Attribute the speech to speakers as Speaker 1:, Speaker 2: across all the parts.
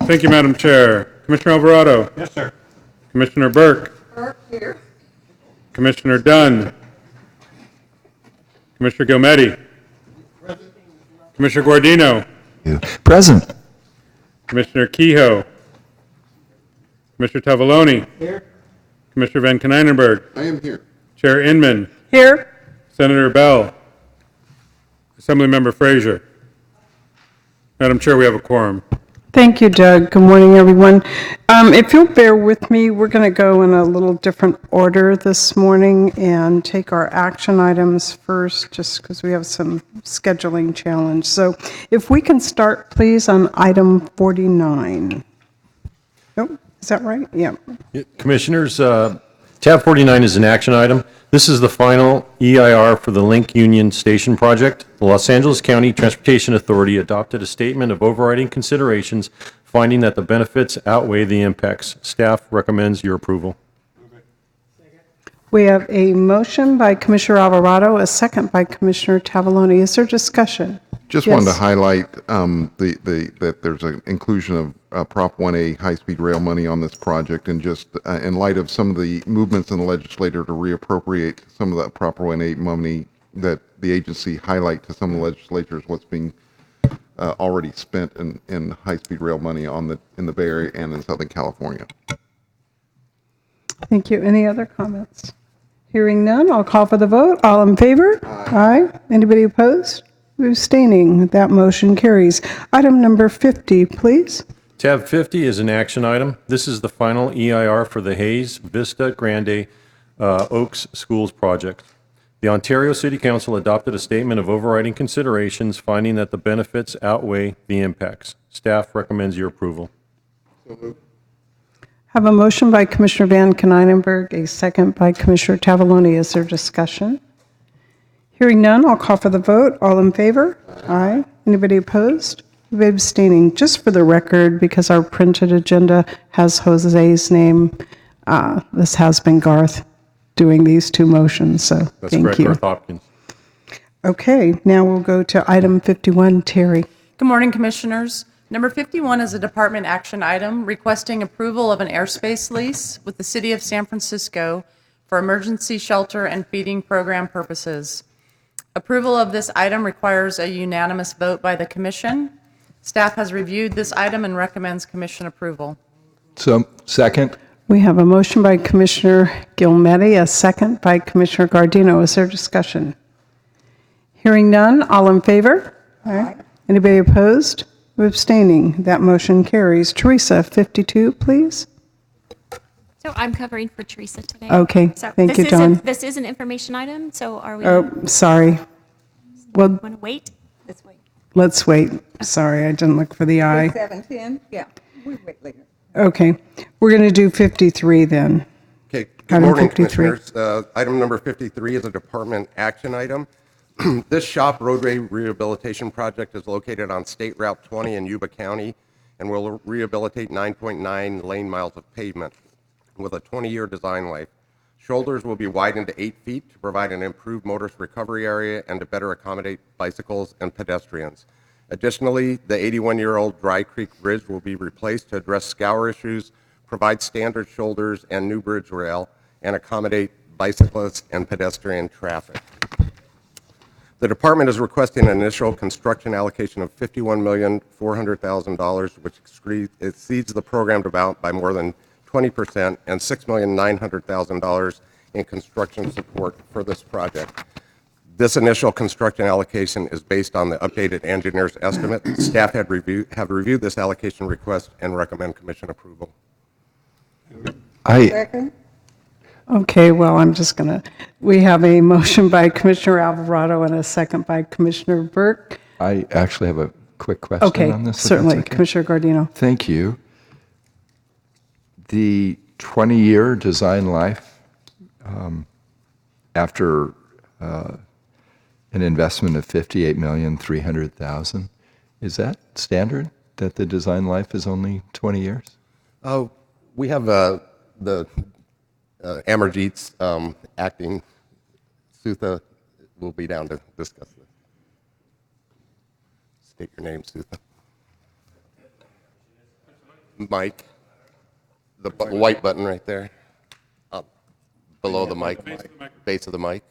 Speaker 1: Thank you, Madam Chair. Commissioner Alvarado.
Speaker 2: Yes, sir.
Speaker 1: Commissioner Burke.
Speaker 3: Burke here.
Speaker 1: Commissioner Dunn. Commissioner Gilmetti. Commissioner Guardino.
Speaker 4: Present.
Speaker 1: Commissioner Kehoe. Commissioner Tavaloni.
Speaker 2: Here.
Speaker 1: Commissioner Van Konynenberg.
Speaker 5: I am here.
Speaker 1: Chair Inman.
Speaker 3: Here.
Speaker 1: Senator Bell. Assemblymember Frazier. Madam Chair, we have a quorum.
Speaker 3: Thank you, Doug. Good morning, everyone. If you'll bear with me, we're going to go in a little different order this morning and take our action items first, just because we have some scheduling challenge. So if we can start, please, on item 49. Nope, is that right? Yeah.
Speaker 6: Commissioners, tab 49 is an action item. This is the final EIR for the Link Union Station project. The Los Angeles County Transportation Authority adopted a statement of overriding considerations, finding that the benefits outweigh the impacts. Staff recommends your approval.
Speaker 3: We have a motion by Commissioner Alvarado, a second by Commissioner Tavaloni. Is there discussion?
Speaker 5: Just
Speaker 3: Yes.
Speaker 5: wanted to highlight that there's an inclusion of Prop 1A high-speed rail money on this project, and just in light of some of the movements in the legislature to reappropriate some of that Prop 1A money, that the agency highlight to some of the legislatures what's being already spent in high-speed rail money in the Bay Area and in Southern California.
Speaker 3: Thank you. Any other comments? Hearing none, I'll call for the vote. All in favor? Aye. Anybody opposed? Abstaining. That motion carries. Item number 50, please.
Speaker 6: Tab 50 is an action item. This is the final EIR for the Hayes Vista Grande Oaks Schools project. The Ontario City Council adopted a statement of overriding considerations, finding that the benefits outweigh the impacts. Staff recommends your approval.
Speaker 3: Have a motion by Commissioner Van Konynenberg, a second by Commissioner Tavaloni. Is there discussion? Hearing none, I'll call for the vote. All in favor? Aye. Anybody opposed? Abstaining. Just for the record, because our printed agenda has Jose's name, this has been Garth doing these two motions, so
Speaker 6: That's
Speaker 3: thank
Speaker 6: correct,
Speaker 3: you.
Speaker 6: Garth Hopkins.
Speaker 3: Okay, now we'll go to item 51. Terry.
Speaker 7: Good morning, Commissioners. Number 51 is a department action item requesting approval of an airspace lease with the City of San Francisco for emergency shelter and feeding program purposes. Approval of this item requires a unanimous vote by the Commission. Staff has reviewed this item and recommends Commission approval.
Speaker 4: So, second.
Speaker 3: We have a motion by Commissioner Gilmetti, a second by Commissioner Guardino. Is there discussion? Hearing none, all in favor? Aye. Anybody opposed? Abstaining. That motion carries. Teresa, 52, please.
Speaker 8: So I'm covering for Teresa today.
Speaker 3: Okay,
Speaker 8: So
Speaker 3: thank you, Dawn.
Speaker 8: This is an information item, so are we
Speaker 3: Oh, sorry. Well,
Speaker 8: want to wait?
Speaker 9: Let's wait.
Speaker 3: let's wait. Sorry, I didn't look for the eye.
Speaker 9: 7:10, yeah, we wait later.
Speaker 3: Okay, we're going to do 53 then.
Speaker 10: Okay, good
Speaker 3: Item
Speaker 10: morning,
Speaker 3: 53.
Speaker 10: Commissioners. Item number 53 is a department action item. This SHOP roadway rehabilitation project is located on State Route 20 in Yuba County and will rehabilitate 9.9 lane miles of pavement with a 20-year design life. Shoulders will be widened to 8 feet to provide an improved motorist recovery area and to better accommodate bicycles and pedestrians. Additionally, the 81-year-old Dry Creek Bridge will be replaced to address scour issues, provide standard shoulders and new bridge rail, and accommodate bicyclists and pedestrian traffic. The department is requesting an initial construction allocation of $51,400,000, which exceeds the programmed amount by more than 20%, and $6,900,000 in construction support for this project. This initial construction allocation is based on the updated engineer's estimate. Staff have reviewed this allocation request and recommend Commission approval.
Speaker 9: Second?
Speaker 3: Okay, well, I'm just going to, we have a motion by Commissioner Alvarado and a second by Commissioner Burke.
Speaker 4: I actually have a quick question
Speaker 3: Okay,
Speaker 4: on this. if that's
Speaker 3: certainly.
Speaker 4: okay.
Speaker 3: Commissioner Guardino.
Speaker 4: Thank you. The 20-year design life after an investment of $58,300,000, is that standard, that the design life is only 20 years?
Speaker 10: We have the Amarjeet's acting. Sutha will be down to discuss this. State your name, Sutha. mic, the white button right there, up below the mic, base of the mic.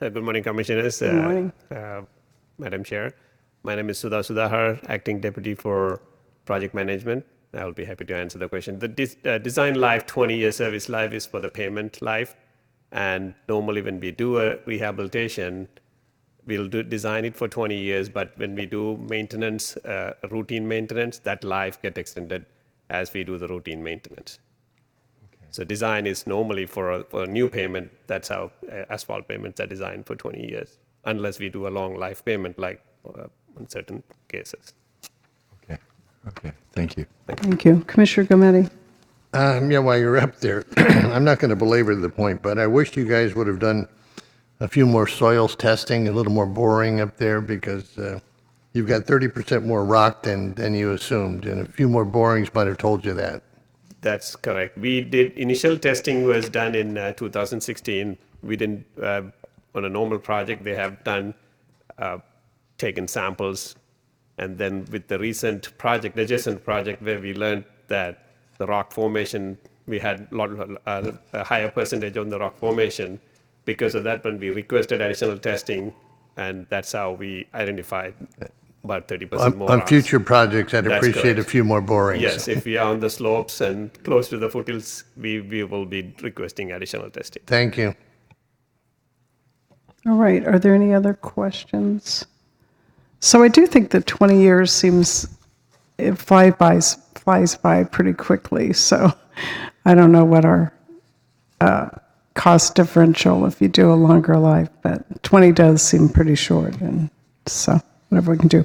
Speaker 2: Good morning, Commissioners.
Speaker 3: Good morning.
Speaker 2: Madam Chair. My name is Sudha Sudhar, Acting Deputy for Project Management. I'll be happy to answer the question. The design life, 20-year service life, is for the payment life. And normally when we do a rehabilitation, we'll design it for 20 years, but when we do maintenance, routine maintenance, that life gets extended as we do the routine maintenance. So design is normally for a new payment. That's how asphalt payments are designed for 20 years, unless we do a long life payment like in certain cases.
Speaker 4: Okay, thank you.
Speaker 3: Thank you. Commissioner Gometti?
Speaker 11: Yeah, while you're up there, I'm not going to belabor the point, but I wish you guys would have done a few more soils testing, a little more boring up there, because you've got 30% more rock than you assumed, and a few more borings might have told you that.
Speaker 2: That's correct. We did, initial testing was done in 2016. We didn't, on a normal project, they have done, taken samples. And then with the recent project, adjacent project, where we learned that the rock formation, we had a higher percentage on the rock formation. Because of that, when we requested additional testing, and that's how we identified about 30% more
Speaker 11: On
Speaker 2: rocks.
Speaker 11: future projects, I'd
Speaker 2: That's
Speaker 11: appreciate
Speaker 2: correct.
Speaker 11: a few more borings.
Speaker 2: Yes, if we are on the slopes and close to the foothills, we will be requesting additional testing.
Speaker 11: Thank you.
Speaker 3: All right, are there any other questions? So I do think that 20 years seems, it flies by pretty quickly. So I don't know what our cost differential if you do a longer life, but 20 does seem pretty short, and so whatever we can do.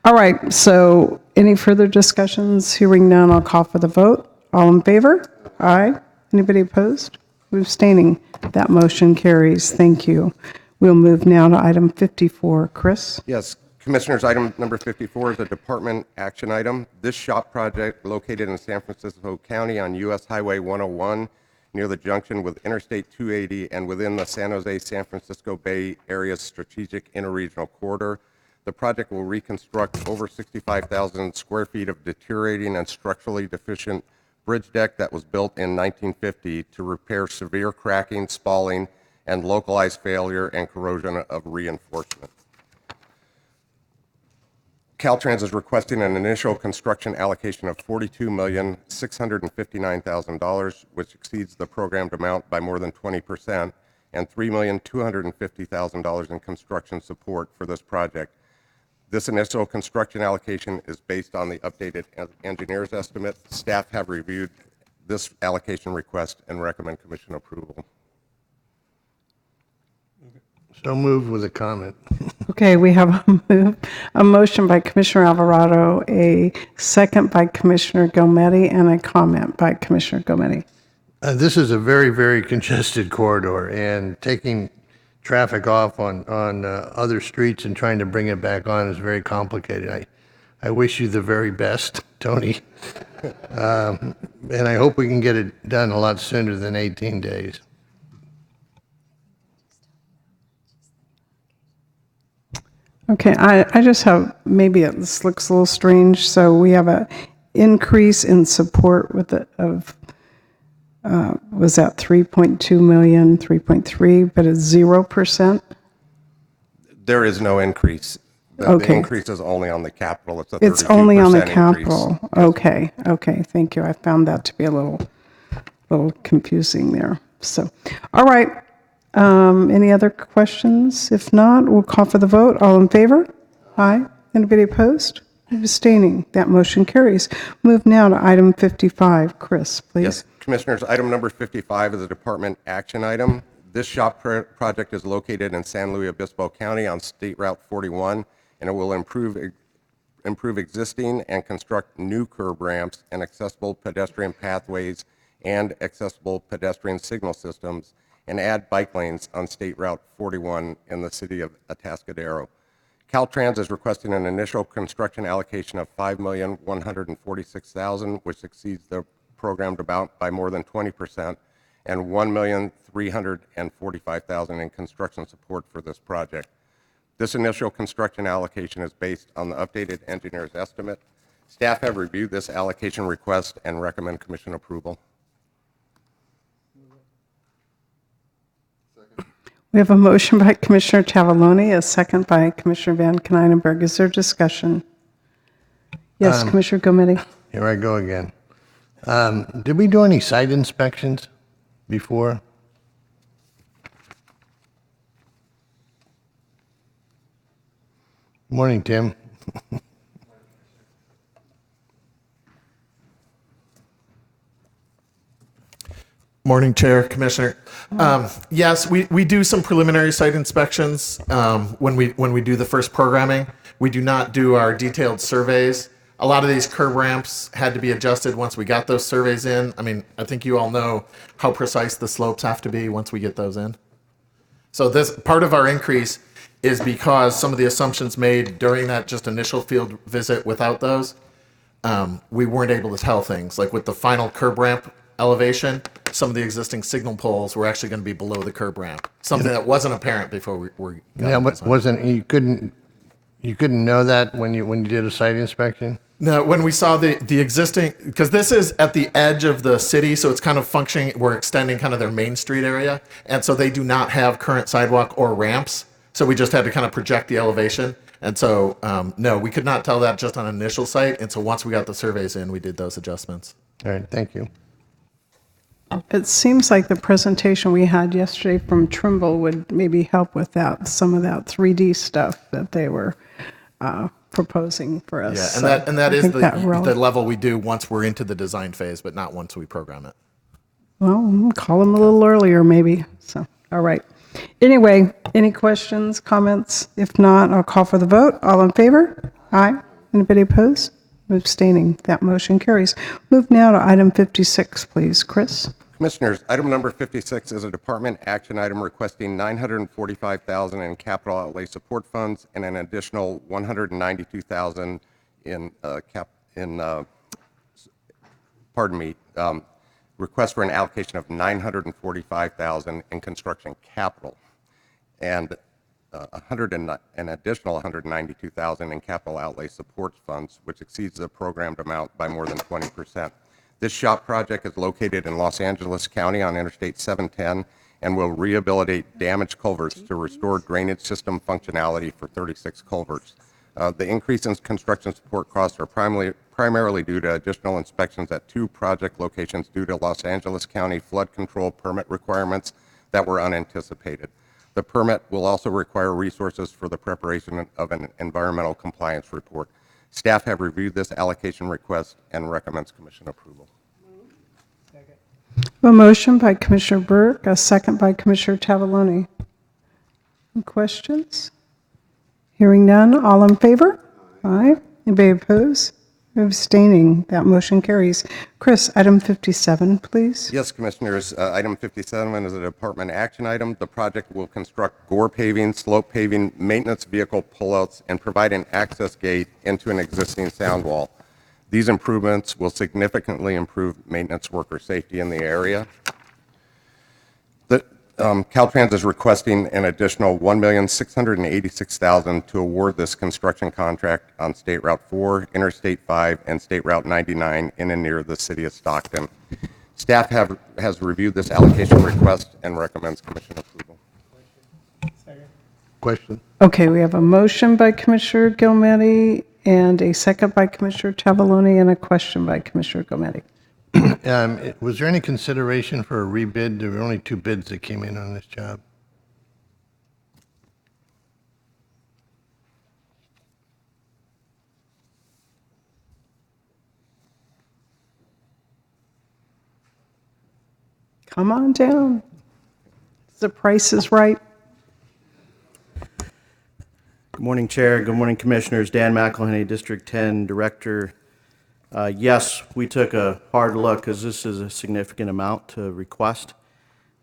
Speaker 3: All right, so any further discussions? Hearing none, I'll call for the vote. All in favor? Aye. Anybody opposed? Abstaining? That motion carries. Thank you. We'll move now to item 54. Chris?
Speaker 10: Yes, Commissioners, item number 54 is a department action item. This shop project located in San Francisco County on US Highway 101 near the junction with Interstate 280 and within the San Jose-San Francisco Bay Area's strategic interregional corridor. The project will reconstruct over 65,000 square feet of deteriorating and structurally deficient bridge deck that was built in 1950 to repair severe cracking, spalling, and localized failure and corrosion of reinforcement. Caltrans is requesting an initial construction allocation of $42,659,000, which exceeds the programmed amount by more than 20%, and $3,250,000 in construction support for this project. This initial construction allocation is based on the updated engineer's estimate. Staff have reviewed this allocation request and recommend commission approval.
Speaker 11: So moved with a comment.
Speaker 3: Okay, we have a motion by Commissioner Alvarado, a second by Commissioner Gometti, and a comment by Commissioner Gometti.
Speaker 11: This is a very, very congested corridor, and taking traffic off on other streets and trying to bring it back on is very complicated. I wish you the very best, Tony. And I hope we can get it done a lot sooner than 18 days.
Speaker 3: Okay, I just have, maybe this looks a little strange, so we have a increase in support with the, of, was that 3.2 million, 3.3, but it's 0%?
Speaker 10: There is no increase. The
Speaker 3: Okay.
Speaker 10: increase is only on the capital. It's a 32%
Speaker 3: It's only on the
Speaker 10: increase.
Speaker 3: capital. Okay, okay, thank you. I found that to be a little confusing there. So, all right. Any other questions? If not, we'll call for the vote. All in favor? Aye. Anybody opposed? Abstaining? That motion carries. Move now to item 55. Chris, please.
Speaker 10: Yes, Commissioners, item number 55 is a department action item. This shop project is located in San Luis Obispo County on State Route 41, and it will improve existing and construct new curb ramps and accessible pedestrian pathways and accessible pedestrian signal systems, and add bike lanes on State Route 41 in the city of Atascadero. Caltrans is requesting an initial construction allocation of $5,146,000, which exceeds the programmed amount by more than 20%, and $1,345,000 in construction support for this project. This initial construction allocation is based on the updated engineer's estimate. Staff have reviewed this allocation request and recommend commission approval.
Speaker 3: We have a motion by Commissioner Tavaloni, a second by Commissioner Van Kynenberg. Is there discussion? Yes, Commissioner Gometti.
Speaker 11: Here I go again. Did we do any site inspections before? Morning, Tim.
Speaker 12: Morning, Chair, Commissioner. Yes, we do some preliminary site inspections when we do the first programming. We do not do our detailed surveys. A lot of these curb ramps had to be adjusted once we got those surveys in. I mean, I think you all know how precise the slopes have to be once we get those in. So this part of our increase is because some of the assumptions made during that just initial field visit without those, we weren't able to tell things. Like with the final curb ramp elevation, some of the existing signal poles were actually going to be below the curb ramp. Something that wasn't apparent before we got
Speaker 11: Yeah, but
Speaker 12: design.
Speaker 11: wasn't, you couldn't know that when you did a site inspection?
Speaker 12: No, when we saw the existing, because this is at the edge of the city, so it's kind of functioning, we're extending kind of their main street area, and so they do not have current sidewalk or ramps, so we just had to kind of project the elevation, and so, no, we could not tell that just on an initial site, and so once we got the surveys in, we did those adjustments.
Speaker 11: All right, thank you.
Speaker 3: It seems like the presentation we had yesterday from Trimble would maybe help with that, some of that 3D stuff that they were proposing for us.
Speaker 12: Yeah, and that
Speaker 3: I
Speaker 12: is
Speaker 3: think that
Speaker 12: the
Speaker 3: really-
Speaker 12: level we do once we're into the design phase, but not once we program it.
Speaker 3: Well, call them a little earlier maybe, so, all right. Anyway, any questions, comments? If not, I'll call for the vote. All in favor? Aye. Anybody opposed? Abstaining. That motion carries. Move now to item 56, please. Chris?
Speaker 10: Commissioners, item number 56 is a department action item requesting $945,000 in capital outlay support funds and an additional $192,000 request for an allocation of $945,000 in construction capital and an additional $192,000 in capital outlay support funds, which exceeds the programmed amount by more than 20%. This SHOP project is located in Los Angeles County on Interstate 710 and will rehabilitate damaged culverts to restore drainage system functionality for 36 culverts. The increase in construction support costs are primarily due to additional inspections at 2 project locations due to Los Angeles County flood control permit requirements that were unanticipated. The permit will also require resources for the preparation of an environmental compliance report. Staff have reviewed this allocation request and recommends commission approval.
Speaker 3: A motion by Commissioner Burke, a second by Commissioner Tavaloni. Any questions? Hearing none, all in favor? Aye. Anybody opposed? Abstaining. That motion carries. Chris, item 57, please.
Speaker 10: Yes, Commissioners. Item 57 is a department action item. The project will construct gore paving, slope paving, maintenance vehicle pullouts, and provide an access gate into an existing sound wall. These improvements will significantly improve maintenance worker safety in the area. Caltrans is requesting an additional $1,686,000 to award this construction contract on State Route 4, Interstate 5, and State Route 99 in and near the city of Stockton. Staff has reviewed this allocation request and recommends commission approval.
Speaker 11: Question?
Speaker 3: Okay, we have a motion by Commissioner Gilmetti and a second by Commissioner Tavaloni and a question by Commissioner Gilmetti.
Speaker 11: Was there any consideration for a rebid? There were only 2 bids that came in on this job.
Speaker 3: Come on down. The price is right.
Speaker 13: Good morning, Chair. Good morning, Commissioners. Dan McElhenney, District 10 Director. Yes, we took a hard look because this is a significant amount to request.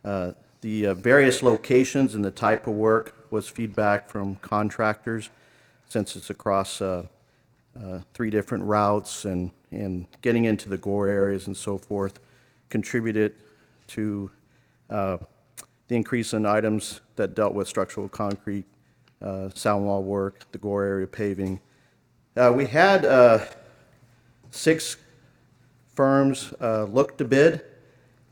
Speaker 13: The various locations and the type of work was feedback from contractors since it's across 3 different routes and getting into the gore areas and so forth contributed to the increase in items that dealt with structural concrete, sound wall work, the gore area paving. We had 6 firms looked to bid,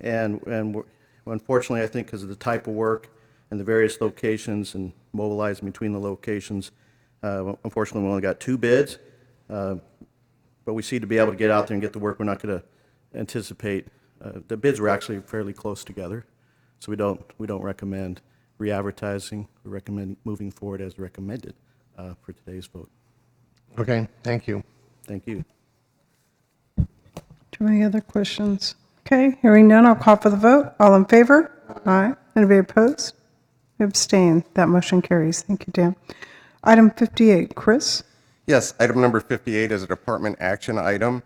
Speaker 13: and unfortunately, I think because of the type of work and the various locations and mobilizing between the locations, unfortunately, we only got 2 bids. But we seem to be able to get out there and get the work. We're not going to anticipate. The bids were actually fairly close together, so we don't recommend re-advertising. We recommend moving forward as recommended for today's vote.
Speaker 11: Okay, thank you.
Speaker 13: Thank you.
Speaker 3: Do you have any other questions? Okay, hearing none, I'll call for the vote. All in favor? Aye. Anybody opposed? Abstain. That motion carries. Thank you, Dan. Item 58, Chris?
Speaker 10: Yes, item number 58 is a department action item.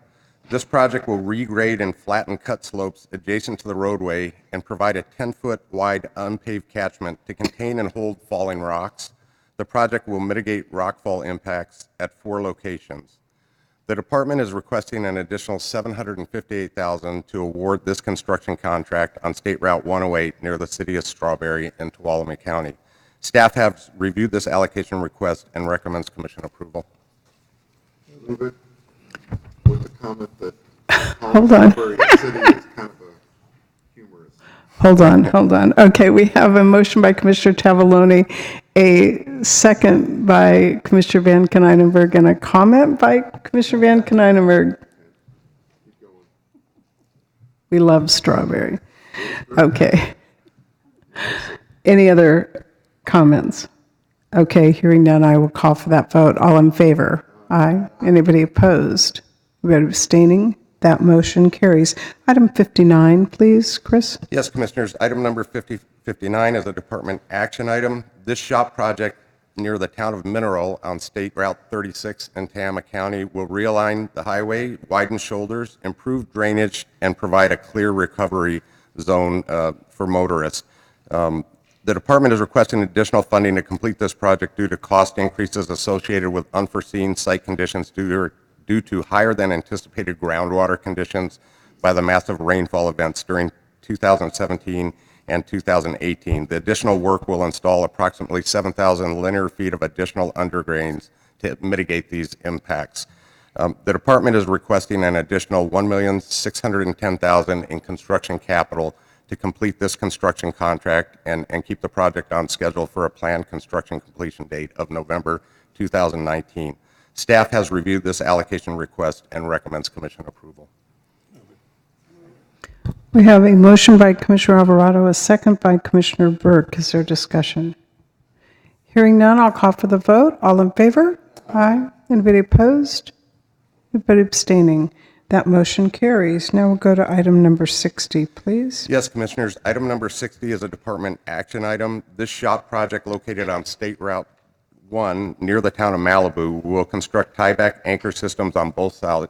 Speaker 10: This project will regrade and flatten cut slopes adjacent to the roadway and provide a 10-foot wide unpaved catchment to contain and hold falling rocks. The project will mitigate rockfall impacts at 4 locations. The department is requesting an additional $758,000 to award this construction contract on State Route 108 near the city of Strawberry in Tuolumne County. Staff has reviewed this allocation request and recommends commission approval.
Speaker 5: Move it with the comment that
Speaker 3: Hold on.
Speaker 5: Strawberry City is kind of a humorous.
Speaker 3: Hold on. Okay, we have a motion by Commissioner Tavaloni, a second by Commissioner Van Konynenberg, and a comment by Commissioner Van Konynenberg. We love Strawberry. Okay. Any other comments? Okay, hearing none, I will call for that vote. All in favor? Aye. Anybody opposed? Anybody abstaining? That motion carries. Item 59, please, Chris.
Speaker 10: Yes, Commissioners. Item number 59 is a department action item. This shop project near the town of Mineral on State Route 36 in Tama County will realign the highway, widen shoulders, improve drainage, and provide a clear recovery zone for motorists. The department is requesting additional funding to complete this project due to cost increases associated with unforeseen site conditions due to higher than anticipated groundwater conditions by the massive rainfall events during 2017 and 2018. The additional work will install approximately 7,000 linear feet of additional underdrains to mitigate these impacts. The department is requesting an additional $1,610,000 in construction capital to complete this construction contract and keep the project on schedule for a planned construction completion date of November 2019. Staff has reviewed this allocation request and recommends commission approval.
Speaker 3: We have a motion by Commissioner Alvarado, a second by Commissioner Burke. Is there discussion? Hearing none, I'll call for the vote. All in favor? Aye. Anybody opposed? Anybody abstaining? That motion carries. Now we'll go to item number 60, please.
Speaker 10: Yes, Commissioners. Item number 60 is a department action item. This shop project located on State Route 1 near the town of Malibu will construct tieback anchor systems on both sides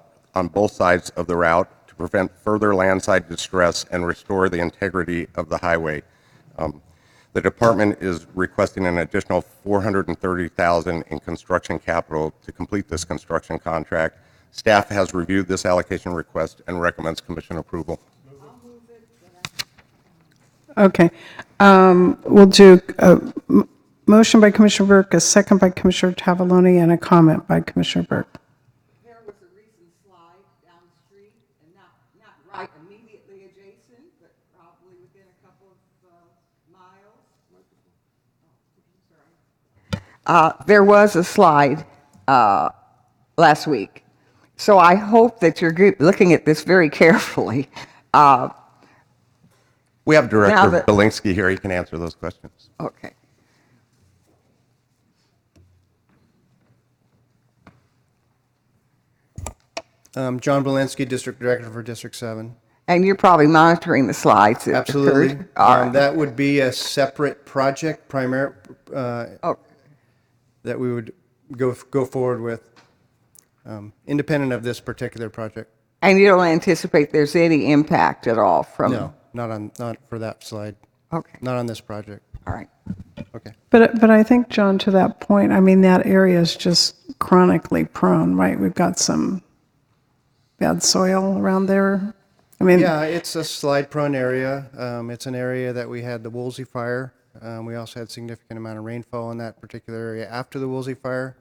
Speaker 10: of the route to prevent further landside distress and restore the integrity of the highway. The department is requesting an additional $430,000 in construction capital to complete this construction contract. Staff has reviewed this allocation request and recommends commission approval.
Speaker 3: Okay. We'll do a motion by Commissioner Burke, a second by Commissioner Tavaloni, and a comment by Commissioner Burke.
Speaker 9: There was a recent slide down the street, and not right immediately adjacent, but probably within a couple of miles. There was a slide last week. So I hope that you're looking at this very carefully.
Speaker 10: We have Director Belinsky here. He can answer those questions.
Speaker 9: Okay.
Speaker 14: John Belinsky, District Director for District 7.
Speaker 9: And you're probably monitoring the slides.
Speaker 14: Absolutely.
Speaker 9: All right.
Speaker 14: That would be a separate project, that we would go forward with, independent of this particular project.
Speaker 9: And you don't anticipate there's any impact at all from?
Speaker 14: No, not for that slide.
Speaker 9: Okay.
Speaker 14: Not on this project.
Speaker 9: All right.
Speaker 14: Okay.
Speaker 3: But I think, John, to that point, I mean, that area is just chronically prone, right? We've got some bad soil around there. I mean,
Speaker 14: yeah, it's a slide-prone area. It's an area that we had the Woolsey fire. We also had significant amount of rainfall in that particular area after the Woolsey fire.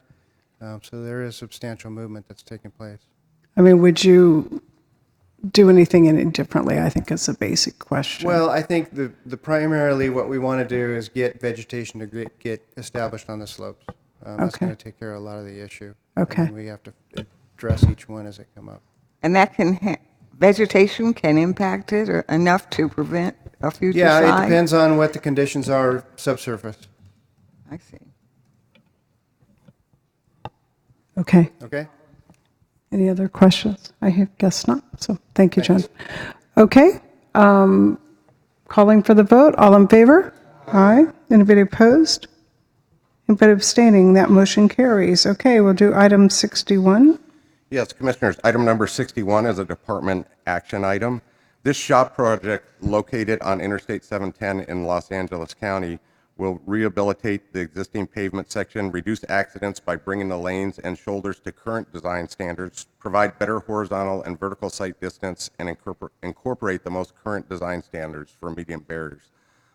Speaker 14: So there is substantial movement that's taking place.
Speaker 3: I mean, would you do anything any differently? I think is a basic question.
Speaker 14: Well, I think the primarily what we want to do is get vegetation to get established on the slopes. That's
Speaker 3: Okay.
Speaker 14: going to take care of a lot of the issue.
Speaker 3: Okay.
Speaker 14: And we have to address each one as they come up.
Speaker 9: And that vegetation can impact it or enough to prevent a future
Speaker 14: Yeah,
Speaker 9: slide?
Speaker 14: it depends on what the conditions are subsurface.
Speaker 9: I see.
Speaker 3: Okay.
Speaker 14: Okay?
Speaker 3: Any other questions? I guess not. So thank you, John. Okay. Calling for the vote. All in favor? Aye. Anybody opposed? Anybody abstaining? That motion carries. Okay, we'll do item 61.
Speaker 10: Yes, Commissioners, item number 61 is a department action item. This shop project located on Interstate 710 in Los Angeles County will rehabilitate the existing pavement section, reduce accidents by bringing the lanes and shoulders to current design standards, provide better horizontal and vertical sight distance, and incorporate the most current design standards for median barriers.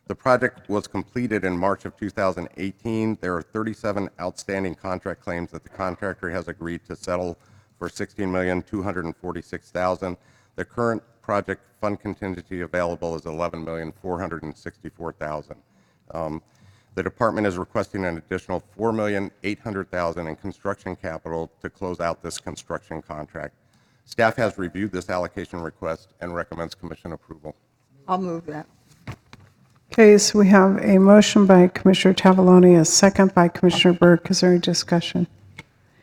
Speaker 10: The project was completed in March of 2018. There are 37 outstanding contract claims that the contractor has agreed to settle for $16,246,000. The current project fund contingency available is $11,464,000. The department is requesting an additional $4,800,000 in construction capital to close out this construction contract. Staff has reviewed this allocation request and recommends commission approval.
Speaker 9: I'll move that.
Speaker 3: Okay, so we have a motion by Commissioner Tavaloni, a second by Commissioner Burke. Is there any discussion?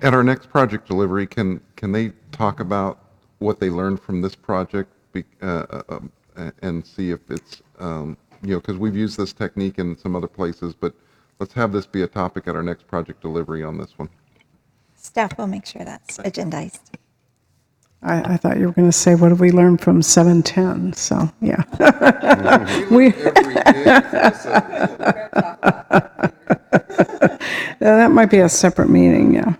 Speaker 5: At our next project delivery, can they talk about what they learned from this project and see if it's, because we've used this technique in some other places, but let's have this be a topic at our next project delivery on this one.
Speaker 15: Staff will make sure that's agendized.
Speaker 3: I thought you were going to say, what did we learn from 710? So, yeah. That might be a separate meeting, yeah.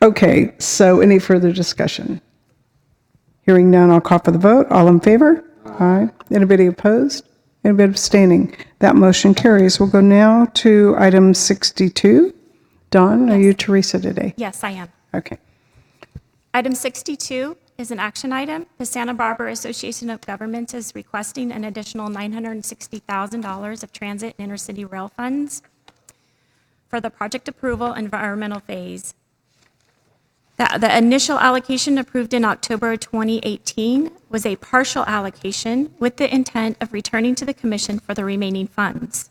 Speaker 3: Okay, so any further discussion? Hearing none, I'll call for the vote. All in favor? Aye. Anybody opposed? Anybody abstaining? That motion carries. We'll go now to item 62. Dawn, are you Teresa today?
Speaker 8: Yes, I am.
Speaker 3: Okay.
Speaker 8: Item 62 is an action item. The Santa Barbara Association of Governments is requesting an additional $960,000 of transit and intercity rail funds for the project approval environmental phase. The initial allocation approved in October 2018 was a partial allocation with the intent of returning to the commission for the remaining funds.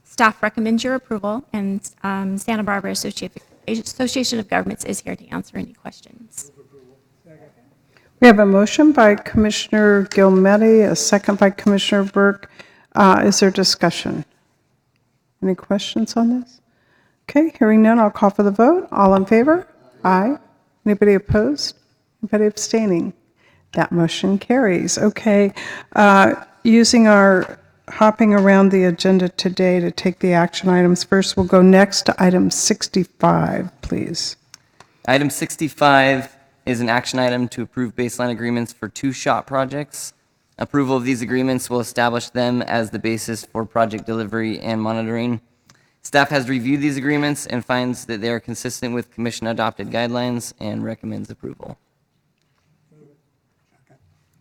Speaker 8: Staff recommends your approval, and Santa Barbara Association of Governments is here to answer any questions.
Speaker 3: We have a motion by Commissioner Gilmetti, a second by Commissioner Burke. Is there discussion? Any questions on this? Okay, hearing none, I'll call for the vote. All in favor? Aye. Anybody opposed? Anybody abstaining? That motion carries. Okay, using our hopping around the agenda today to take the action items first, we'll go next to item 65, please.
Speaker 16: Item 65 is an action item to approve baseline agreements for 2 SHOP projects. Approval of these agreements will establish them as the basis for project delivery and monitoring. Staff has reviewed these agreements and finds that they are consistent with commission-adopted guidelines and recommends approval.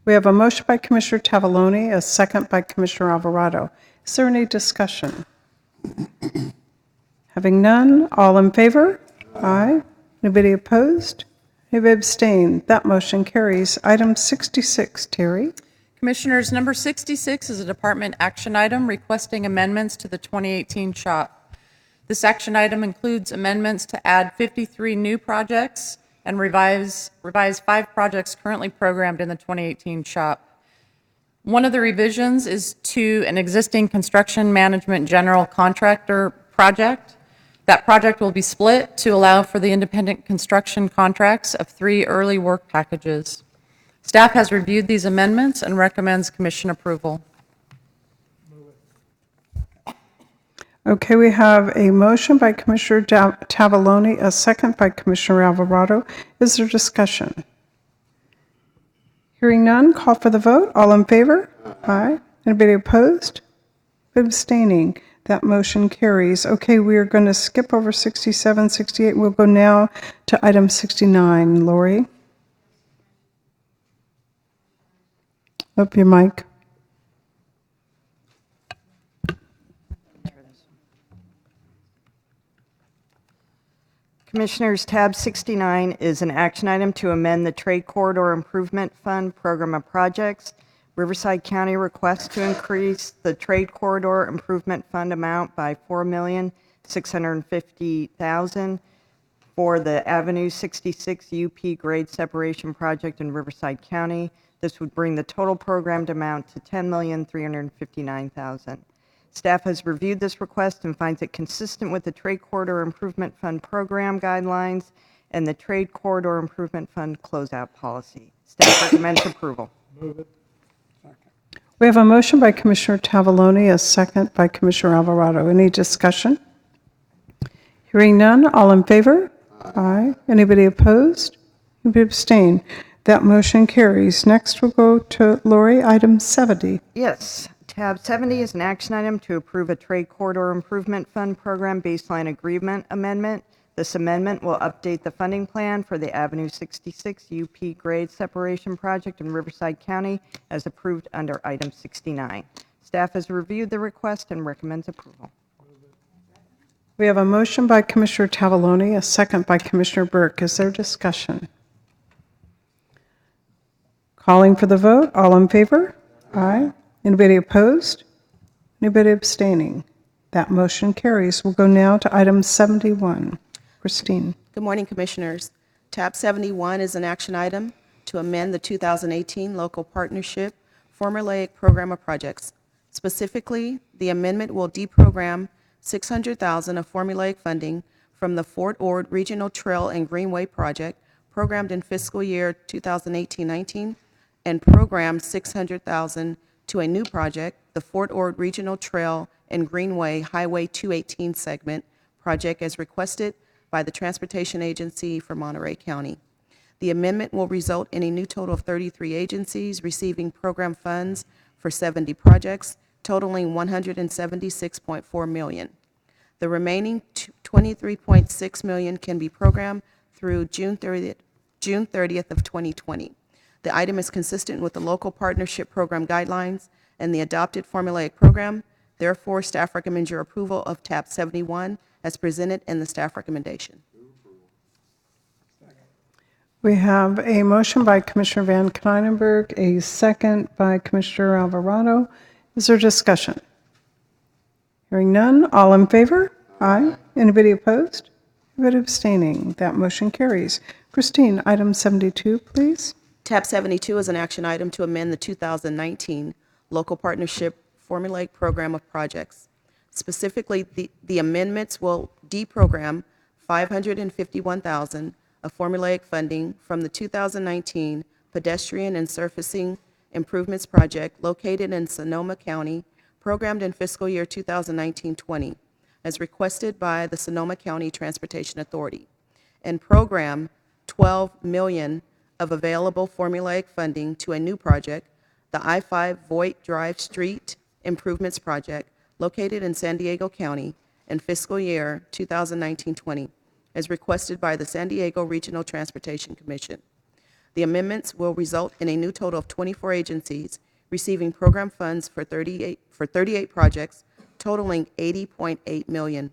Speaker 3: We have a motion by Commissioner Tavaloni, a second by Commissioner Alvarado. Is there any discussion? Having none, all in favor? Aye. Anybody opposed? Anybody abstained? That motion carries. Item 66, Terry.
Speaker 7: Commissioners, number 66 is a department action item requesting amendments to the 2018 SHOP. This action item includes amendments to add 53 new projects and revise 5 projects currently programmed in the 2018 SHOP. One of the revisions is to an existing construction management general contractor project. That project will be split to allow for the independent construction contracts of 3 early work packages. Staff has reviewed these amendments and recommends commission approval.
Speaker 3: Okay, we have a motion by Commissioner Tavaloni, a second by Commissioner Alvarado. Is there discussion? Hearing none, call for the vote. All in favor? Aye. Anybody opposed? Abstaining? That motion carries. Okay, we are going to skip over 67, 68. We'll go now to item 69. Lori? Up your mic.
Speaker 17: Commissioners, tab 69 is an action item to amend the Trade Corridor Improvement Fund Program of Projects. Riverside County requests to increase the Trade Corridor Improvement Fund amount by $4,650,000 for the Avenue 66 UP grade separation project in Riverside County. This would bring the total programmed amount to $10,359,000. Staff has reviewed this request and finds it consistent with the Trade Corridor Improvement Fund program guidelines and the Trade Corridor Improvement Fund closeout policy. Staff recommends approval.
Speaker 3: We have a motion by Commissioner Tavaloni, a second by Commissioner Alvarado. Any discussion? Hearing none, all in favor? Aye. Anybody opposed? Anybody abstain? That motion carries. Next, we'll go to Lori, item 70.
Speaker 17: Yes. Tab 70 is an action item to approve a Trade Corridor Improvement Fund Program Baseline Agreement Amendment. This amendment will update the funding plan for the Avenue 66 UP grade separation project in Riverside County as approved under item 69. Staff has reviewed the request and recommends approval.
Speaker 3: We have a motion by Commissioner Tavaloni, a second by Commissioner Burke. Is there discussion? Calling for the vote. All in favor? Aye. Anybody opposed? Anybody abstaining? That motion carries. We'll go now to item 71. Christine.
Speaker 18: Good morning, Commissioners. Tab 71 is an action item to amend the 2018 Local Partnership Formulaic Program of Projects. Specifically, the amendment will deprogram $600,000 of formulaic funding from the Fort Ord Regional Trail and Greenway Project programmed in fiscal year 2018-19 and program $600,000 to a new project, the Fort Ord Regional Trail and Greenway Highway 218 segment project as requested by the Transportation Agency for Monterey County. The amendment will result in a new total of 33 agencies receiving program funds for 70 projects, totaling $176.4 million. The remaining $23.6 million can be programmed through June 30th of 2020. The item is consistent with the local partnership program guidelines and the adopted formulaic program. Therefore, staff recommends your approval of tab 71 as presented in the staff recommendation.
Speaker 3: We have a motion by Commissioner Van Kleinenberg, a second by Commissioner Alvarado. Is there discussion? Hearing none, all in favor? Aye. Anybody opposed? Anybody abstaining? That motion carries. Christine, item 72, please.
Speaker 18: Tab 72 is an action item to amend the 2019 Local Partnership Formulaic Program of Projects. Specifically, the amendments will deprogram $551,000 of formulaic funding from the 2019 Pedestrian and Surfacing Improvements Project located in Sonoma County, programmed in fiscal year 2019-20, as requested by the Sonoma County Transportation Authority, and program $12 million of available formulaic funding to a new project, the I-5 Voight Drive Street Improvements Project, located in San Diego County in fiscal year 2019-20, as requested by the San Diego Regional Transportation Commission. The amendments will result in a new total of 24 agencies receiving program funds for 38 projects, totaling $80.8 million.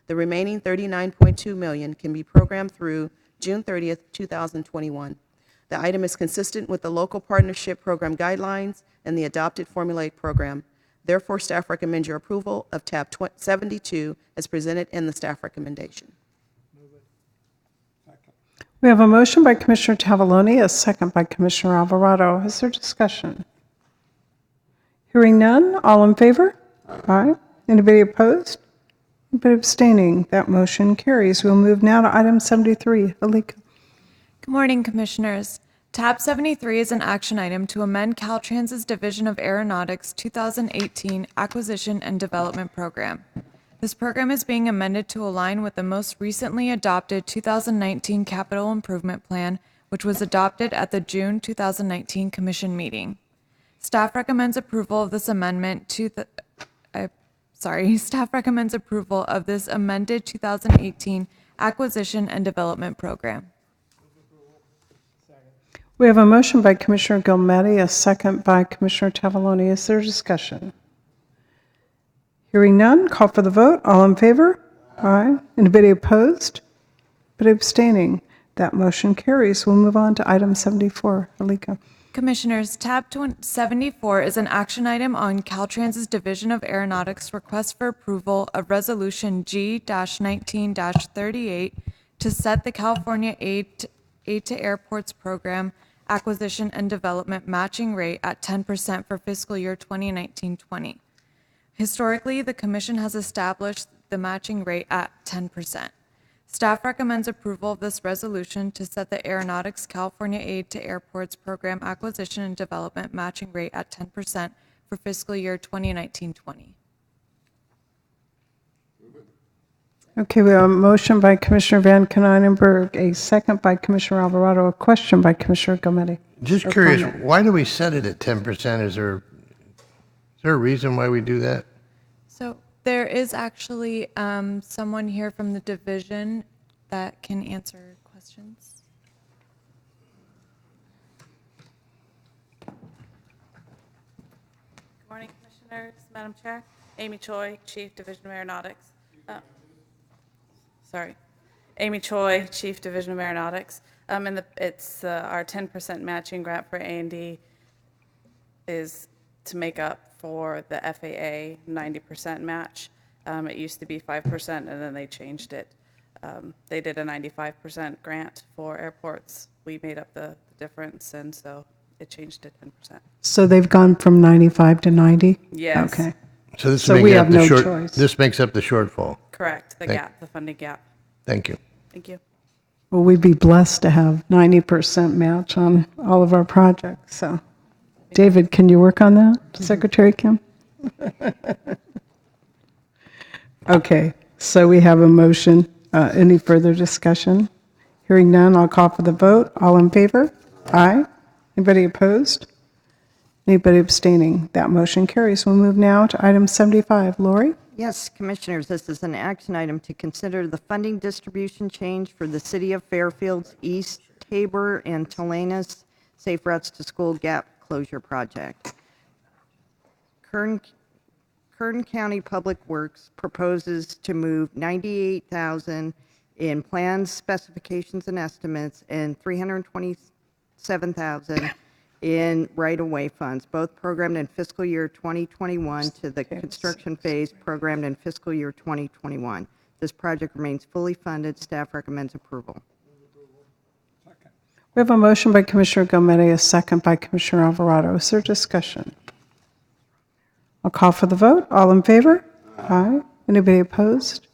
Speaker 18: The remaining $39.2 million can be programmed through June 30th, 2021. The item is consistent with the local partnership program guidelines and the adopted formulaic program. Therefore, staff recommends your approval of tab 72 as presented in the staff recommendation.
Speaker 3: We have a motion by Commissioner Tavaloni, a second by Commissioner Alvarado. Is there discussion? Hearing none, all in favor? Aye. Anybody opposed? Anybody abstaining? That motion carries. We'll move now to item 73. Alika.
Speaker 19: Good morning, Commissioners. Tab 73 is an action item to amend Caltrans' Division of Aeronautics 2018 Acquisition and Development Program. This program is being amended to align with the most recently adopted 2019 Capital Improvement Plan, which was adopted at the June 2019 Commission meeting. Staff recommends approval of this amendment to Staff recommends approval of this amended 2018 Acquisition and Development Program.
Speaker 3: We have a motion by Commissioner Gilmetti, a second by Commissioner Tavaloni. Is there discussion? Hearing none, call for the vote. All in favor? Aye. Anybody opposed? Anybody abstaining? That motion carries. We'll move on to item 74. Alika.
Speaker 19: Commissioners, tab 74 is an action item on Caltrans' Division of Aeronautics request for approval of Resolution G-19-38 to set the California Aid to Airports Program Acquisition and Development matching rate at 10% for fiscal year 2019-20. Historically, the Commission has established the matching rate at 10%. Staff recommends approval of this resolution to set the Aeronautics California Aid to Airports Program Acquisition and Development matching rate at 10% for fiscal year 2019-20.
Speaker 3: Okay, we have a motion by Commissioner Van Konynenberg, a second by Commissioner Alvarado, a question by Commissioner Gilmetti.
Speaker 11: Just
Speaker 3: Or
Speaker 11: curious,
Speaker 3: comment.
Speaker 11: why do we set it at 10%? Is there a reason why we do that?
Speaker 19: So there is actually someone here from the division that can answer questions.
Speaker 20: Good morning, Commissioners, Madam Chair. Amy Choi, Chief Division of Aeronautics. Amy Choi, Chief Division of Aeronautics. It's our 10% matching grant for A&D is to make up for the FAA 90% match. It used to be 5%, and then they changed it. They did a 95% grant for airports. We made up the difference, and so it changed to 10%.
Speaker 3: So they've gone from 95 to 90?
Speaker 20: Yes.
Speaker 3: Okay.
Speaker 11: So this
Speaker 3: So
Speaker 11: makes
Speaker 3: we
Speaker 11: up
Speaker 3: have
Speaker 11: the
Speaker 3: no
Speaker 11: short.
Speaker 3: choice.
Speaker 11: This makes up the shortfall.
Speaker 20: Correct, the gap, the funding gap.
Speaker 11: Thank you.
Speaker 20: Thank you.
Speaker 3: Well, we'd be blessed to have 90% match on all of our projects, so. David, can you work on that, Secretary Kim? Okay, so we have a motion. Any further discussion? Hearing none, I'll call for the vote. All in favor? Aye. Anybody opposed? Anybody abstaining? That motion carries. We'll move now to item 75. Lori?
Speaker 17: Yes, Commissioners, this is an action item to consider the funding distribution change for the City of Fairfield's East Tabor and Tulane's Safe Routes to School Gap Closure Project. Kern County Public Works proposes to move $98,000 in plans, specifications, and estimates, and $327,000 in right-of-way funds, both programmed in fiscal year 2021 to the construction phase programmed in fiscal year 2021. This project remains fully funded. Staff recommends approval.
Speaker 3: We have a motion by Commissioner Gilmetti, a second by Commissioner Alvarado. Is there discussion? I'll call for the vote. All in favor? Aye. Anybody opposed?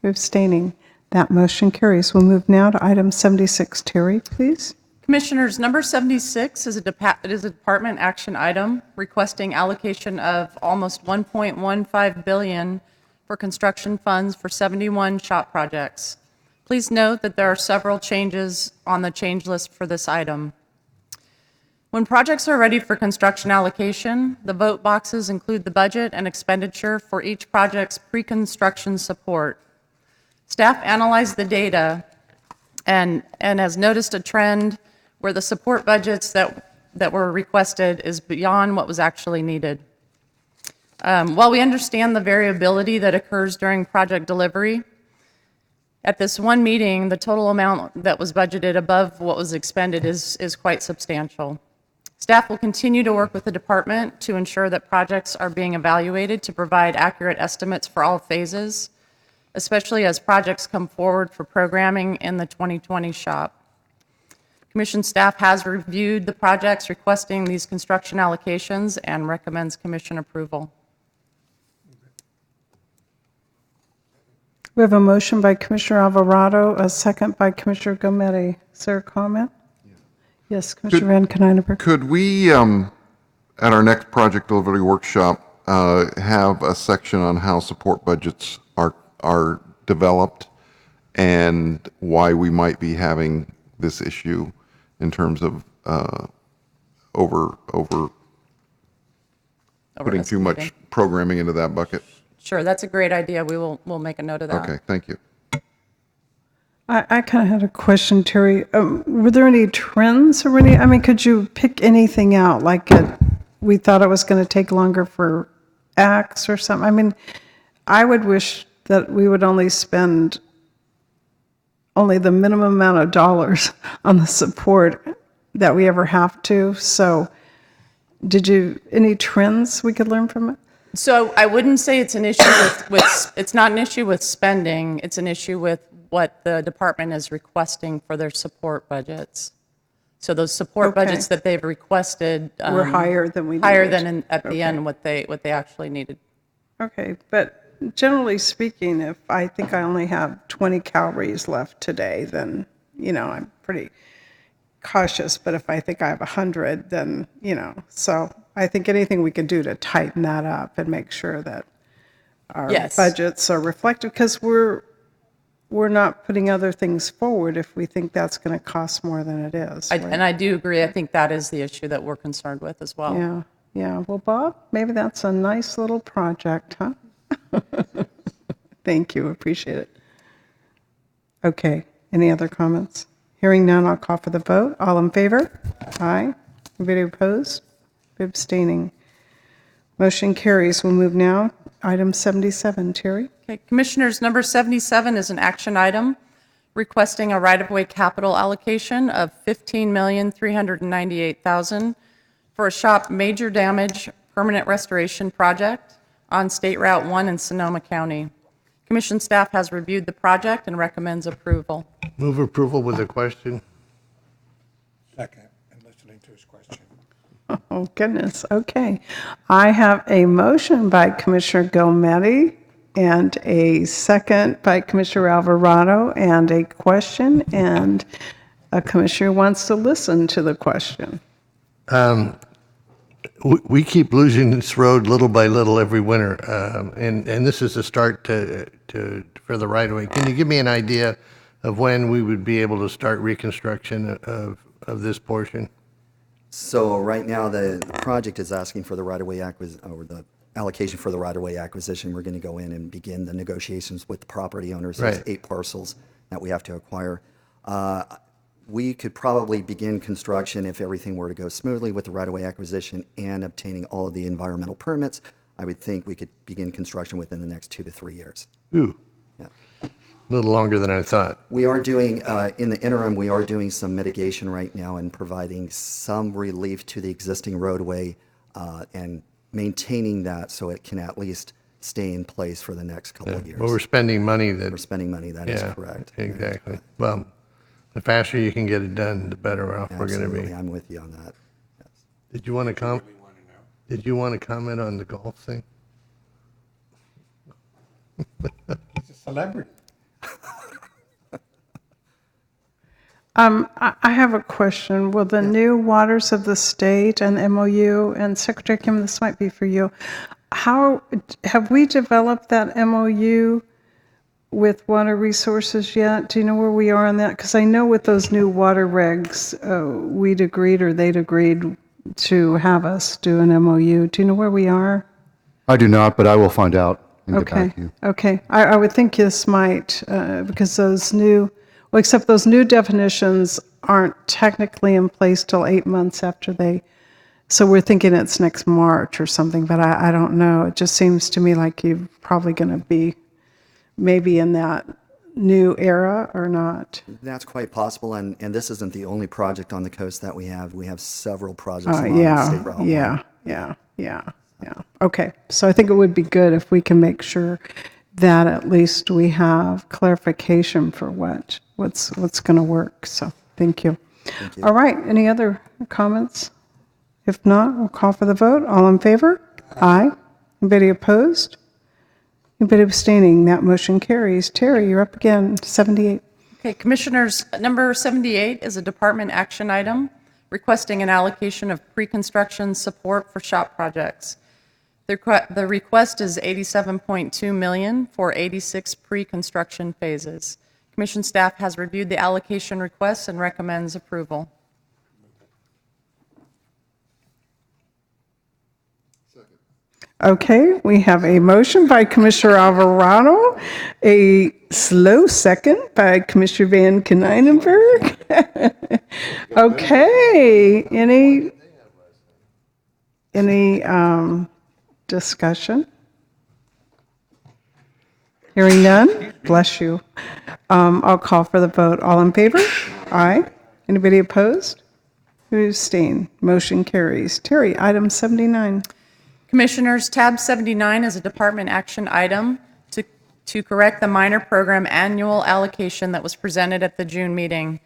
Speaker 3: Abstaining? That motion carries. We'll move now to item 76. Terry, please.
Speaker 7: Commissioners, number 76 is a department action item requesting allocation of almost $1.15 billion for construction funds for 71 shop projects. Please note that there are several changes on the change list for this item. When projects are ready for construction allocation, the vote boxes include the budget and expenditure for each project's pre-construction support. Staff analyzed the data and has noticed a trend where the support budgets that were requested is beyond what was actually needed. While we understand the variability that occurs during project delivery, at this one meeting, the total amount that was budgeted above what was expended is quite substantial. Staff will continue to work with the department to ensure that projects are being evaluated to provide accurate estimates for all phases, especially as projects come forward for programming in the 2020 shop. Commission staff has reviewed the projects requesting these construction allocations and recommends Commission approval.
Speaker 3: We have a motion by Commissioner Alvarado, a second by Commissioner Gilmetti. Is there a comment? Yes, Commissioner Van Konynenberg.
Speaker 5: Could we, at our next project delivery workshop, have a section on how support budgets are developed and why we might be having this issue in terms of over putting too much programming into that bucket?
Speaker 7: Sure, that's a great idea. We'll make a note of that.
Speaker 5: Okay, thank you.
Speaker 3: I kind of had a question, Terry. Were there any trends or any, I mean, could you pick anything out? Like we thought it was going to take longer for X or something? I mean, I would wish that we would only spend only the minimum amount of dollars on the support that we ever have to. So any trends we could learn from it?
Speaker 7: So I wouldn't say it's an issue with it's not an issue with spending, it's an issue with what the department is requesting for their support budgets. So those support budgets that they've requested
Speaker 3: were higher than we needed.
Speaker 7: Higher than at the end what they actually needed.
Speaker 3: Okay, but generally speaking, if I think I only have 20 calories left today, then, I'm pretty cautious. But if I think I have 100, then, so I think anything we can do to tighten that up and make sure that our budgets are reflected, because we're not putting other things forward if we think that's going to cost more than it is. Right?
Speaker 7: And I do agree. I think that is the issue that we're concerned with as well.
Speaker 3: Yeah. Well, Bob, maybe that's a nice little project, huh? Thank you. Appreciate it. Okay. Any other comments? Hearing none, I'll call for the vote. All in favor? Aye. Anybody opposed? Abstaining. Motion carries. We'll move now. Item 77. Terry?
Speaker 7: Okay. Commissioners, number 77 is an action item requesting a right-of-way capital allocation of $15,398,000 for a shop major damage permanent restoration project on State Route 1 in Sonoma County. Commission staff has reviewed the project and recommends approval.
Speaker 11: Move approval with a question.
Speaker 21: Second, and listening to his question.
Speaker 3: Oh, goodness. Okay. I have a motion by Commissioner Gomez and a second by Commissioner Alvarado and a question, and a commissioner wants to listen to the question.
Speaker 11: We keep losing this road little by little every winter, and this is a start for the right-of-way. Can you give me an idea of when we would be able to start reconstruction of this portion?
Speaker 22: So right now, the project is asking for the right-of-way acquisition, or the allocation for the right-of-way acquisition. We're going to go in and begin the negotiations with the property owners. There's 8 parcels that we have to acquire. We could probably begin construction if everything were to go smoothly with the right-of-way acquisition and obtaining all of the environmental permits. I would think we could begin construction within the next 2 to 3 years.
Speaker 11: Ooh. Yeah. A little longer than I thought.
Speaker 22: We are doing, in the interim, we are doing some mitigation right now and providing some relief to the existing roadway and maintaining that so it can at least stay in place for the next couple of years.
Speaker 11: Well, we're spending money that...
Speaker 22: We're spending money, that is correct.
Speaker 11: Exactly. Well, the faster you can get it done, the better off we're going to be.
Speaker 22: I'm with you on that. Yes.
Speaker 11: Did you want to comment? Did you want to comment on the golf thing?
Speaker 21: He's a celebrity.
Speaker 3: I have a question. Will the new waters of the state and MOU, and Secretary Kim, this might be for you, how have we developed that MOU with water resources yet? Do you know where we are on that? Because I know with those new water regs, we'd agreed or they'd agreed to have us do an MOU. Do you know where we are?
Speaker 23: I do not, but I will find out and get back to you.
Speaker 3: Okay. I would think this might, because those new, well, except those new definitions aren't technically in place till 8 months after they, so we're thinking it's next March or something, but I don't know. It just seems to me like you're probably going to be maybe in that new era or not.
Speaker 22: That's quite possible, and this isn't the only project on the coast that we have. We have several projects along State Route 1.
Speaker 3: Yeah. Okay, so I think it would be good if we can make sure that at least we have clarification for what's going to work. So thank you. All right, any other comments? If not, we'll call for the vote. All in favor? Aye. Anybody opposed? Anybody abstaining? That motion carries. Terry, you're up again, 78.
Speaker 7: Okay, Commissioners, number 78 is a department action item requesting an allocation of pre-construction support for shop projects. The request is $87.2 million for 86 pre-construction phases. Commission staff has reviewed the allocation requests and recommends approval.
Speaker 3: Okay, we have a motion by Commissioner Alvarado, a slow second by Commissioner Van Konynenberg. Okay, any discussion? Hearing none, bless you. I'll call for the vote. All in favor? Aye. Anybody opposed? Who abstained? Motion carries. Terry, item 79.
Speaker 7: Commissioners, tab 79 is a department action item to correct the minor program annual allocation that was presented at the June meeting.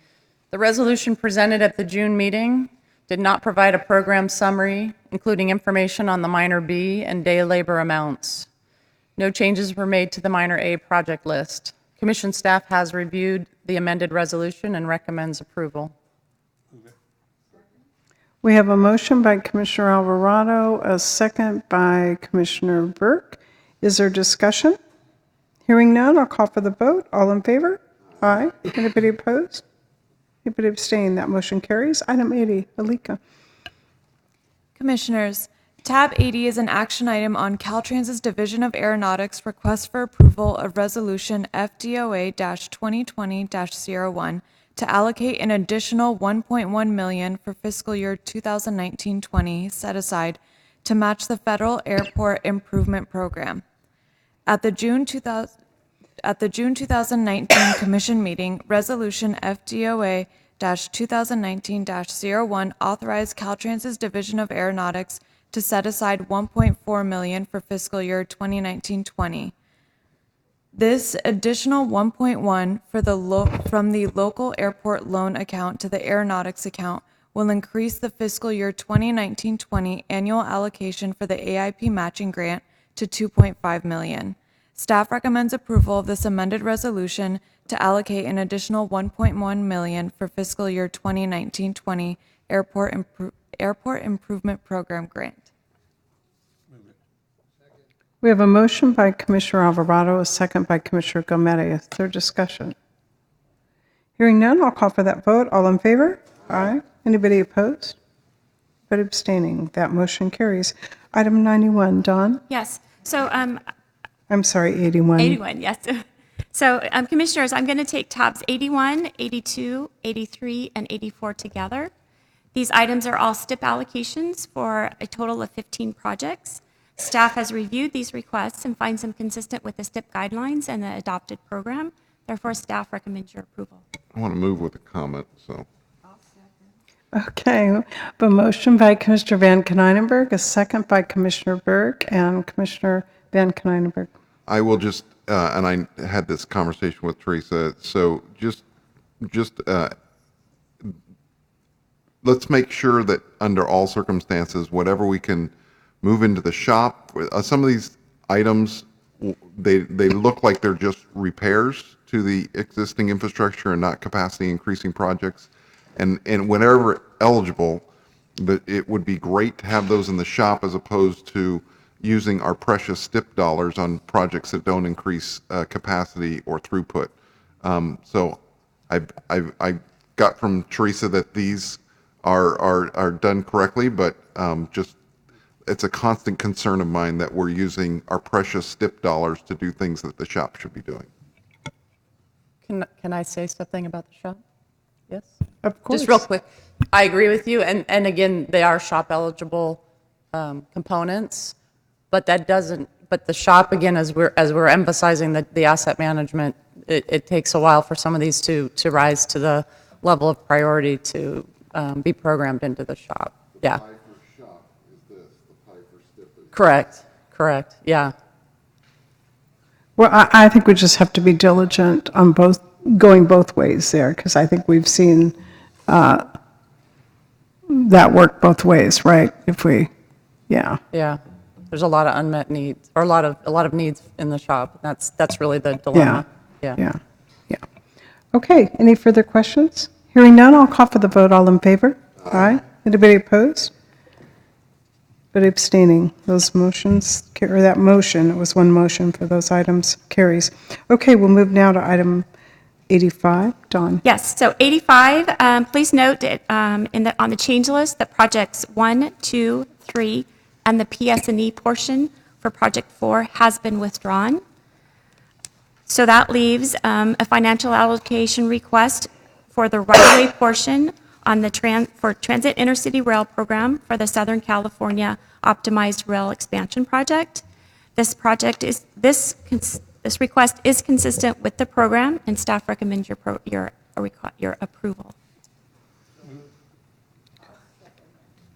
Speaker 7: The resolution presented at the June meeting did not provide a program summary, including information on the minor B and day labor amounts. No changes were made to the minor A project list. Commission staff has reviewed the amended resolution and recommends approval.
Speaker 3: We have a motion by Commissioner Alvarado, a second by Commissioner Burke. Is there discussion? Hearing none, I'll call for the vote. All in favor? Aye. Anybody opposed? Anybody abstain? That motion carries. Item 80, Alika.
Speaker 19: Commissioners, tab 80 is an action item on Caltrans' Division of Aeronautics request for approval of Resolution FDOA-2020-01 to allocate an additional $1.1 million for fiscal year 2019-20 set aside to match the Federal Airport Improvement Program. At the June 2019 Commission meeting, Resolution FDOA-2019-01 authorized Caltrans' Division of Aeronautics to set aside $1.4 million for fiscal year 2019-20. This additional 1.1 from the local airport loan account to the aeronautics account will increase the fiscal year 2019-20 annual allocation for the AIP matching grant to $2.5 million. Staff recommends approval of this amended resolution to allocate an additional $1.1 million for fiscal year 2019-20 airport improvement program grant.
Speaker 3: We have a motion by Commissioner Alvarado, a second by Commissioner Gomez. Is there discussion? Hearing none, I'll call for that vote. All in favor? Aye. Anybody opposed? But abstaining. That motion carries. Item 91, Dawn?
Speaker 8: Yes. So
Speaker 3: I'm sorry, 81.
Speaker 8: 81, yes. So, Commissioners, I'm going to take tabs 81, 82, 83, and 84 together. These items are all STIP allocations for a total of 15 projects. Staff has reviewed these requests and finds them consistent with the STIP guidelines and the adopted program. Therefore, staff recommends your approval.
Speaker 5: I want to move with a comment, so.
Speaker 3: Okay. A motion by Commissioner Van Konynenberg, a second by Commissioner Burke, and Commissioner Van Konynenberg.
Speaker 5: I will just, and I had this conversation with Teresa, so just let's make sure that under all circumstances, whatever we can move into the shop, some of these items, they look like they're just repairs to the existing infrastructure and not capacity increasing projects. And whenever eligible, but it would be great to have those in the shop as opposed to using our precious STIP dollars on projects that don't increase capacity or throughput. So I got from Teresa that these are done correctly, but just it's a constant concern of mine that we're using our precious STIP dollars to do things that the shop should be doing.
Speaker 7: Can I say something about the shop? Yes?
Speaker 3: Of course.
Speaker 7: Just real quick. I agree with you, and again, they are shop eligible components, but that doesn't, but the shop, again, as we're emphasizing the asset management, it takes a while for some of these to rise to the level of priority to be programmed into the shop. Yeah.
Speaker 5: The pie for shop is this, the pie for STIP is
Speaker 7: Correct, yeah.
Speaker 3: Well, I think we just have to be diligent on both, going both ways there, because I think we've seen that work both ways, right? If we, yeah.
Speaker 7: Yeah. There's a lot of unmet needs, or a lot of needs in the shop. That's really the dilemma.
Speaker 3: Yeah. Okay, any further questions? Hearing none, I'll call for the vote. All in favor? Aye. Anybody opposed? But abstaining, those motions, or that motion, it was one motion for those items, carries. Okay, we'll move now to item 85. Dawn?
Speaker 8: Yes, so 85, please note that on the change list that projects 1, 2, 3, and the PS&E portion for Project 4 has been withdrawn. So that leaves a financial allocation request for the right-of-way portion on the Transit Intercity Rail Program for the Southern California Optimized Rail Expansion Project. This request is consistent with the program, and staff recommends your approval.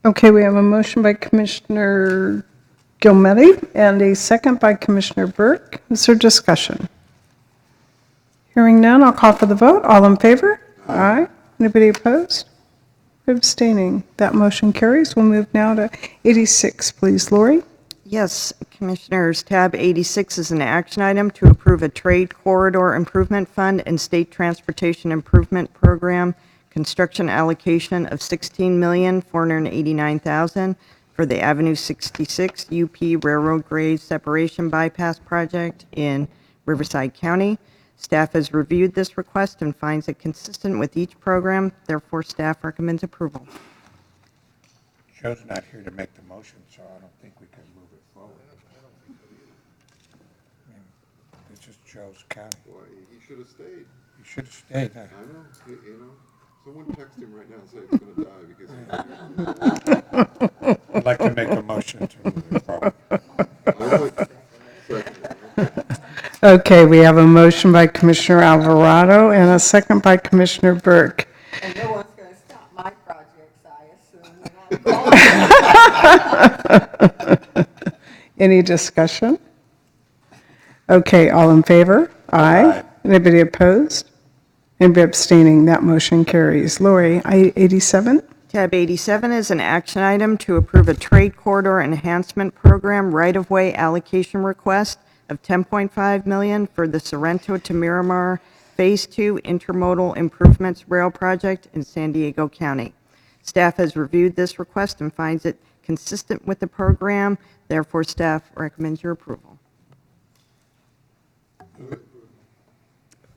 Speaker 3: Okay, we have a motion by Commissioner Gilmetti and a second by Commissioner Burke. Is there discussion? Hearing none, I'll call for the vote. All in favor? Aye. Anybody opposed? Abstaining. That motion carries. We'll move now to 86, please, Lori.
Speaker 17: Yes, Commissioners, tab 86 is an action item to approve a trade corridor improvement fund and state transportation improvement program construction allocation of $16,489,000 for the Avenue 66 UP Railroad Grade Separation Bypass Project in Riverside County. Staff has reviewed this request and finds it consistent with each program. Therefore, staff recommends approval.
Speaker 21: Joe's not here to make the motion, so I don't think we can move it forward. I mean, it's just Joe's county.
Speaker 5: Boy, he should have stayed.
Speaker 21: He should have stayed.
Speaker 5: I know, you know. Someone text him right now and say he's going to die because
Speaker 21: I'd like to make a motion to move it forward.
Speaker 3: Okay, we have a motion by Commissioner Alvarado and a second by Commissioner Burke.
Speaker 9: And no one's going to stop my projects, I assume.
Speaker 3: Any discussion? Okay, all in favor? Aye. Anybody opposed? Anybody abstaining? That motion carries. Lori, 87?
Speaker 17: Tab 87 is an action item to approve a trade corridor enhancement program right-of-way allocation request of $10.5 million for the Sorento to Miramar Phase 2 Intermodal Improvements Rail Project in San Diego County. Staff has reviewed this request and finds it consistent with the program. Therefore, staff recommends your approval.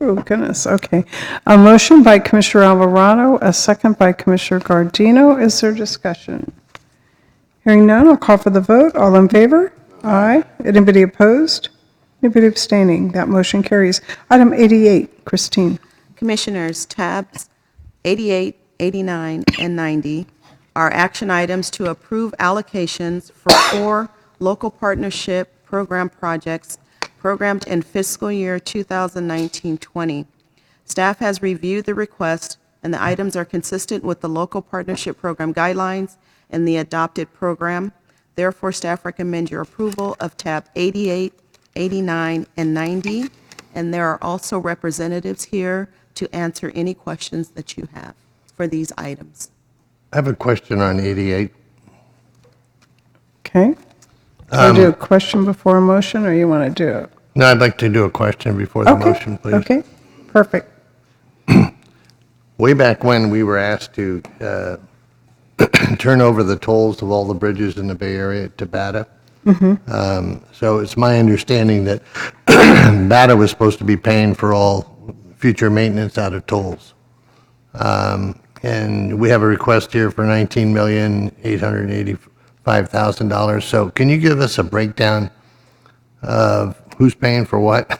Speaker 3: Oh, goodness, okay. A motion by Commissioner Alvarado, a second by Commissioner Gardino. Is there discussion? Hearing none, I'll call for the vote. All in favor? Aye. Anybody opposed? Anybody abstaining? That motion carries. Item 88, Christine.
Speaker 18: Commissioners, tabs 88, 89, and 90 are action items to approve allocations for 4 local partnership program projects programmed in fiscal year 2019-20. Staff has reviewed the request, and the items are consistent with the local partnership program guidelines and the adopted program. Therefore, staff recommends your approval of tab 88, 89, and 90, and there are also representatives here to answer any questions that you have for these items.
Speaker 11: I have a question on 88.
Speaker 3: Okay. Want to do a question before a motion, or you want to do it?
Speaker 11: No, I'd like to do a question before the motion, please.
Speaker 3: Okay, perfect.
Speaker 11: Way back when, we were asked to turn over the tolls of all the bridges in the Bay Area to BATA. So it's my understanding that BATA was supposed to be paying for all future maintenance out of tolls. And we have a request here for $19,885,000. So can you give us a breakdown of who's paying for what?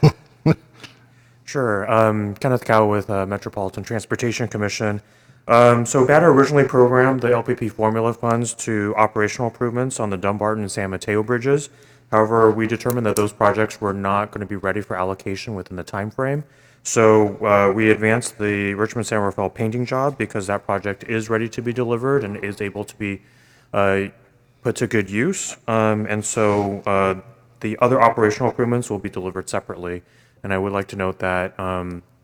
Speaker 1: Sure. Kenneth Cow with Metropolitan Transportation Commission. So BATA originally programmed the LPP formula funds to operational improvements on the Dumbarton and San Mateo bridges. However, we determined that those projects were not going to be ready for allocation within the time frame. So we advanced the Richmond San Rafael painting job because that project is ready to be delivered and is able to be put to good use. And so the other operational improvements will be delivered separately. And I would like to note that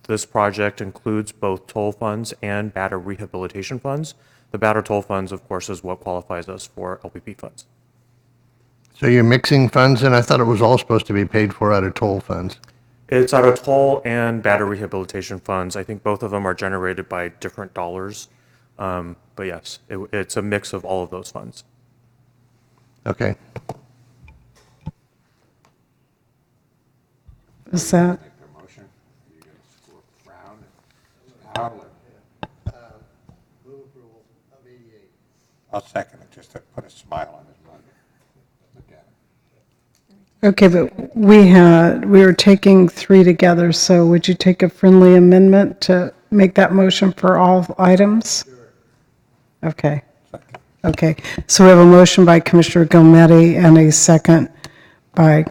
Speaker 1: this project includes both toll funds and BATA rehabilitation funds. The BATA toll funds, of course, is what qualifies us for LPP funds.
Speaker 11: So you're mixing funds, and I thought it was all supposed to be paid for out of toll funds.
Speaker 1: It's out of toll and BATA rehabilitation funds. I think both of them are generated by different dollars. But yes, it's a mix of all of those funds.
Speaker 11: Okay.
Speaker 3: Is that?
Speaker 21: I'll second it, just to put a smile on his face. Look at
Speaker 3: Okay, but we were taking three together, so would you take a friendly amendment to make that motion for all items? Okay. Okay, so we have a motion by Commissioner Gometi and a second by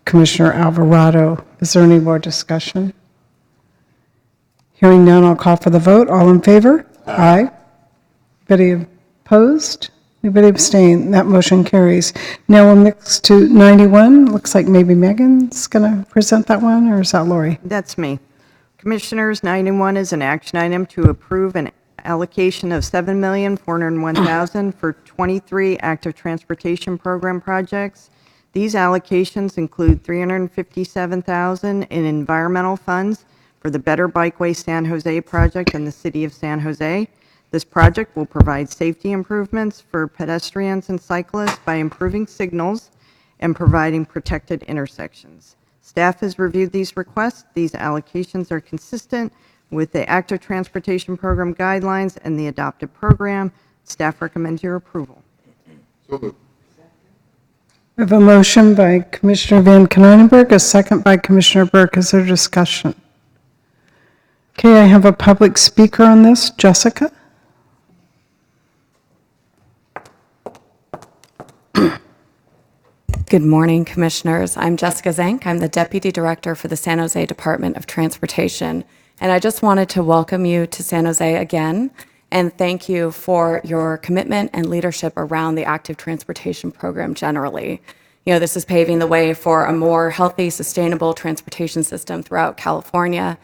Speaker 3: Commissioner Alvarado. Is there any more discussion? Hearing none, I'll call for the vote. All in favor? Aye. Anybody opposed? Anybody abstain? That motion carries. Now we'll mix to 91. Looks like maybe Megan's going to present that one, or is that Lori?
Speaker 17: That's me. Commissioners, 91 is an action item to approve an allocation of $7,401,000 for 23 active transportation program projects. These allocations include $357,000 in environmental funds for the Better Bikeway San Jose project in the city of San Jose. This project will provide safety improvements for pedestrians and cyclists by improving signals and providing protected intersections. Staff has reviewed these requests. These allocations are consistent with the Active Transportation Program guidelines and the adopted program. Staff recommends your approval.
Speaker 3: We have a motion by Commissioner Van Konynenberg, a second by Commissioner Burke. Is there discussion? Okay, I have a public speaker on this. Jessica?
Speaker 2: Good morning, Commissioners. I'm Jessica Zank. I'm the Deputy Director for the San Jose Department of Transportation. And I just wanted to welcome you to San Jose again and thank you for your commitment and leadership around the active transportation program generally. You know, this is paving the way for a more healthy, sustainable transportation system throughout California.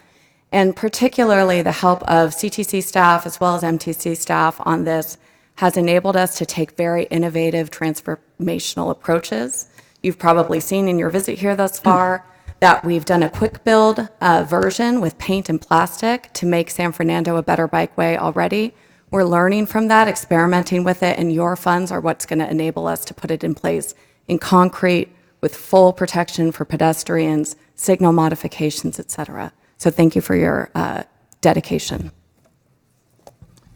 Speaker 2: And particularly the help of CTC staff as well as MTC staff on this has enabled us to take very innovative transformational approaches. You've probably seen in your visit here thus far that we've done a quick build version with paint and plastic to make San Fernando a better bikeway already. We're learning from that, experimenting with it, and your funds are what's going to enable us to put it in place in concrete with full protection for pedestrians, signal modifications, et cetera. So thank you for your dedication.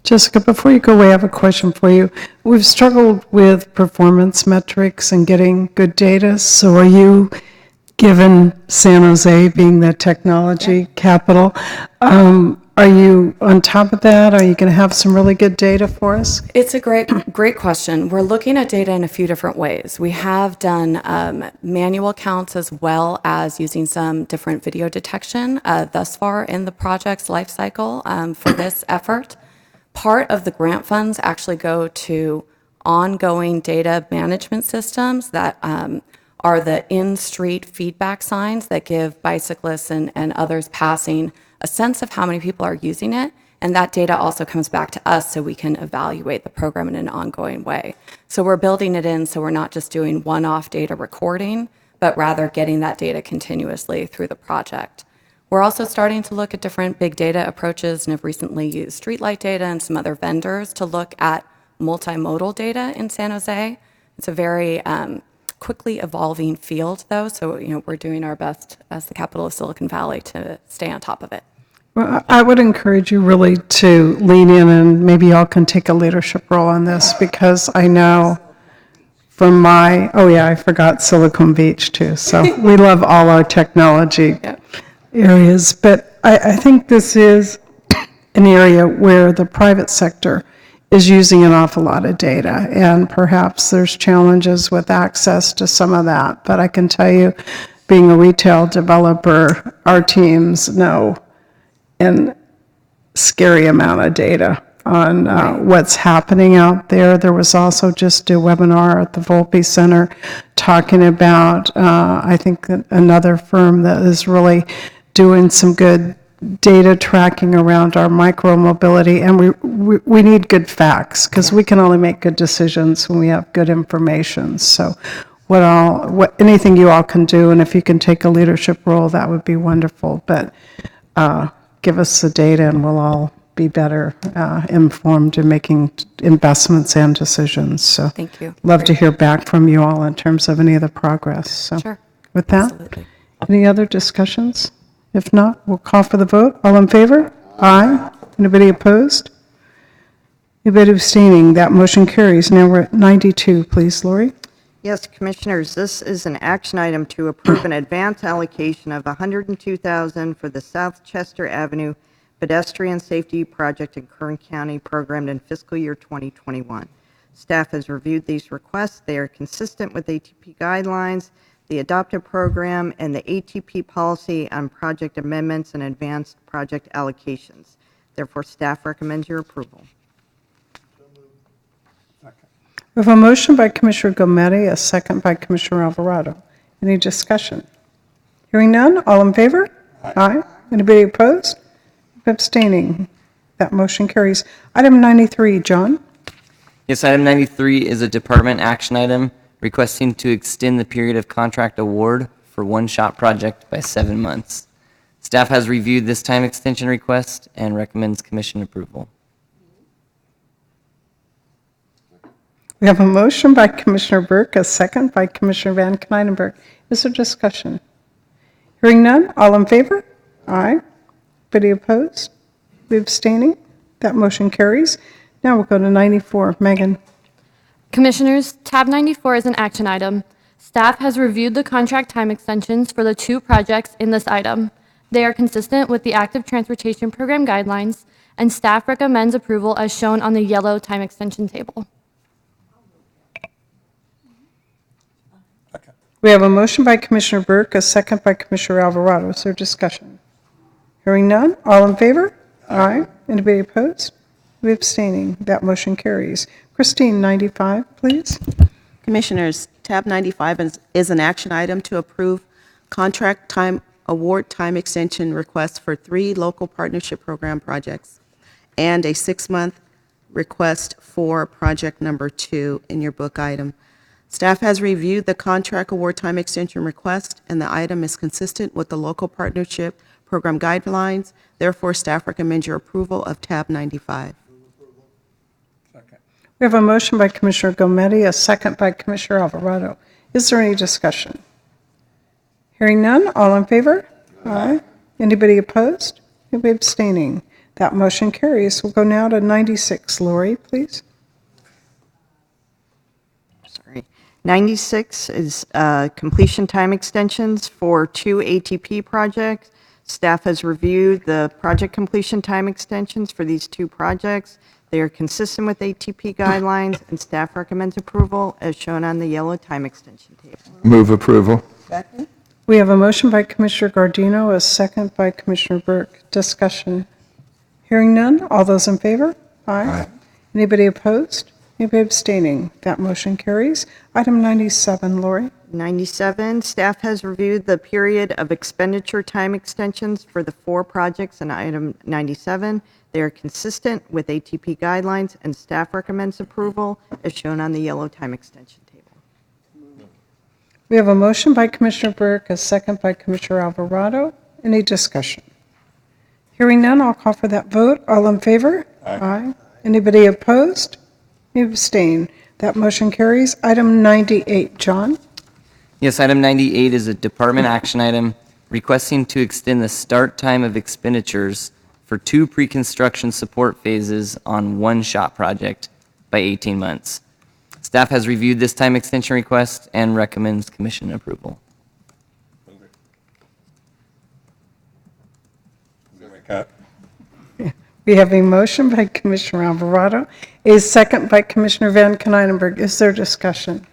Speaker 3: Jessica, before you go away, I have a question for you. We've struggled with performance metrics and getting good data. So are you, given San Jose being the technology capital, are you on top of that? Are you going to have some really good data for us?
Speaker 2: It's a great question. We're looking at data in a few different ways. We have done manual counts as well as using some different video detection thus far in the project's life cycle for this effort. Part of the grant funds actually go to ongoing data management systems that are the in-street feedback signs that give bicyclists and others passing a sense of how many people are using it. And that data also comes back to us so we can evaluate the program in an ongoing way. So we're building it in so we're not just doing one-off data recording, but rather getting that data continuously through the project. We're also starting to look at different big data approaches and have recently used streetlight data and some other vendors to look at multimodal data in San Jose. It's a very quickly evolving field, though, so we're doing our best as the capital of Silicon Valley to stay on top of it.
Speaker 3: Well, I would encourage you really to lean in, and maybe y'all can take a leadership role on this, because I know from I forgot Silicon Beach too, so we love all our technology areas, but I think this is an area where the private sector is using an awful lot of data, and perhaps there's challenges with access to some of that. But I can tell you, being a retail developer, our teams know a scary amount of data on what's happening out there. There was also just a webinar at the Volpe Center talking about, I think, another firm that is really doing some good data tracking around our micro-mobility, and we need good facts, because we can only make good decisions when we have good information. So anything you all can do, and if you can take a leadership role, that would be wonderful. But give us the data and we'll all be better informed in making investments and decisions. So
Speaker 2: thank you.
Speaker 3: Love to hear back from you all in terms of any of the progress. So
Speaker 2: Sure.
Speaker 3: With that,
Speaker 2: Absolutely.
Speaker 3: Any other discussions? If not, we'll call for the vote. All in favor? Aye. Anybody opposed? Anybody abstaining? That motion carries. Now we're at 92, please, Lori.
Speaker 17: Yes, Commissioners, this is an action item to approve an advance allocation of $102,000 for the South Chester Avenue Pedestrian Safety Project in Kern County programmed in fiscal year 2021. Staff has reviewed these requests. They are consistent with ATP guidelines, the adopted program, and the ATP policy on project amendments and advanced project allocations. Therefore, staff recommends your approval.
Speaker 3: We have a motion by Commissioner Gometti, a second by Commissioner Alvarado. Any discussion? Hearing none, all in favor? Aye. Anybody opposed? Abstaining? That motion carries. Item 93, John.
Speaker 16: Yes, item 93 is a department action item requesting to extend the period of contract award for one shop project by 7 months. Staff has reviewed this time extension request and recommends commission approval.
Speaker 3: We have a motion by Commissioner Burke, a second by Commissioner Van Kneidenberg. Is there discussion? Hearing none, all in favor? Aye. Anybody opposed? Abstaining? That motion carries. Now we'll go to 94. Megan.
Speaker 4: Commissioners, tab 94 is an action item. Staff has reviewed the contract time extensions for the two projects in this item. They are consistent with the Active Transportation Program guidelines, and staff recommends approval as shown on the yellow time extension table.
Speaker 3: We have a motion by Commissioner Burke, a second by Commissioner Alvarado. Is there discussion? Hearing none, all in favor? Aye. Anybody opposed? Abstaining? That motion carries. Christine, 95, please.
Speaker 18: Commissioners, tab 95 is an action item to approve contract time award time extension requests for 3 local partnership program projects and a 6-month request for project number 2 in your book item. Staff has reviewed the contract award time extension request, and the item is consistent with the local partnership program guidelines. Therefore, staff recommends your approval of tab 95.
Speaker 3: We have a motion by Commissioner Gometti, a second by Commissioner Alvarado. Is there any discussion? Hearing none, all in favor? Aye. Anybody opposed? Anybody abstaining? That motion carries. We'll go now to 96. Lori, please.
Speaker 17: 96 is completion time extensions for 2 ATP projects. Staff has reviewed the project completion time extensions for these 2 projects. They are consistent with ATP guidelines, and staff recommends approval as shown on the yellow time extension table.
Speaker 6: Move approval.
Speaker 18: Second.
Speaker 3: We have a motion by Commissioner Gardino, a second by Commissioner Burke. Discussion. Hearing none, all those in favor? Aye. Anybody opposed? Anybody abstaining? That motion carries. Item 97, Lori.
Speaker 17: 97, staff has reviewed the period of expenditure time extensions for the 4 projects in item 97. They are consistent with ATP guidelines, and staff recommends approval as shown on the yellow time extension table.
Speaker 3: We have a motion by Commissioner Burke, a second by Commissioner Alvarado. Any discussion? Hearing none, I'll call for that vote. All in favor? Aye. Anybody opposed? Abstain. That motion carries. Item 98, John.
Speaker 16: Yes, item 98 is a department action item requesting to extend the start time of expenditures for 2 pre-construction support phases on one shop project by 18 months. Staff has reviewed this time extension request and recommends commission approval.
Speaker 3: We have a motion by Commissioner Alvarado, a second by Commissioner Van Kneidenberg. Is there discussion?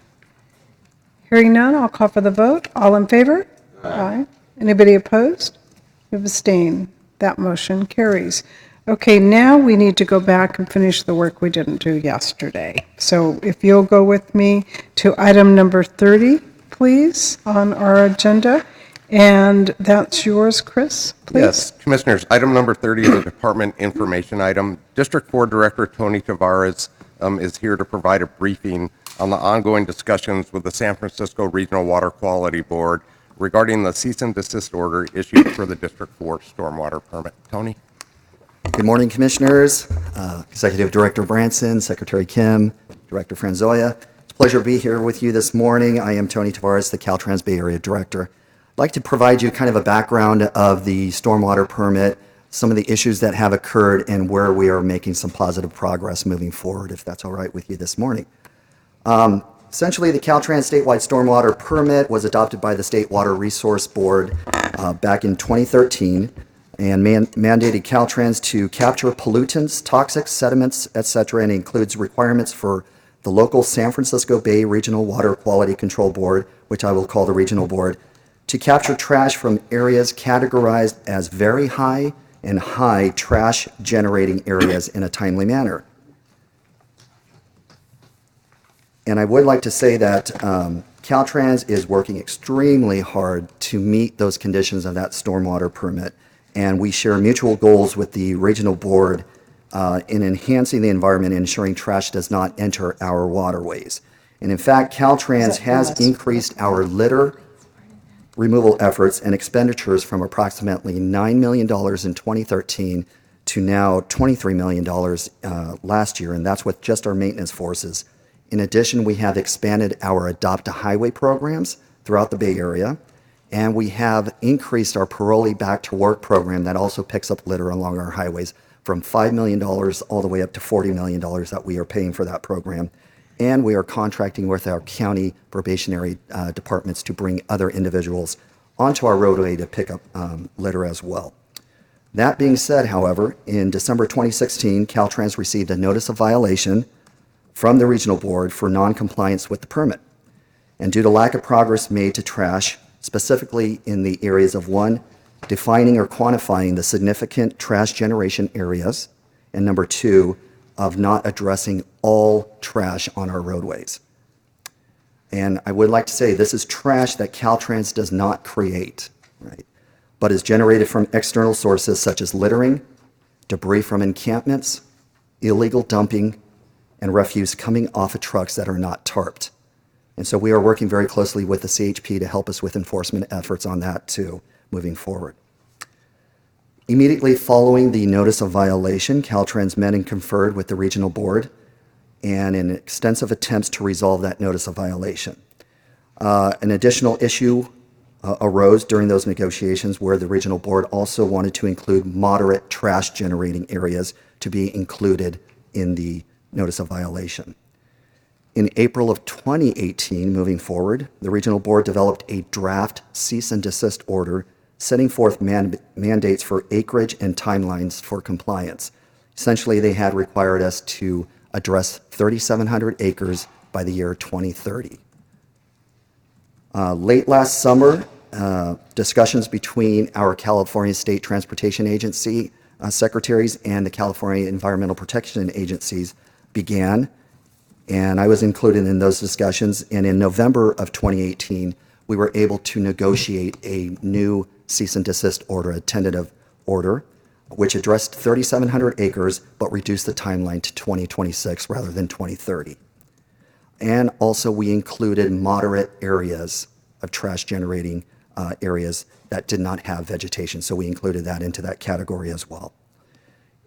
Speaker 3: Hearing none, I'll call for the vote. All in favor? Aye. Anybody opposed? Abstain. That motion carries. Okay, now we need to go back and finish the work we didn't do yesterday. So if you'll go with me to item number 30, please, on our agenda. And that's yours, Chris, please.
Speaker 10: Yes, Commissioners, item number 30 is a department information item. District 4 Director Tony Tavares is here to provide a briefing on the ongoing discussions with the San Francisco Regional Water Quality Board regarding the cease and desist order issued for the District 4 stormwater permit. Tony?
Speaker 22: Good morning, Commissioners, Executive Director Branson, Secretary Kim, Director Franzoya. It's a pleasure to be here with you this morning. I am Tony Tavares, the Caltrans Bay Area Director. I'd like to provide you kind of a background of the stormwater permit, some of the issues that have occurred, and where we are making some positive progress moving forward, if that's all right with you this morning. Essentially, the Caltrans statewide stormwater permit was adopted by the State Water Resource Board back in 2013 and mandated Caltrans to capture pollutants, toxic sediments, etc., and includes requirements for the local San Francisco Bay Regional Water Quality Control Board, which I will call the Regional Board, to capture trash from areas categorized as very high and high trash generating areas in a timely manner. And I would like to say that Caltrans is working extremely hard to meet those conditions of that stormwater permit, and we share mutual goals with the Regional Board in enhancing the environment and ensuring trash does not enter our waterways. And in fact, Caltrans has increased our litter removal efforts and expenditures from approximately $9 million in 2013 to now $23 million last year, and that's with just our maintenance forces. In addition, we have expanded our Adopt a Highway programs throughout the Bay Area, and we have increased our Parolee Back to Work program that also picks up litter along our highways from $5 million all the way up to $40 million that we are paying for that program. And we are contracting with our county probationary departments to bring other individuals onto our roadway to pick up litter as well. That being said, however, in December 2016, Caltrans received a notice of violation from the Regional Board for noncompliance with the permit. And due to lack of progress made to trash, specifically in the areas of 1, defining or quantifying the significant trash generation areas, and number 2, of not addressing all trash on our roadways. And I would like to say this is trash that Caltrans does not create, right? But is generated from external sources such as littering, debris from encampments, illegal dumping, and refuse coming off of trucks that are not tarped. And so we are working very closely with the CHP to help us with enforcement efforts on that too, moving forward. Immediately following the notice of violation, Caltrans met and conferred with the Regional Board and in extensive attempts to resolve that notice of violation. An additional issue arose during those negotiations where the Regional Board also wanted to include moderate trash generating areas to be included in the notice of violation. In April of 2018, moving forward, the Regional Board developed a draft cease and desist order setting forth mandates for acreage and timelines for compliance. Essentially, they had required us to address 3,700 acres by the year 2030. Late last summer, discussions between our California State Transportation Agency secretaries and the California Environmental Protection Agencies began, and I was included in those discussions. And in November of 2018, we were able to negotiate a new cease and desist order, a tentative order, which addressed 3,700 acres but reduced the timeline to 2026 rather than 2030. And also we included moderate areas of trash generating areas that did not have vegetation, so we included that into that category as well.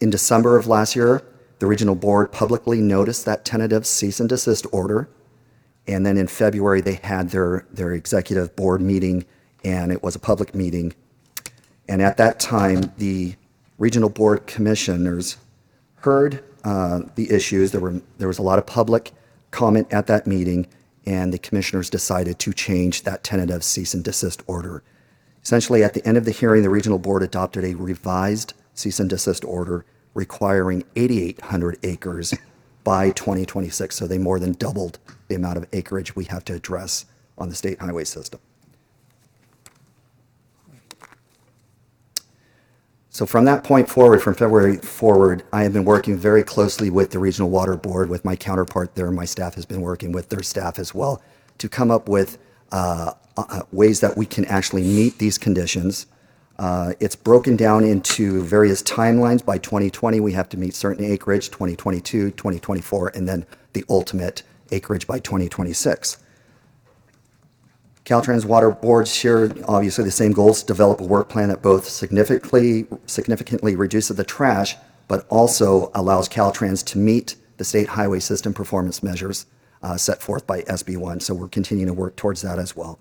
Speaker 22: In December of last year, the Regional Board publicly noticed that tentative cease and desist order, and then in February they had their executive board meeting, and it was a public meeting. And at that time, the Regional Board commissioners heard the issues. There was a lot of public comment at that meeting, and the commissioners decided to change that tentative cease and desist order. Essentially, at the end of the hearing, the Regional Board adopted a revised cease and desist order requiring 8,800 acres by 2026, so they more than doubled the amount of acreage we have to address on the state highway system. So from that point forward, from February forward, I have been working very closely with the Regional Water Board, with my counterpart there. My staff has been working with their staff as well to come up with ways that we can actually meet these conditions. It's broken down into various timelines. By 2020, we have to meet certain acreage, 2022, 2024, and then the ultimate acreage by 2026. Caltrans Water Board shared obviously the same goals: develop a work plan that both significantly reduces the trash, but also allows Caltrans to meet the state highway system performance measures set forth by Sb1. So we're continuing to work towards that as well.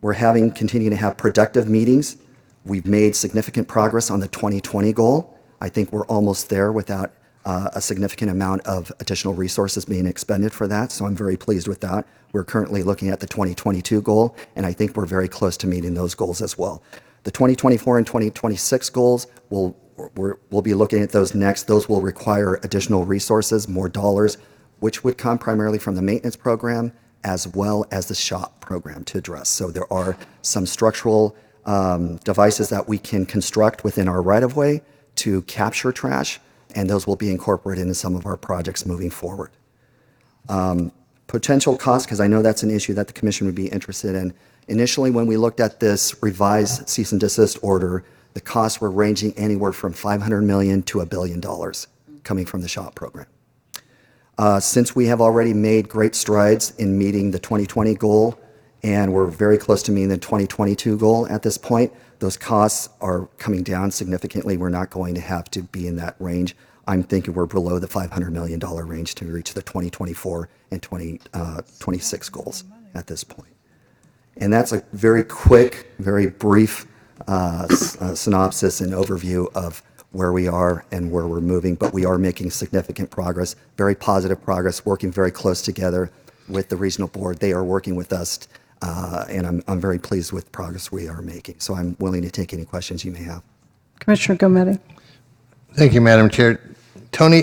Speaker 22: We're continuing to have productive meetings. We've made significant progress on the 2020 goal. I think we're almost there without a significant amount of additional resources being expended for that, so I'm very pleased with that. We're currently looking at the 2022 goal, and I think we're very close to meeting those goals as well. The 2024 and 2026 goals, we'll be looking at those next. Those will require additional resources, more dollars, which would come primarily from the maintenance program as well as the shop program to address. So there are some structural devices that we can construct within our right-of-way to capture trash, and those will be incorporated into some of our projects moving forward. Potential costs, because I know that's an issue that the commission would be interested in. Initially, when we looked at this revised cease and desist order, the costs were ranging anywhere from $500 million to $1 billion coming from the shop program. Since we have already made great strides in meeting the 2020 goal, and we're very close to meeting the 2022 goal at this point, those costs are coming down significantly. We're not going to have to be in that range. I'm thinking we're below the $500 million range to reach the 2024 and 2026 goals at this point. And that's a very quick, very brief synopsis and overview of where we are and where we're moving, but we are making significant progress, very positive progress, working very close together with the regional board. They are working with us, and I'm very pleased with the progress we are making. So I'm willing to take any questions you may have.
Speaker 3: Commissioner Gometti.
Speaker 11: Thank you, Madam Chair. Tony,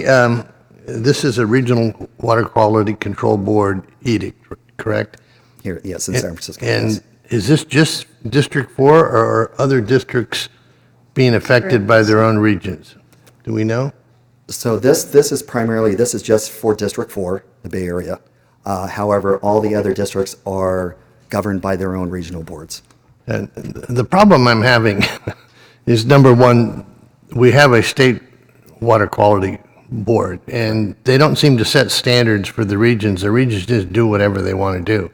Speaker 11: this is a Regional Water Quality Control Board edict, correct?
Speaker 22: Here, yes, in San Francisco.
Speaker 11: And
Speaker 22: yes.
Speaker 11: is this just District 4, or are other districts being affected by their own regions? Do we know?
Speaker 22: So this is primarily, this is just for District 4, the Bay Area. However, all the other districts are governed by their own regional boards.
Speaker 11: And the problem I'm having is, number one, we have a state water quality board, and they don't seem to set standards for the regions. The regions just do whatever they want to do.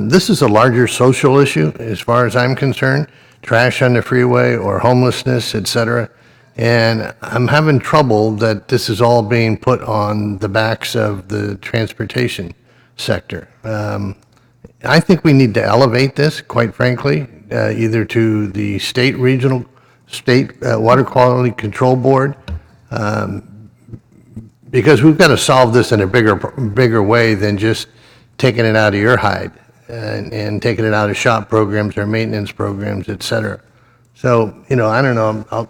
Speaker 11: This is a larger social issue, as far as I'm concerned, trash on the freeway or homelessness, et cetera. And I'm having trouble that this is all being put on the backs of the transportation sector. I think we need to elevate this, quite frankly, either to the state water quality control board, because we've got to solve this in a bigger way than just taking it out of your hide and taking it out of shop programs or maintenance programs, et cetera. So, I don't know, I'll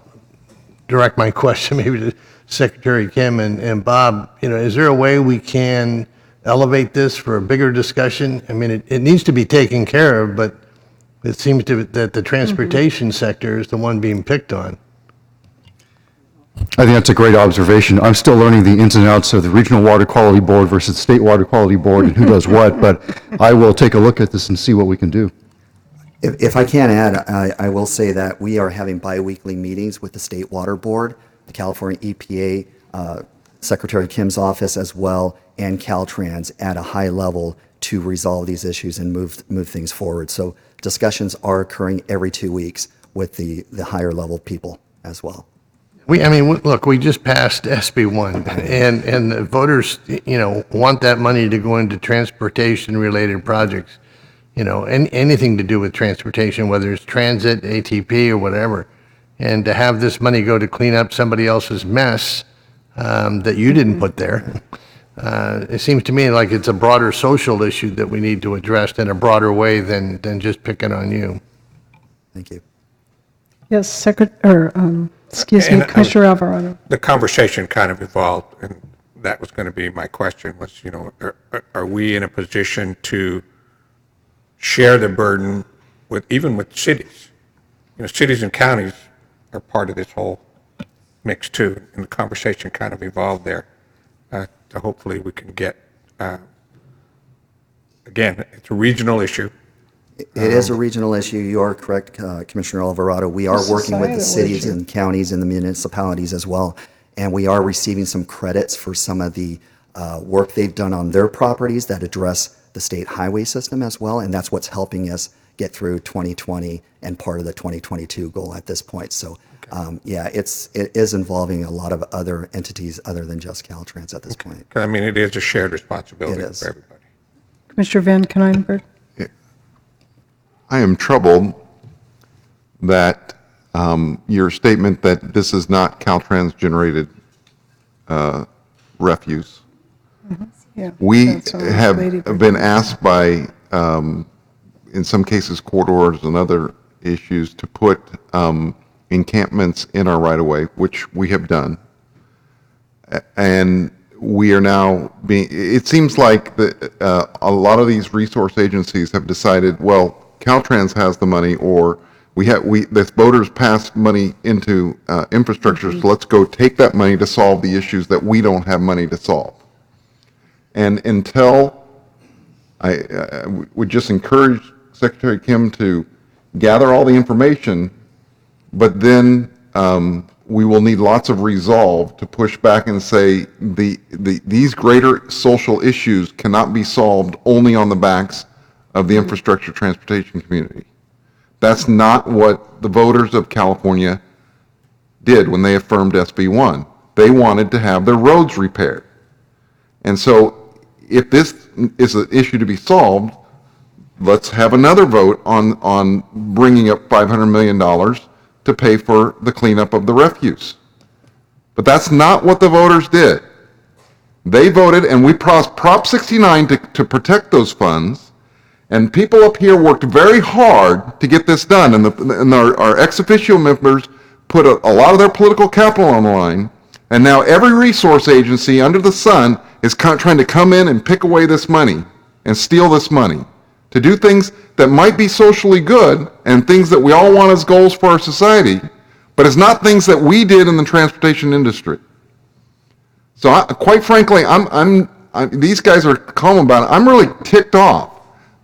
Speaker 11: direct my question maybe to Secretary Kim and Bob. Is there a way we can elevate this for a bigger discussion? I mean, it needs to be taken care of, but it seems that the transportation sector is the one being picked on.
Speaker 23: I think that's a great observation. I'm still learning the ins and outs of the Regional Water Quality Board versus State Water Quality Board and who does what, but I will take a look at this and see what we can do.
Speaker 22: If I can add, I will say that we are having biweekly meetings with the State Water Board, the California EPA, Secretary Kim's office as well, and Caltrans at a high level to resolve these issues and move things forward. So discussions are occurring every 2 weeks with the higher level people as well.
Speaker 11: Look, we just passed Sb1, and the voters, want that money to go into transportation-related projects, and anything to do with transportation, whether it's transit, ATP, or whatever. And to have this money go to clean up somebody else's mess that you didn't put there, it seems to me like it's a broader social issue that we need to address in a broader way than just picking on you.
Speaker 22: Thank you.
Speaker 3: Yes, Commissioner Alvarado.
Speaker 21: The conversation kind of evolved, and that was going to be my question, was, are we in a position to share the burden even with cities? Cities and counties are part of this whole mix too, and the conversation kind of evolved there. So hopefully we can get, again, it's a regional issue.
Speaker 22: It is a regional issue. You are correct, Commissioner Alvarado. We are working with the cities and counties and the municipalities as well, and we are receiving some credits for some of the work they've done on their properties that address the state highway system as well, and that's what's helping us get through 2020 and part of the 2022 goal at this point. So, it is involving a lot of other entities other than just Caltrans at this point.
Speaker 21: It is a shared responsibility
Speaker 22: It is.
Speaker 21: for everybody.
Speaker 3: Commissioner Van Kennijenberg.
Speaker 5: I am troubled that your statement that this is not Caltrans generated refuse.
Speaker 3: Yeah,
Speaker 5: We
Speaker 3: that's on
Speaker 5: have
Speaker 3: Lady Bird.
Speaker 5: been asked by, in some cases, corridors and other issues to put encampments in our right-of-way, which we have done. And we are now being, it seems like a lot of these resource agencies have decided, well, Caltrans has the money, or this voters passed money into infrastructure, so let's go take that money to solve the issues that we don't have money to solve. And until I would just encourage Secretary Kim to gather all the information, but then we will need lots of resolve to push back and say these greater social issues cannot be solved only on the backs of the infrastructure transportation community. That's not what the voters of California did when they affirmed SB1. They wanted to have their roads repaired. And so if this is an issue to be solved, let's have another vote on bringing up $500 million to pay for the cleanup of the refuse. But that's not what the voters did. They voted, and we passed Prop 69 to protect those funds, and people up here worked very hard to get this done, and our ex officio members put a lot of their political capital on the line, and now every resource agency under the sun is trying to come in and pick away this money and steal this money to do things that might be socially good and things that we all want as goals for our society, but it's not things that we did in the transportation industry. So quite frankly, these guys are calm about it. I'm really ticked off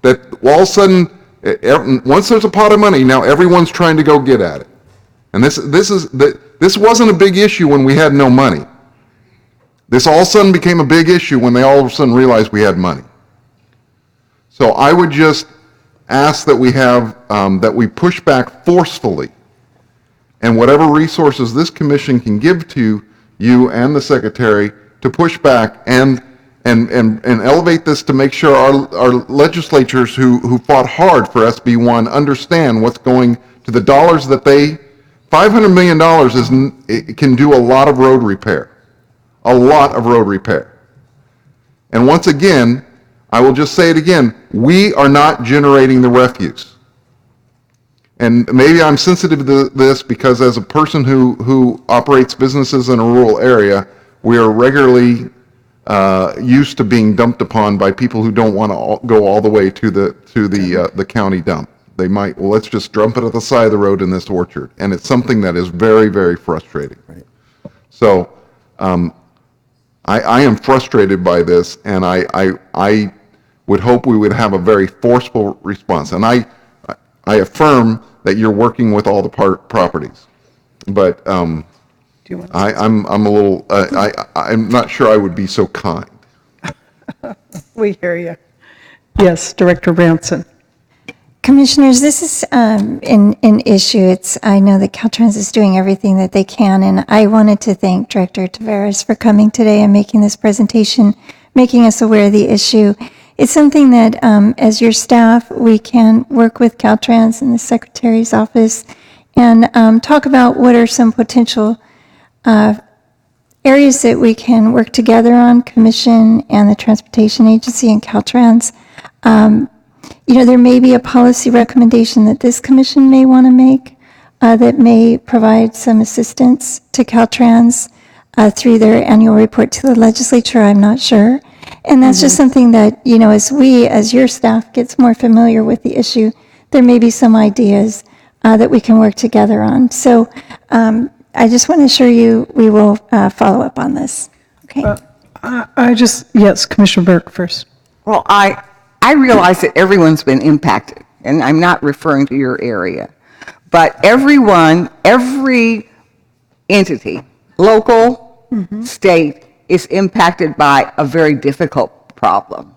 Speaker 5: that all of a sudden, once there's a pot of money, now everyone's trying to go get at it. And this wasn't a big issue when we had no money. This all of a sudden became a big issue when they all of a sudden realized we had money. So I would just ask that we push back forcefully, and whatever resources this commission can give to you and the secretary to push back and elevate this to make sure our legislatures who fought hard for SB1 understand what's going to the dollars that $500 million it can do a lot of road repair. A lot of road repair. And once again, I will just say it again, we are not generating the refuse. And maybe I'm sensitive to this because as a person who operates businesses in a rural area, we are regularly used to being dumped upon by people who don't want to go all the way to the county dump. They might, well, let's just dump it at the side of the road in this orchard. And it's something that is very, very frustrating. Right. So I am frustrated by this, and I would hope we would have a very forceful response. And I affirm that you're working with all the properties, but I'm a little I'm not sure I would be so kind.
Speaker 3: We hear you. Yes, Director Branson.
Speaker 15: Commissioners, this is an issue. I know that Caltrans is doing everything that they can, and I wanted to thank Director Tavares for coming today and making this presentation, making us aware of the issue. It's something that, as your staff, we can work with Caltrans and the Secretary's office and talk about what are some potential areas that we can work together on, Commission and the Transportation Agency and Caltrans. There may be a policy recommendation that this Commission may want to make that may provide some assistance to Caltrans through their annual report to the legislature. I'm not sure. And that's just something that, as your staff gets more familiar with the issue, there may be some ideas that we can work together on. So I just want to assure you we will follow up on this. Okay.
Speaker 3: Yes, Commissioner Burke first.
Speaker 9: Well, I realize that everyone's been impacted, and I'm not referring to your area, but every entity, local, state, is impacted by a very difficult problem.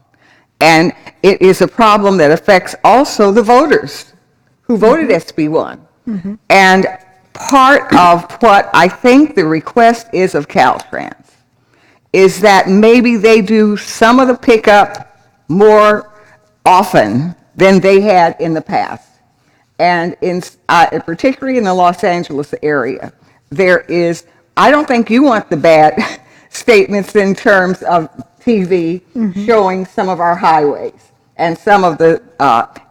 Speaker 9: And it is a problem that affects also the voters who voted SB1. And part of what I think the request is of Caltrans is that maybe they do some of the pickup more often than they had in the past. And particularly in the Los Angeles area, I don't think you want the bad statements in terms of TV showing some of our highways and some of the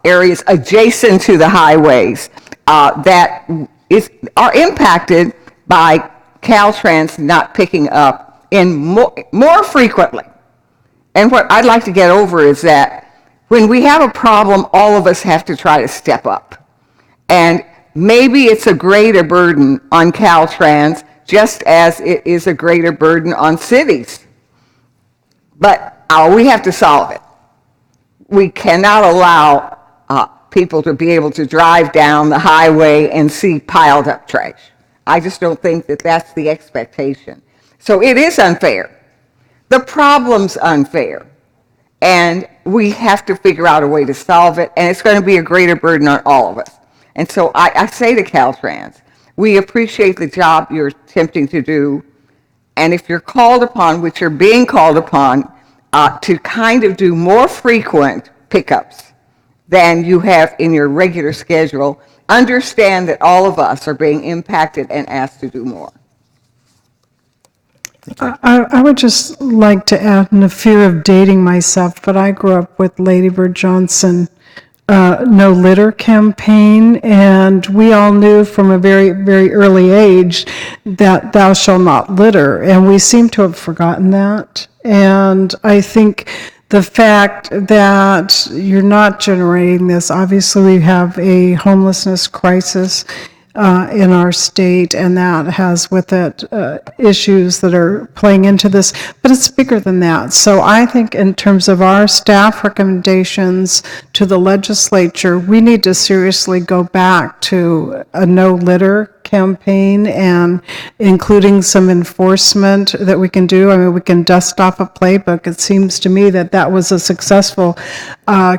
Speaker 9: areas adjacent to the highways that are impacted by Caltrans not picking up in more frequently. And what I'd like to get over is that when we have a problem, all of us have to try to step up. And maybe it's a greater burden on Caltrans, just as it is a greater burden on cities. But we have to solve it. We cannot allow people to be able to drive down the highway and see piled up trash. I just don't think that that's the expectation. So it is unfair. The problem's unfair. And we have to figure out a way to solve it, and it's going to be a greater burden on all of us. And so I say to Caltrans, we appreciate the job you're attempting to do, and if you're called upon, which you're being called upon, to kind of do more frequent pickups than you have in your regular schedule, understand that all of us are being impacted and asked to do more.
Speaker 3: I would just like to add, in the fear of dating myself, but I grew up with Lady Bird Johnson No Litter campaign, and we all knew from a very, very early age that thou shalt not litter, and we seem to have forgotten that. And I think the fact that you're not generating this, obviously we have a homelessness crisis in our state, and that has with it issues that are playing into this, but it's bigger than that. So I think in terms of our staff recommendations to the legislature, we need to seriously go back to a no litter campaign and including some enforcement that we can do. I mean, we can dust off a playbook. It seems to me that that was a successful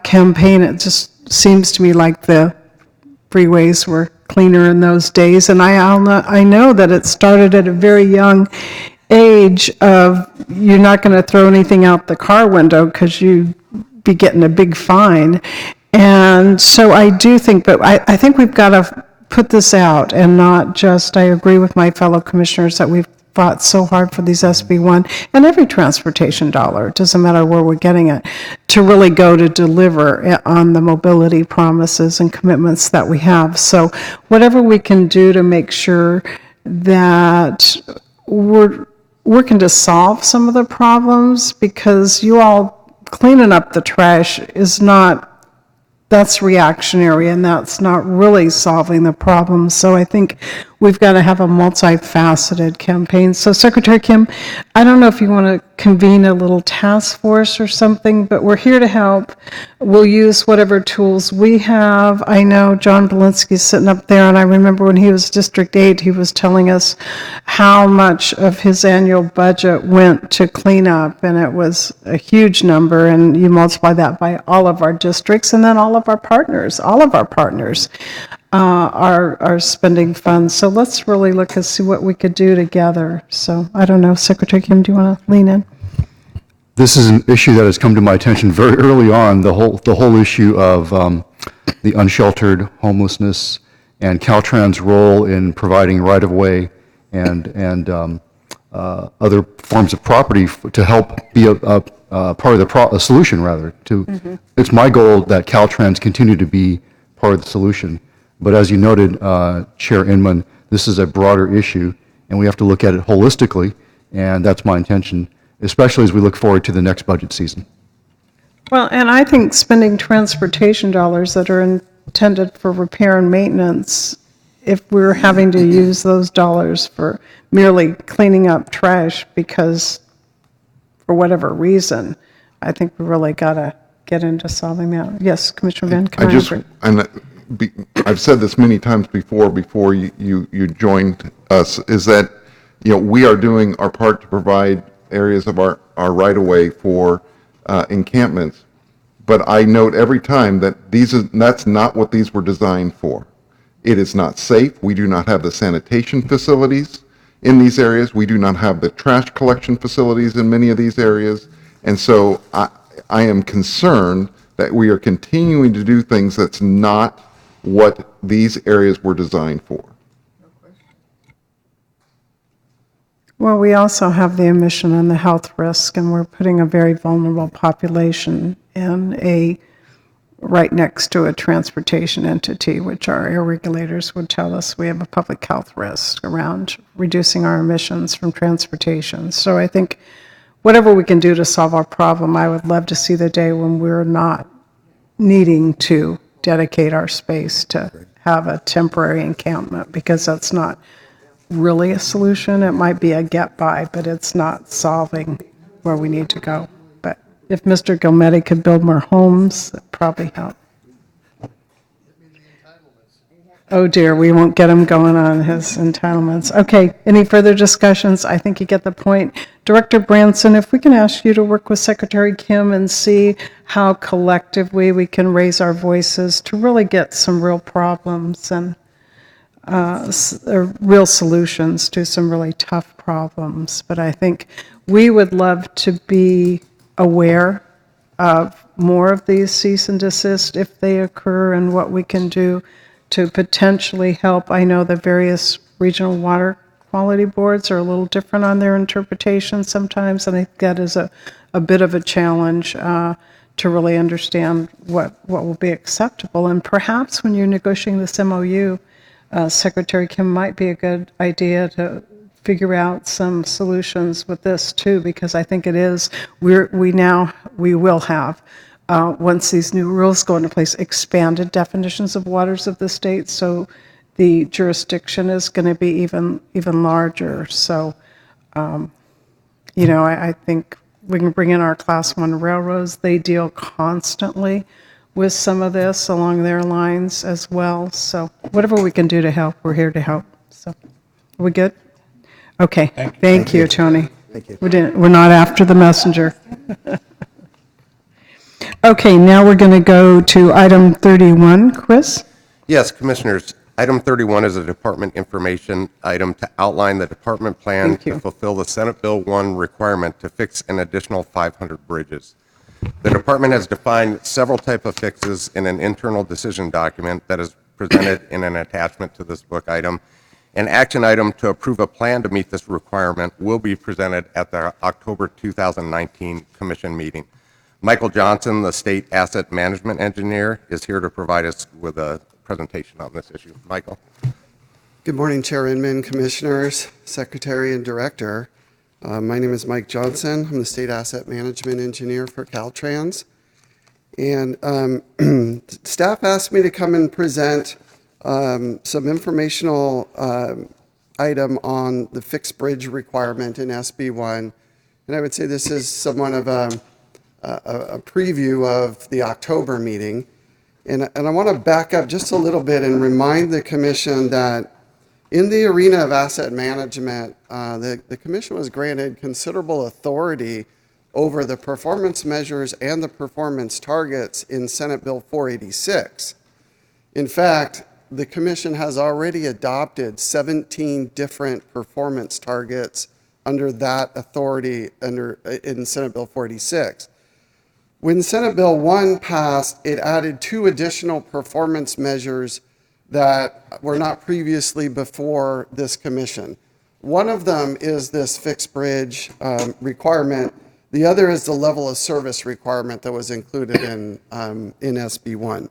Speaker 3: campaign. It just seems to me like the freeways were cleaner in those days, and I know that it started at a very young age of you're not going to throw anything out the car window because you'd be getting a big fine. And so I do think, but I think we've got to put this out and not just, I agree with my fellow commissioners that we've fought so hard for these SB1 and every transportation dollar, it doesn't matter where we're getting it, to really go to deliver on the mobility promises and commitments that we have. So whatever we can do to make sure that we're working to solve some of the problems, because you all cleaning up the trash is not, that's reactionary, and that's not really solving the problem. So I think we've got to have a multifaceted campaign. So Secretary Kim, I don't know if you want to convene a little task force or something, but we're here to help. We'll use whatever tools we have. I know John Belinsky's sitting up there, and I remember when he was District 8, he was telling us how much of his annual budget went to cleanup, and it was a huge number, and you multiply that by all of our districts, and then all of our partners are spending funds. So let's really look and see what we could do together. So I don't know, Secretary Kim, do you want to lean in?
Speaker 23: This is an issue that has come to my attention very early on, the whole issue of the unsheltered homelessness and Caltrans' role in providing right-of-way and other forms of property to help be a part of the solution, rather. It's my goal that Caltrans continue to be part of the solution. But as you noted, Chair Inman, this is a broader issue, and we have to look at it holistically, and that's my intention, especially as we look forward to the next budget season.
Speaker 3: Well, and I think spending transportation dollars that are intended for repair and maintenance, if we're having to use those dollars for merely cleaning up trash because, for whatever reason, I think we really got to get into solving that. Yes, Commissioner Van
Speaker 5: I've said this many times before you joined us, is that we are doing our part to provide areas of our right-of-way for encampments, but I note every time that that's not what these were designed for. It is not safe. We do not have the sanitation facilities in these areas. We do not have the trash collection facilities in many of these areas, and so I am concerned that we are continuing to do things that's not what these areas were designed for.
Speaker 3: Well, we also have the emission and the health risk, and we're putting a very vulnerable population right next to a transportation entity, which our air regulators would tell us we have a public health risk around reducing our emissions from transportation. So I think whatever we can do to solve our problem, I would love to see the day when we're not needing to dedicate our space to have a temporary encampment, because that's not really a solution. It might be a get by, but it's not solving where we need to go. But if Mr. Gilmetti could build more homes, that'd probably help. Oh dear, we won't get him going on his entitlements. Okay, any further discussions? I think you get the point. Director Branson, if we can ask you to work with Secretary Kim and see how collectively we can raise our voices to really get some real problems and real solutions to some really tough problems. But I think we would love to be aware of more of these cease and desist if they occur, and what we can do to potentially help. I know the various regional water quality boards are a little different on their interpretation sometimes, and I think that is a bit of a challenge to really understand what will be acceptable. And perhaps when you're negotiating this MOU, Secretary Kim, might be a good idea to figure out some solutions with this too, because I think it is, we will have, once these new rules go into place, expanded definitions of waters of the state, so the jurisdiction is going to be even larger. So, I think we can bring in our Class 1 railroads. They deal constantly with some of this along their lines as well. So whatever we can do to help, we're here to help. So are we good? Okay. Thank you, Tony.
Speaker 22: Thank you.
Speaker 3: We're not after the messenger. Okay, now we're going to go to item 31. Chris?
Speaker 10: Yes, Commissioners. Item 31 is a department information item to outline the department plan to fulfill the Senate Bill 1 requirement to fix an additional 500 bridges. The department has defined several types of fixes in an internal decision document that is presented in an attachment to this book item. An action item to approve a plan to meet this requirement will be presented at the October 2019 Commission meeting. Michael Johnson, the State Asset Management Engineer, is here to provide us with a presentation on this issue. Michael.
Speaker 6: Good morning, Chair Inman, Commissioners, Secretary, and Director. My name is Mike Johnson. I'm the State Asset Management Engineer for Caltrans. And staff asked me to come and present some informational item on the fixed bridge requirement in SB1. And I would say this is somewhat of a preview of the October meeting. And I want to back up just a little bit and remind the Commission that in the arena of asset management, the Commission was granted considerable authority over the performance measures and the performance targets in Senate Bill 486. In fact, the Commission has already adopted 17 different performance targets under that authority in Senate Bill 486. When Senate Bill 1 passed, it added 2 additional performance measures that were not previously before this Commission. One of them is this fixed bridge requirement. The other is the level of service requirement that was included in SB1.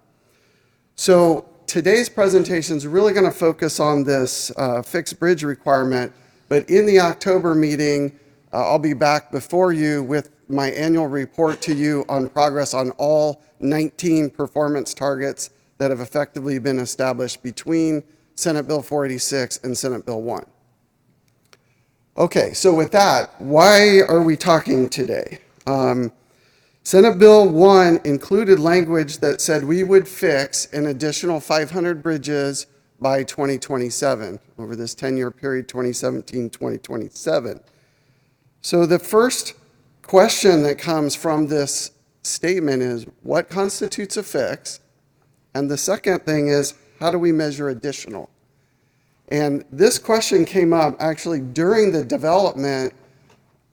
Speaker 6: So today's presentation is really going to focus on this fixed bridge requirement, but in the October meeting, I'll be back before you with my annual report to you on progress on all 19 performance targets that have effectively been established between Senate Bill 486 and Senate Bill 1. Okay, so with that, why are we talking today? Senate Bill 1 included language that said we would fix an additional 500 bridges by 2027, over this 10-year period, 2017-2027. So the first question that comes from this statement is, what constitutes a fix? And the second thing is, how do we measure additional? And this question came up actually during the development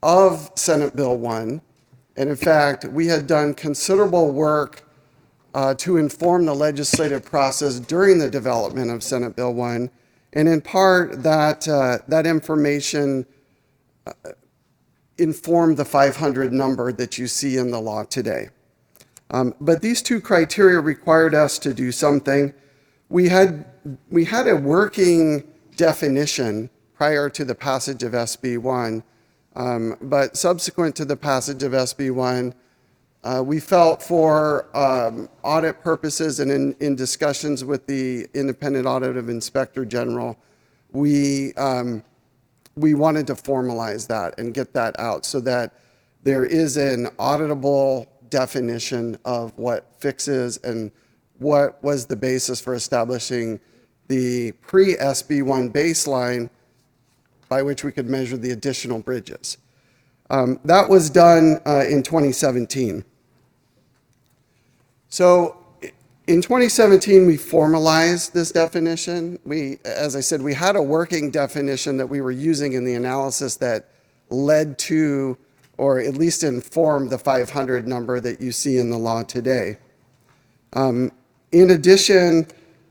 Speaker 6: of Senate Bill 1. And in fact, we had done considerable work to inform the legislative process during the development of Senate Bill 1. And in part, that information inform the 500 number that you see in the law today. But these two criteria required us to do something. We had a working definition prior to the passage of SB1, but subsequent to the passage of SB1, we felt for audit purposes and in discussions with the Independent Auditive Inspector General, we wanted to formalize that and get that out so that there is an auditable definition of what fixes and what was the basis for establishing the pre-SB1 baseline by which we could measure the additional bridges. That was done in 2017. So in 2017, we formalized this definition. As I said, we had a working definition that we were using in the analysis that led to, or at least informed, the 500 number that you see in the law today. In addition,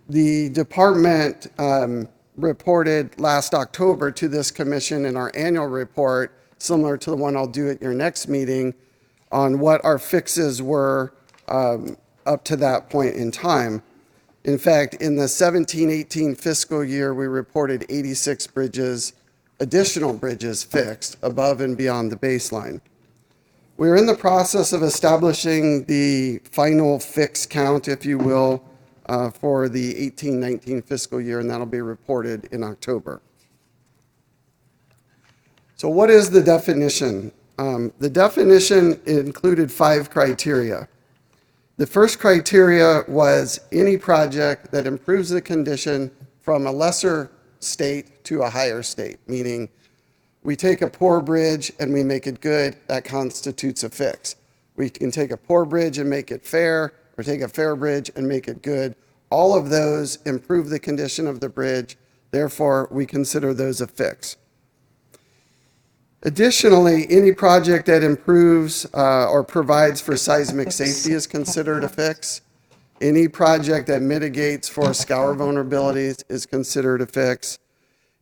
Speaker 6: the department reported last October to this commission in our annual report, similar to the one I'll do at your next meeting, on what our fixes were up to that point in time. In fact, in the 17-18 fiscal year, we reported 86 bridges, additional bridges fixed above and beyond the baseline. We're in the process of establishing the final fix count, if you will, for the 18-19 fiscal year, and that'll be reported in October. So what is the definition? The definition included 5 criteria. The first criteria was any project that improves the condition from a lesser state to a higher state, meaning we take a poor bridge and we make it good, that constitutes a fix. We can take a poor bridge and make it fair, or take a fair bridge and make it good. All of those improve the condition of the bridge, therefore we consider those a fix. Additionally, any project that improves or provides for seismic safety is considered a fix. Any project that mitigates for scour vulnerabilities is considered a fix.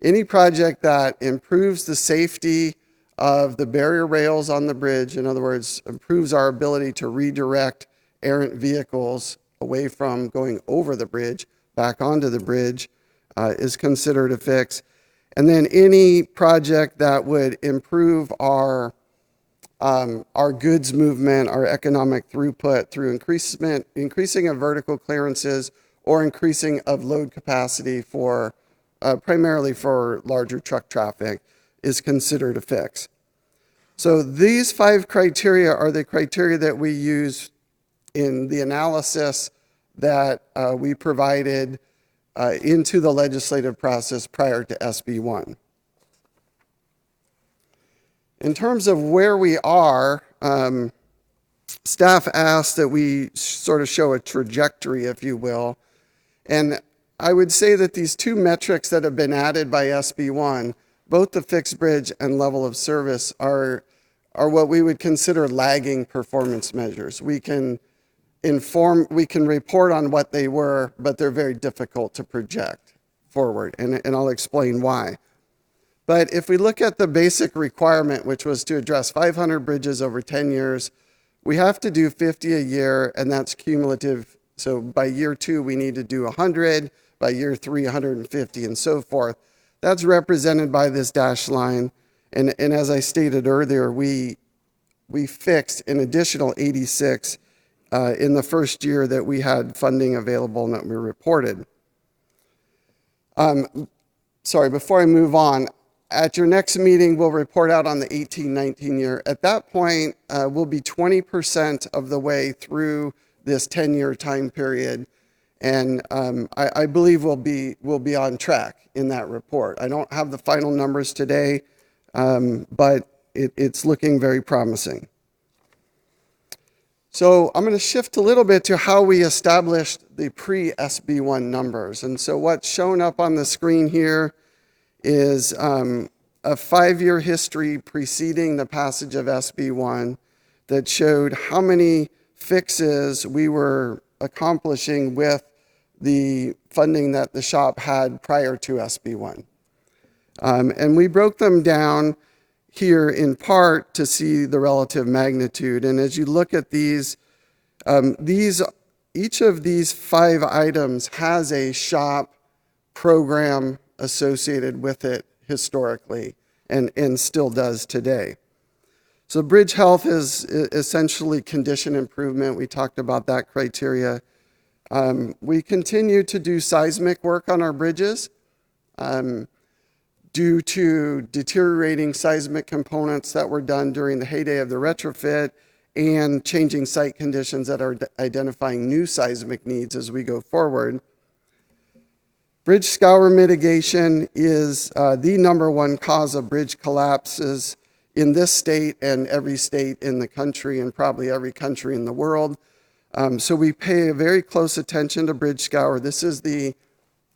Speaker 6: Any project that improves the safety of the barrier rails on the bridge, in other words, improves our ability to redirect errant vehicles away from going over the bridge, back onto the bridge, is considered a fix. And then any project that would improve our goods movement, our economic throughput through increasing of vertical clearances or increasing of load capacity for primarily for larger truck traffic is considered a fix. So these 5 criteria are the criteria that we use in the analysis that we provided into the legislative process prior to SB1. In terms of where we are, staff asked that we sort of show a trajectory, if you will. And I would say that these 2 metrics that have been added by SB1, both the fixed bridge and level of service, are what we would consider lagging performance measures. We can report on what they were, but they're very difficult to project forward, and I'll explain why. But if we look at the basic requirement, which was to address 500 bridges over 10 years, we have to do 50 a year, and that's cumulative. So by year 2, we need to do 100, by year 3, 150, and so forth. That's represented by this dashed line, and as I stated earlier, we fixed an additional 86 in the first year that we had funding available and that we reported. Sorry, before I move on, at your next meeting, we'll report out on the 18-19 year. At that point, we'll be 20% of the way through this 10-year time period, and I believe we'll be on track in that report. I don't have the final numbers today, but it's looking very promising. So I'm going to shift a little bit to how we established the pre-SB1 numbers. And so what's shown up on the screen here is a 5-year history preceding the passage of SB1 that showed how many fixes we were accomplishing with the funding that the shop had prior to SB1. And we broke them down here in part to see the relative magnitude. And as you look at these, each of these 5 items has a SHOP program associated with it historically and still does today. So bridge health is essentially condition improvement. We talked about that criteria. We continue to do seismic work on our bridges due to deteriorating seismic components that were done during the heyday of the retrofit and changing site conditions that are identifying new seismic needs as we go forward. Bridge scour mitigation is the #1 cause of bridge collapses in this state and every state in the country and probably every country in the world. So we pay very close attention to bridge scour. This is the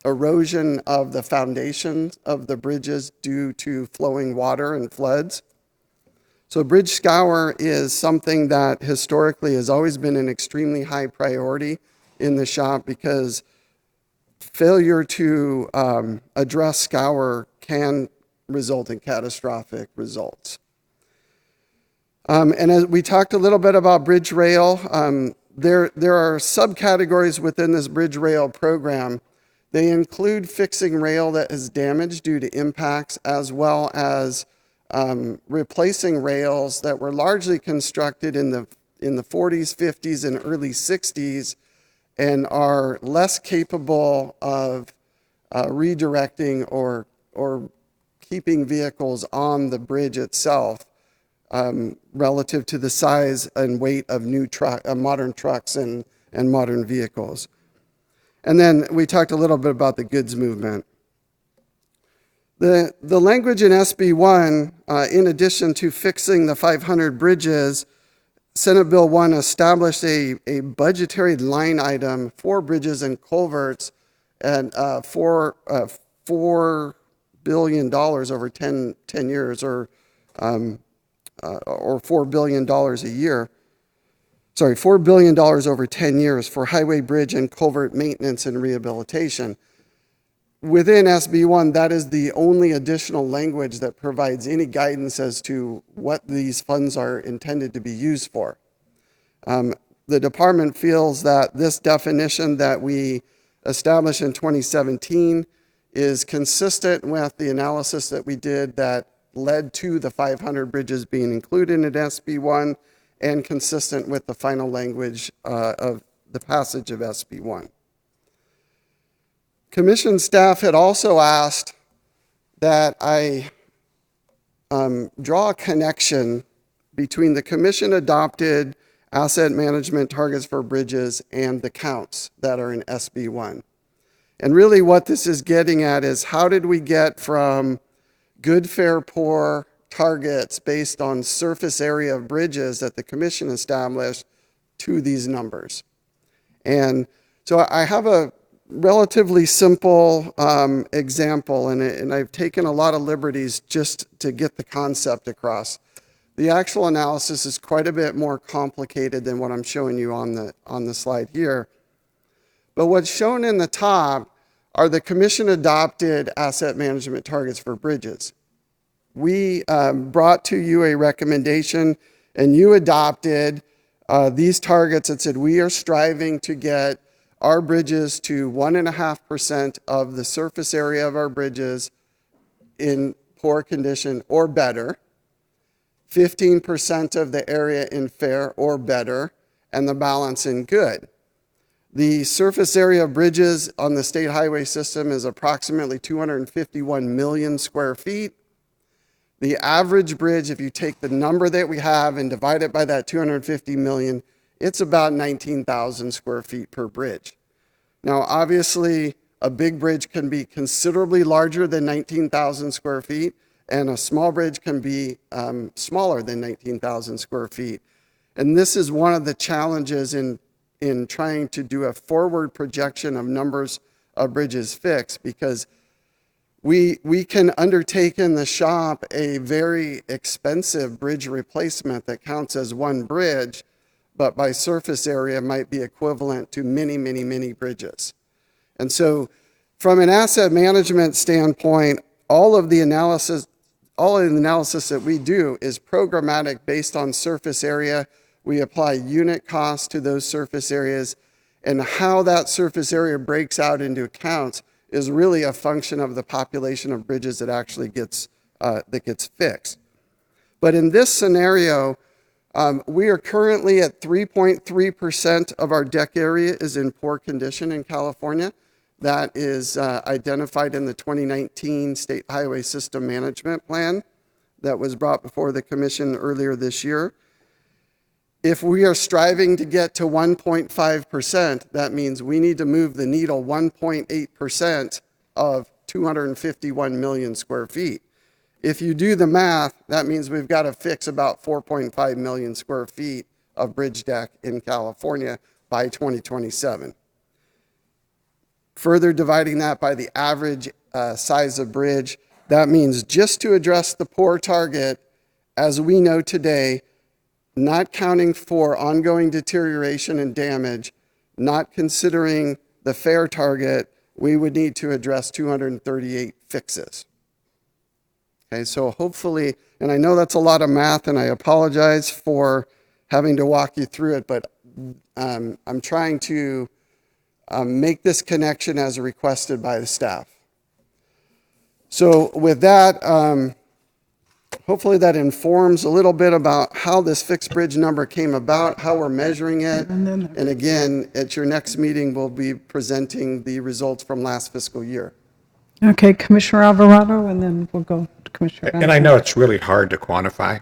Speaker 6: erosion of the foundations of the bridges due to flowing water and floods. So bridge scour is something that historically has always been an extremely high priority in the shop because failure to address scour can result in catastrophic results. And as we talked a little bit about bridge rail, there are subcategories within this bridge rail program. They include fixing rail that is damaged due to impacts, as well as replacing rails that were largely constructed in the 40s, 50s, and early 60s and are less capable of redirecting or keeping vehicles on the bridge itself relative to the size and weight of modern trucks and modern vehicles. And then we talked a little bit about the goods movement. The language in SB1, in addition to fixing the 500 bridges, Senate Bill 1 established a budgetary line item for bridges and culverts at $4 billion over 10 years, or $4 billion a year. Sorry, $4 billion over 10 years for highway, bridge, and culvert maintenance and rehabilitation. Within SB1, that is the only additional language that provides any guidance as to what these funds are intended to be used for. The department feels that this definition that we established in 2017 is consistent with the analysis that we did that led to the 500 bridges being included in SB1 and consistent with the final language of the passage of SB1. Commission staff had also asked that I draw a connection between the commission adopted asset management targets for bridges and the counts that are in SB1. And really what this is getting at is how did we get from good, fair, poor targets based on surface area of bridges that the commission established to these numbers. And so I have a relatively simple example, and I've taken a lot of liberties just to get the concept across. The actual analysis is quite a bit more complicated than what I'm showing you on the slide here. But what's shown in the top are the commission adopted asset management targets for bridges. We brought to you a recommendation and you adopted these targets that said we are striving to get our bridges to 1.5% of the surface area of our bridges in poor condition or better, 15% of the area in fair or better, and the balance in good. The surface area of bridges on the state highway system is approximately 251 million square feet. The average bridge, if you take the number that we have and divide it by that 250 million, it's about 19,000 square feet per bridge. Now, obviously, a big bridge can be considerably larger than 19,000 square feet, and a small bridge can be smaller than 19,000 square feet. And this is one of the challenges in trying to do a forward projection of numbers of bridges fixed, because we can undertake in the shop a very expensive bridge replacement that counts as one bridge, but by surface area might be equivalent to many, many, many bridges. And so from an asset management standpoint, all of the analysis all of the analysis that we do is programmatic based on surface area. We apply unit costs to those surface areas, and how that surface area breaks out into accounts is really a function of the population of bridges that actually gets fixed. But in this scenario, we are currently at 3.3% of our deck area is in poor condition in California. That is identified in the 2019 State Highway System Management Plan that was brought before the Commission earlier this year. If we are striving to get to 1.5%, that means we need to move the needle 1.8% of 251 million square feet. If you do the math, that means we've got to fix about 4.5 million square feet of bridge deck in California by 2027. Further dividing that by the average size of bridge, that means just to address the poor target, as we know today, not counting for ongoing deterioration and damage, not considering the fair target, we would need to address 238 fixes. Okay, so hopefully, and I know that's a lot of math, and I apologize for having to walk you through it, but I'm trying to make this connection as requested by the staff. So with that, hopefully that informs a little bit about how this fixed bridge number came about, how we're measuring it. And again, at your next meeting, we'll be presenting the results from last fiscal year.
Speaker 3: Okay, Commissioner Alvarado, and then we'll go to Commissioner
Speaker 21: And I know it's really hard to quantify,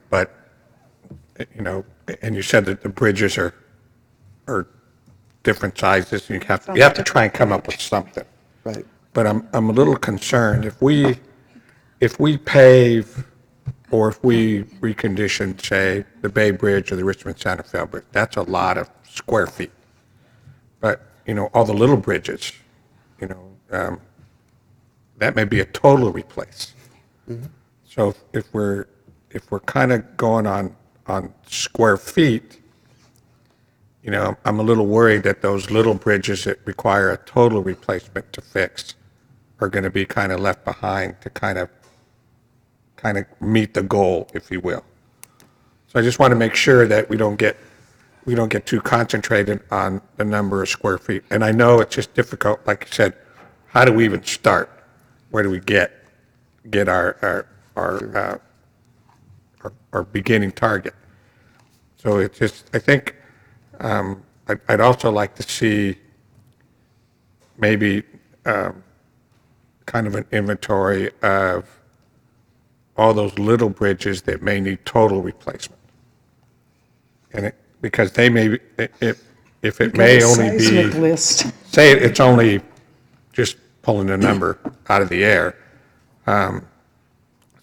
Speaker 21: but, you know, and you said that the bridges are different sizes, and you have to try and come up with something.
Speaker 6: Right.
Speaker 21: But I'm a little concerned, if we pave or if we recondition, say, the Bay Bridge or the Richmond Santa Fe Bridge, that's a lot of square feet. But, you know, all the little bridges, you know, that may be a total replace.
Speaker 6: Mm-hmm.
Speaker 21: So if we're kind of going on square feet, you know, I'm a little worried that those little bridges that require a total replacement to fix are going to be kind of left behind to kind of meet the goal, if you will. So I just want to make sure that we don't get too concentrated on the number of square feet. And I know it's just difficult, like you said, how do we even start? Where do we get our beginning target? So it's just, I think, I'd also like to see maybe kind of an inventory of all those little bridges that may need total replacement. And because they may, if it may only be, say it's only just pulling a number out of the air,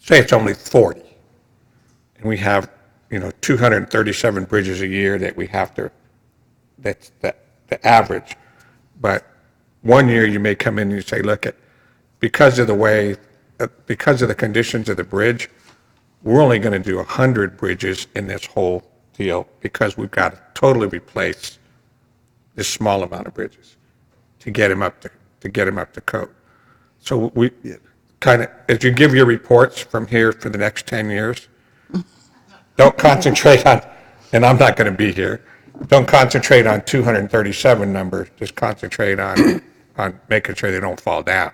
Speaker 21: say it's only 40, and we have, you know, 237 bridges a year that we have to, that's the average. But one year you may come in and you say, look, because of the conditions of the bridge, we're only going to do 100 bridges in this whole deal because we've got to totally replace this small amount of bridges to get them up to code. So we kind of, as you give your reports from here for the next 10 years, don't concentrate on, and I'm not going to be here, don't concentrate on 237 numbers, just concentrate on making sure they don't fall down.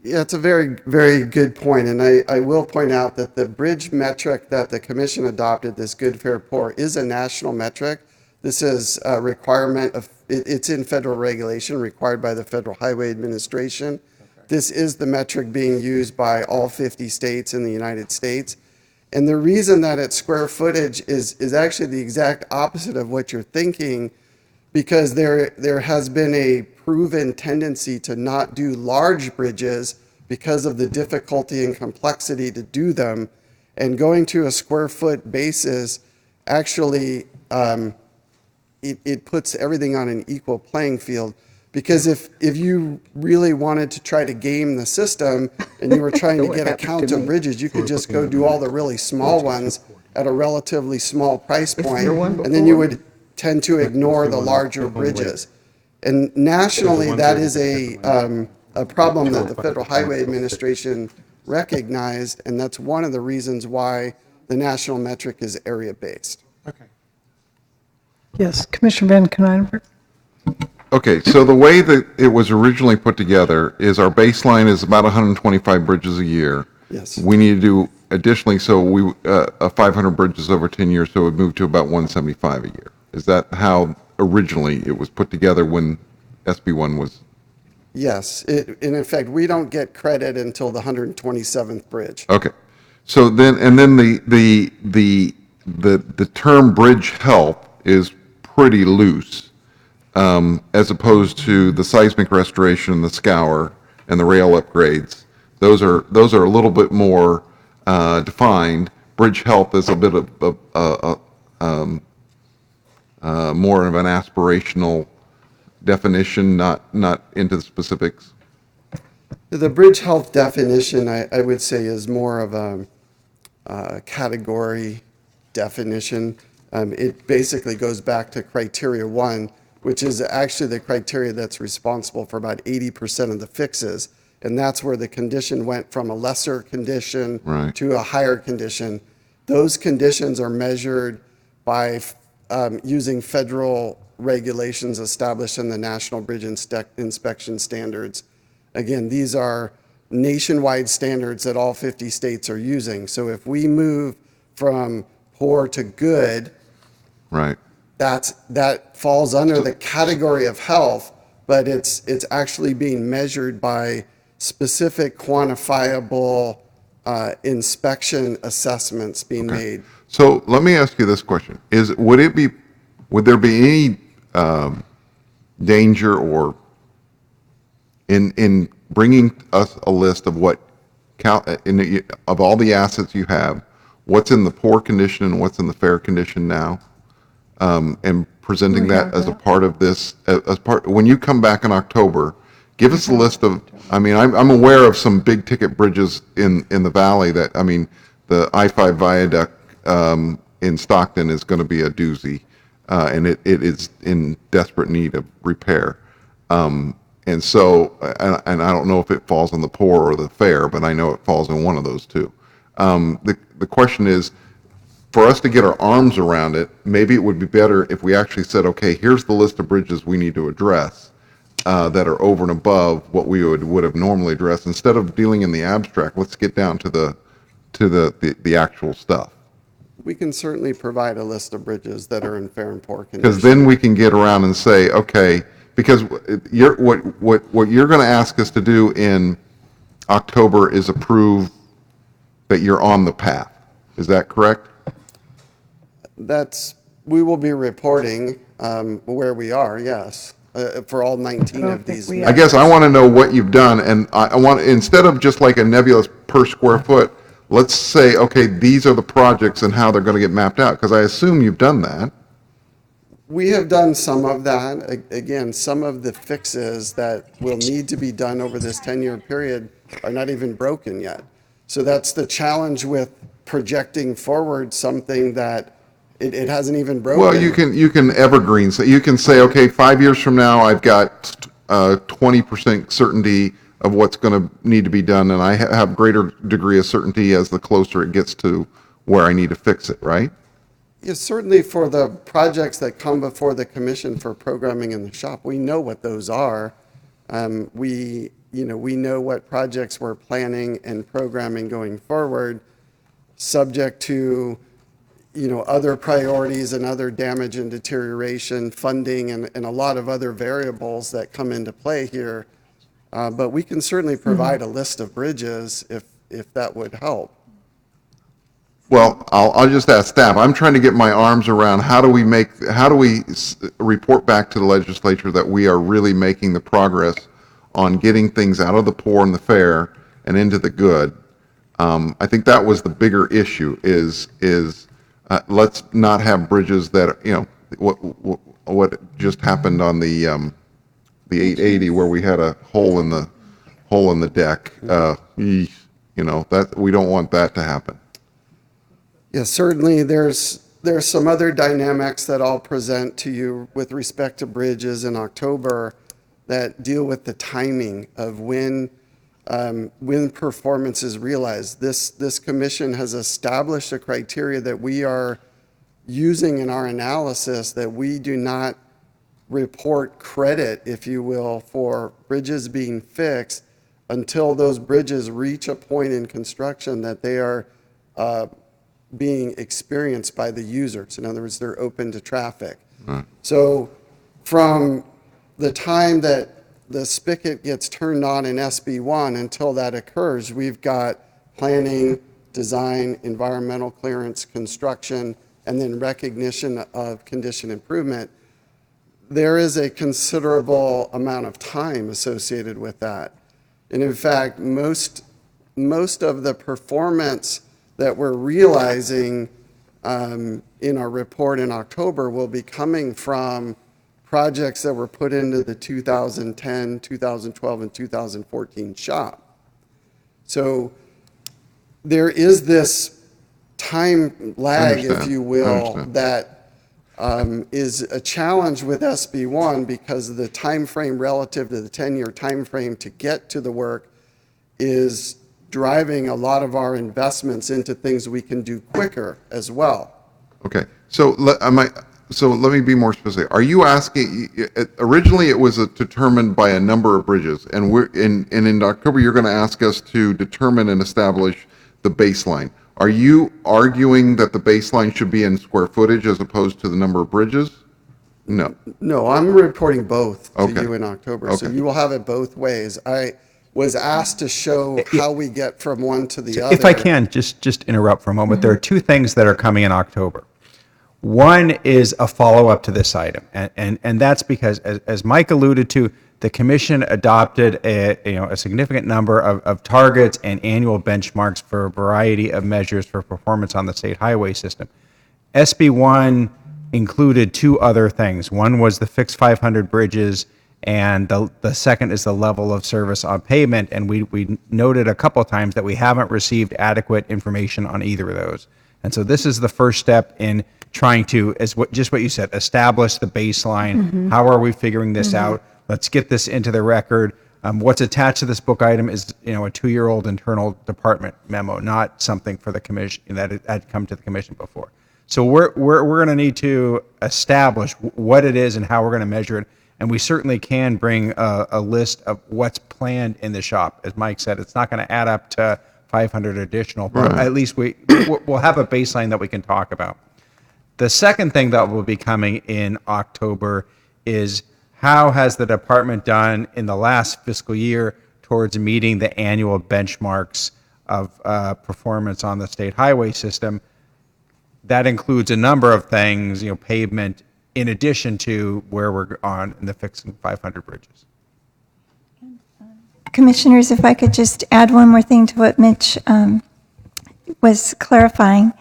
Speaker 6: Yeah, it's a very, very good point. And I will point out that the bridge metric that the commission adopted, this good, fair, poor, is a national metric. This is a requirement of, it's in federal regulation required by the Federal Highway Administration. Okay. This is the metric being used by all 50 states in the United States. And the reason that it's square footage is actually the exact opposite of what you're thinking, because there has been a proven tendency to not do large bridges because of the difficulty and complexity to do them. And going to a square foot basis actually, it puts everything on an equal playing field. Because if you really wanted to try to game the system and you were trying to get a count of bridges, you could just go do all the really small ones at a relatively small price point, and then you would tend to ignore the larger bridges. And nationally, that is a problem that the Federal Highway Administration recognized, and that's one of the reasons why the national metric is area-based.
Speaker 3: Yes, Commissioner Van Kennidenberg.
Speaker 5: Okay, so the way that it was originally put together is our baseline is about 125 bridges a year.
Speaker 6: Yes.
Speaker 5: We need to do additionally, so 500 bridges over 10 years, so it would move to about 175 a year. Is that how originally it was put together when SB1 was?
Speaker 6: Yes, and in fact, we don't get credit until the 127th bridge.
Speaker 5: Okay, so then, and then the term bridge health is pretty loose, as opposed to the seismic restoration, the scour, and the rail upgrades. Those are a little bit more defined. Bridge health is a bit of more of an aspirational definition, not into the specifics.
Speaker 6: The bridge health definition, I would say, is more of a category definition. It basically goes back to criteria 1, which is actually the criteria that's responsible for about 80% of the fixes. And that's where the condition went from a lesser condition to a higher condition. Those conditions are measured by using federal regulations established in the National Bridge Inspection Standards. Again, these are nationwide standards that all 50 states are using. So if we move from poor to good, that falls under the category of health, but it's actually being measured by specific quantifiable inspection assessments being made.
Speaker 5: So let me ask you this question: would there be any danger or in bringing us a list of what of all the assets you have, what's in the poor condition and what's in the fair condition now, and presenting that as a part of this, when you come back in October, give us a list of, I mean, I'm aware of some big ticket bridges in the valley that, I mean, the I-5 viaduct in Stockton is going to be a doozy, and it is in desperate need of repair. And so, and I don't know if it falls on the poor or the fair, but I know it falls in one of those two. The question is, for us to get our arms around it, maybe it would be better if we actually said, okay, here's the list of bridges we need to address that are over and above what we would have normally addressed. Instead of dealing in the abstract, let's get down to the actual stuff.
Speaker 6: We can certainly provide a list of bridges that are in fair and poor condition.
Speaker 5: Because then we can get around and say, okay, because what you're going to ask us to do in October is approve that you're on the path. Is that correct?
Speaker 6: We will be reporting where we are, yes, for all 19 of these.
Speaker 5: I guess I want to know what you've done, and I want, instead of just like a nebulous per square foot, let's say, okay, these are the projects and how they're going to get mapped out, because I assume you've done that.
Speaker 6: We have done some of that. Again, some of the fixes that will need to be done over this 10-year period are not even broken yet. So that's the challenge with projecting forward something that it hasn't even broken.
Speaker 5: Well, you can evergreen. So you can say, okay, 5 years from now, I've got 20% certainty of what's going to need to be done, and I have greater degree of certainty as the closer it gets to where I need to fix it, right?
Speaker 6: Yes, certainly for the projects that come before the commission for programming in the shop, we know what those are. We know what projects we're planning and programming going forward, subject to other priorities and other damage and deterioration, funding, and a lot of other variables that come into play here. But we can certainly provide a list of bridges if that would help.
Speaker 5: Well, I'll just ask staff. I'm trying to get my arms around how do we report back to the legislature that we are really making the progress on getting things out of the poor and the fair and into the good. I think that was the bigger issue is let's not have bridges that, what just happened on the 880 where we had a hole in the deck. That we don't want that to happen.
Speaker 6: Yes, certainly there's some other dynamics that I'll present to you with respect to bridges in October that deal with the timing of when when performance is realized. This commission has established a criteria that we are using in our analysis, that we do not report credit, if you will, for bridges being fixed until those bridges reach a point in construction that they are being experienced by the users. In other words, they're open to traffic. So from the time that the spigot gets turned on in SB1 until that occurs, we've got planning, design, environmental clearance, construction, and then recognition of condition improvement. There is a considerable amount of time associated with that. And in fact, most of the performance that we're realizing in our report in October will be coming from projects that were put into the 2010, 2012, and 2014 shop. So there is this time lag, if you will, that is a challenge with SB1 because the time frame relative to the 10-year time frame to get to the work is driving a lot of our investments into things we can do quicker as well.
Speaker 5: Okay, so let me be more specific. Are you asking, originally it was determined by a number of bridges, and in October you're going to ask us to determine and establish the baseline. Are you arguing that the baseline should be in square footage as opposed to the number of bridges? No.
Speaker 6: No, I'm reporting both to
Speaker 5: Okay.
Speaker 6: you in October, so
Speaker 5: Okay.
Speaker 6: you will have it both ways. I was asked to show how we get from one to the other.
Speaker 12: If I can, just interrupt for a moment. There are two things that are coming in October. One is a follow-up to this item, and that's because, as Mike alluded to, the commission adopted a significant number of targets and annual benchmarks for a variety of measures for performance on the state highway system. SB1 included two other things. One was the fixed 500 bridges, and the second is the level of service on pavement. And we noted a couple of times that we haven't received adequate information on either of those. And so this is the first step in trying to, just what you said, establish the baseline. How are we figuring this out? Let's get this into the record. What's attached to this book item is, a 2-year-old internal department memo, not something for the commission that had come to the commission before. So we're going to need to establish what it is and how we're going to measure it. And we certainly can bring a list of what's planned in the shop. As Mike said, it's not going to add up to 500 additional, but at least we'll have a baseline that we can talk about. The second thing that will be coming in October is how has the department done in the last fiscal year towards meeting the annual benchmarks of performance on the state highway system. That includes a number of things, pavement, in addition to where we're on in the fixing 500 bridges.
Speaker 15: Commissioners, if I could just add one more thing to what Mitch was clarifying.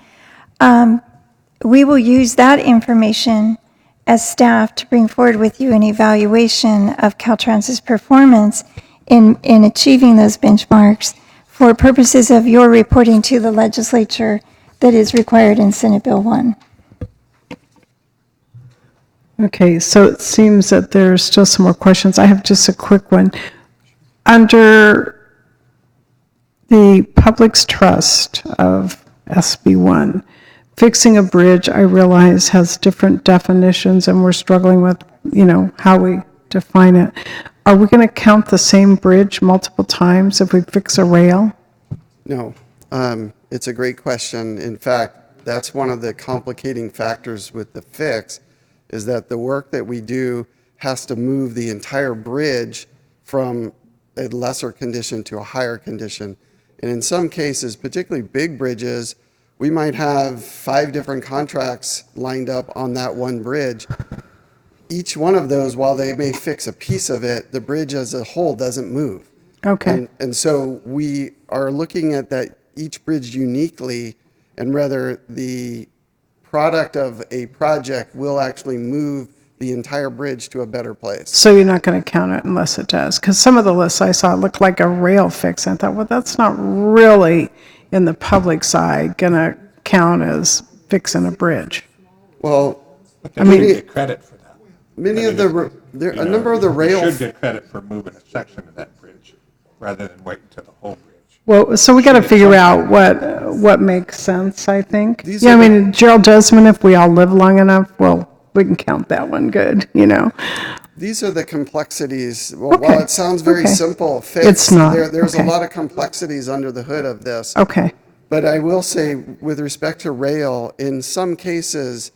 Speaker 15: We will use that information as staff to bring forward with you an evaluation of Caltrans's performance in achieving those benchmarks for purposes of your reporting to the legislature that is required in Senate Bill 1.
Speaker 3: Okay, so it seems that there's still some more questions. I have just a quick one. Under the public's trust of SB1, fixing a bridge, I realize, has different definitions, and we're struggling with, how we define it. Are we going to count the same bridge multiple times if we fix a rail?
Speaker 6: No, it's a great question. In fact, that's one of the complicating factors with the fix, is that the work that we do has to move the entire bridge from a lesser condition to a higher condition. And in some cases, particularly big bridges, we might have 5 different contracts lined up on that one bridge. Each one of those, while they may fix a piece of it, the bridge as a whole doesn't move.
Speaker 3: Okay.
Speaker 6: And so we are looking at that each bridge uniquely, and whether the product of a project will actually move the entire bridge to a better place.
Speaker 3: So you're not going to count it unless it does? Because some of the lists I saw looked like a rail fix. I thought, well, that's not really, in the public side, going to count as fixing a bridge.
Speaker 6: Well,
Speaker 21: But they should get credit for that.
Speaker 6: a number of the rail.
Speaker 21: They should get credit for moving a section of that bridge. rather than wait until the whole bridge.
Speaker 3: Well, so we got to figure out what makes sense, I think.
Speaker 6: These
Speaker 3: Yeah, I
Speaker 6: are the-
Speaker 3: mean, Gerald Desmond, if we all live long enough, well, we can count that one good, you know?
Speaker 6: These are the complexities. Well,
Speaker 3: Okay.
Speaker 6: while it sounds very
Speaker 3: Okay.
Speaker 6: simple, fits,
Speaker 3: It's not.
Speaker 6: there's a
Speaker 3: Okay.
Speaker 6: lot of complexities under the hood of this.
Speaker 3: Okay.
Speaker 6: But I will say, with respect to rail, in some cases,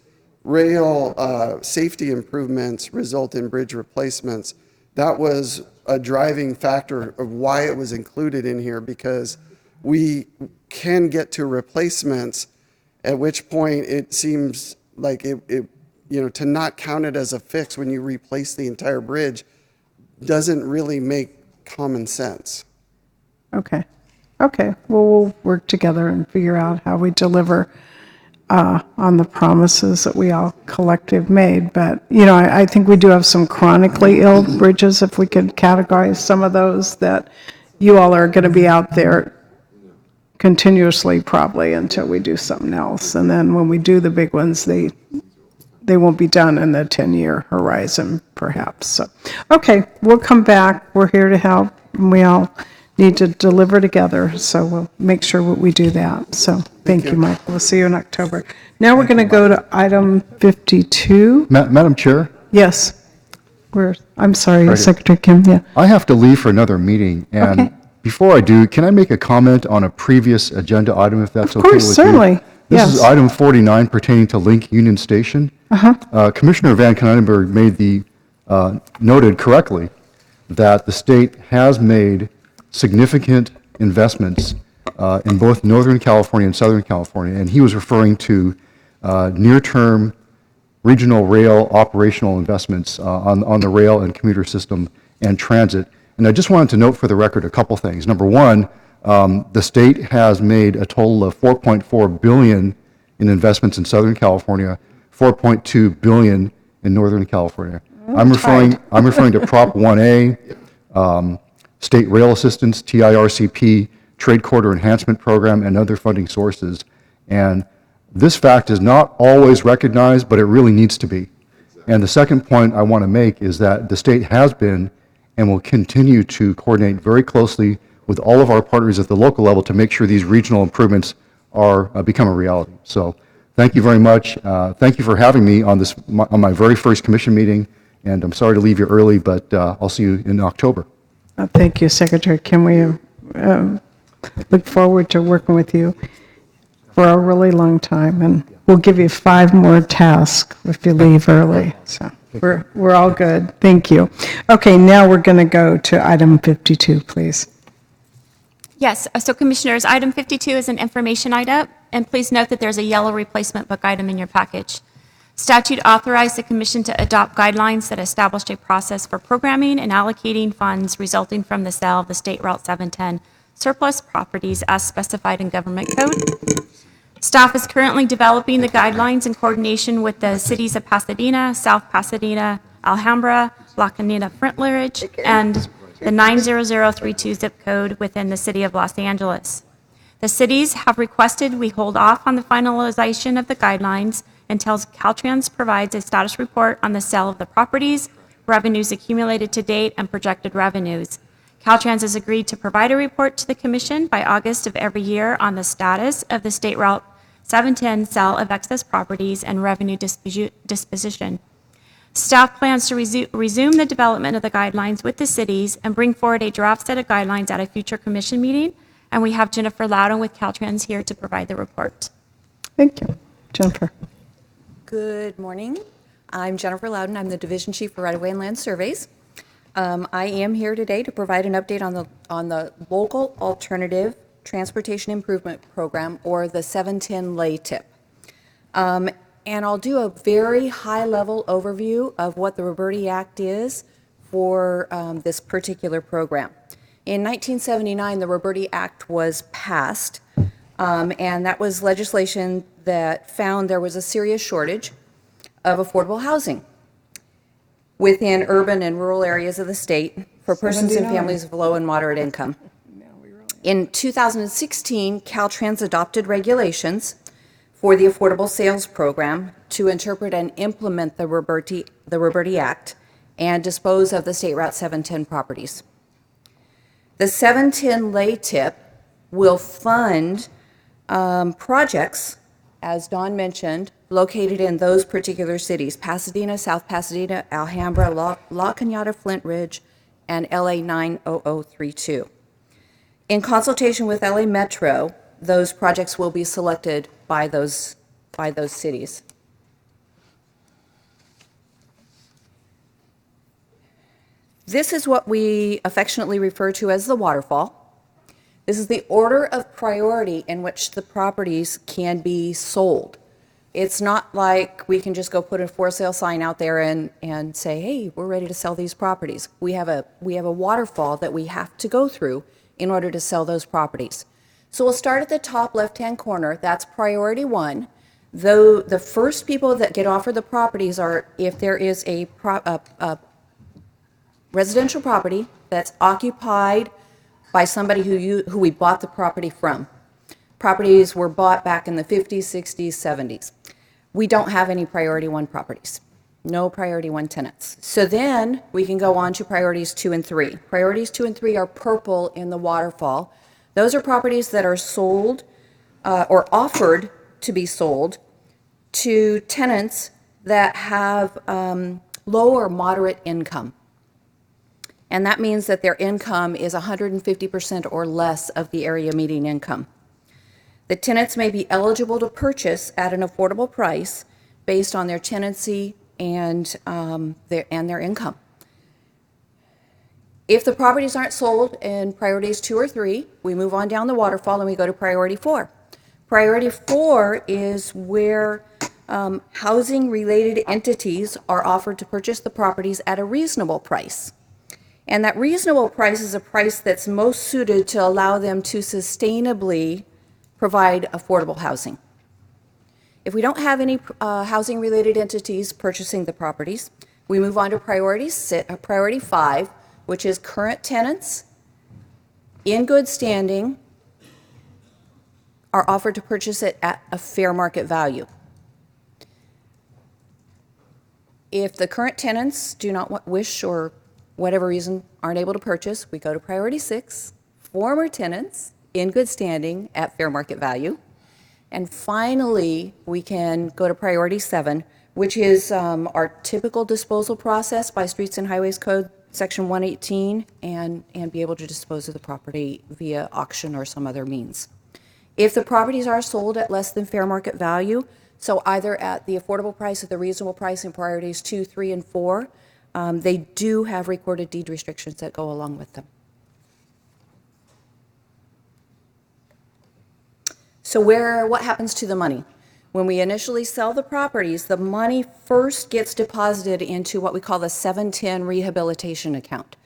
Speaker 6: rail safety improvements result in bridge replacements. That was a driving factor of why it was included in here, because we can get to replacements, at which point it seems like to not count it as a fix when you replace the entire bridge doesn't really make common sense.
Speaker 3: Okay. Okay. Well, we'll work together and figure out how we deliver on the promises that we all collective made. But, I think we do have some chronically ill bridges, if we could categorize some of those, that you all are going to be out there continuously probably until we do something else. And then when we do the big ones, they won't be done in the 10-year horizon, perhaps. So, okay, we'll come back. We're here to help, and we all need to deliver together, so we'll make sure we do that. So, thank you, Mike. We'll see you in October. Now we're going to go to item 52.
Speaker 23: Madam Chair?
Speaker 3: Yes. I'm sorry,
Speaker 23: Right.
Speaker 3: Secretary Kim, yeah.
Speaker 23: I have to leave for another meeting, and
Speaker 3: Okay.
Speaker 23: before I do, can I make a comment on a previous agenda item, if that's okay with you?
Speaker 3: Of course, certainly.
Speaker 23: This is
Speaker 3: Yes.
Speaker 23: item 49 pertaining to Link Union Station. Commissioner Van Kynenberg noted correctly that the state has made significant investments in both Northern California and Southern California, and he was referring to near-term regional rail operational investments on the rail and commuter system and transit. And I just wanted to note for the record a couple things. Number one, the state has made a total of $4.4 billion in investments in Southern California, $4.2 billion in Northern California. I'm referring to Prop 1A, state rail assistance, TIRCP, trade corridor enhancement program, and other funding sources. And this fact is not always recognized, but it really needs to be. And the second point I want to make is that the state has been and will continue to coordinate very closely with all of our partners at the local level to make sure these regional improvements are become a reality. So thank you very much. Thank you for having me on my very first commission meeting, and I'm sorry to leave you early, but I'll see you in October.
Speaker 3: Thank you, Secretary Kim. We look forward to working with you for a really long time, and we'll give you 5 more tasks if you leave early. So we're all good. Thank you. Okay, now we're going to go to item 52, please.
Speaker 8: Yes, so Commissioners, item 52 is an information item, and please note that there's a yellow replacement book item in your package. Statute authorized the Commission to adopt guidelines that established a process for programming and allocating funds resulting from the sale of the State Route 710 surplus properties as specified in Government Code. Staff is currently developing the guidelines in coordination with the cities of Pasadena, South Pasadena, Alhambra, La Canina Frontledge, and the 90032 zip code within the city of Los Angeles. The cities have requested we hold off on the finalization of the guidelines until Caltrans provides a status report on the sale of the properties, revenues accumulated to date, and projected revenues. Caltrans has agreed to provide a report to the Commission by August of every year on the status of the State Route 710 sale of excess properties and revenue disposition. Staff plans to resume the development of the guidelines with the cities and bring forward a draft set of guidelines at a future Commission meeting. And we have Jennifer Loudon with Caltrans here to provide the report.
Speaker 3: Thank you. Jennifer.
Speaker 13: Good morning. I'm Jennifer Loudon. I'm the Division Chief for Right-of-Way and Land Surveys. I am here today to provide an update on the Local Alternative Transportation Improvement Program, or the 710 LATIP. And I'll do a very high-level overview of what the Roberti Act is for this particular program. In 1979, the Roberti Act was passed, and that was legislation that found there was a serious shortage of affordable housing within urban and rural areas of the state for persons and families of low and moderate income. In 2016, Caltrans adopted regulations for the Affordable Sales Program to interpret and implement the Roberti Act and dispose of the State Route 710 properties. The 710 lay tip will fund projects, as Dawn mentioned, located in those particular cities: Pasadena, South Pasadena, Alhambra, La Cañada, Flint Ridge, and LA 90032. In consultation with LA Metro, those projects will be selected by those cities. This is what we affectionately refer to as the waterfall. This is the order of priority in which the properties can be sold. It's not like we can just go put a for sale sign out there and say, hey, we're ready to sell these properties. We have a waterfall that we have to go through in order to sell those properties. So we'll start at the top left-hand corner. That's priority one. Though the first people that get offered the properties are if there is a residential property that's occupied by somebody who we bought the property from. Properties were bought back in the 50s, 60s, 70s. We don't have any priority one properties. No priority one tenants. So then we can go on to priorities 2 and 3. Priorities 2 and 3 are purple in the waterfall. Those are properties that are sold or offered to be sold to tenants that have low or moderate income. And that means that their income is 150% or less of the area median income. The tenants may be eligible to purchase at an affordable price based on their tenancy and their income. If the properties aren't sold in priorities 2 or 3, we move on down the waterfall and we go to priority 4. Priority 4 is where housing-related entities are offered to purchase the properties at a reasonable price. And that reasonable price is a price that's most suited to allow them to sustainably provide affordable housing. If we don't have any housing-related entities purchasing the properties, we move on to priority 5, which is current tenants in good standing are offered to purchase it at a fair market value. If the current tenants do not wish or whatever reason aren't able to purchase, we go to priority 6, former tenants in good standing at fair market value. And finally, we can go to priority 7, which is our typical disposal process by Streets and Highways Code Section 118 and be able to dispose of the property via auction or some other means. If the properties are sold at less than fair market value, so either at the affordable price or the reasonable price in priorities 2, 3, and 4, they do have recorded deed restrictions that go along with them. So what happens to the money? When we initially sell the properties, the money first gets deposited into what we call the 710 Rehabilitation Account.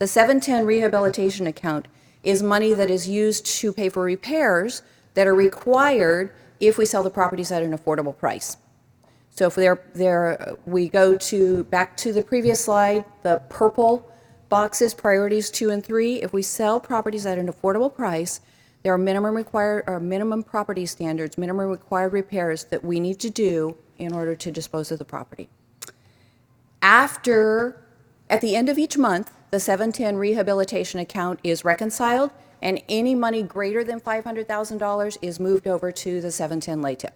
Speaker 13: The 710 Rehabilitation Account is money that is used to pay for repairs that are required if we sell the properties at an affordable price. So if we go back to the previous slide, the purple boxes, priorities 2 and 3. If we sell properties at an affordable price, there are minimum property standards, minimum required repairs that we need to do in order to dispose of the property. At the end of each month, the 710 Rehabilitation Account is reconciled, and any money greater than $500,000 is moved over to the 710 LATIP.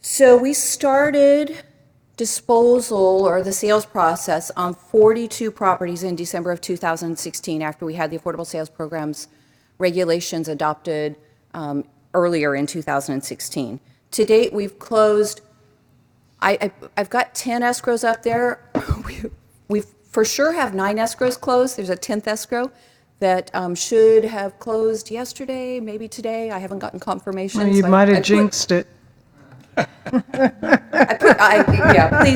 Speaker 13: So we started disposal or the sales process on 42 properties in December of 2016 after we had the Affordable Sales Programs regulations adopted earlier in 2016. To date, we've closed, I've got 10 escrows up there. We for sure have 9 escrows closed. There's a 10th escrow that should have closed yesterday, maybe today. I haven't gotten confirmation.
Speaker 3: Well, you might have jinxed it.
Speaker 13: Please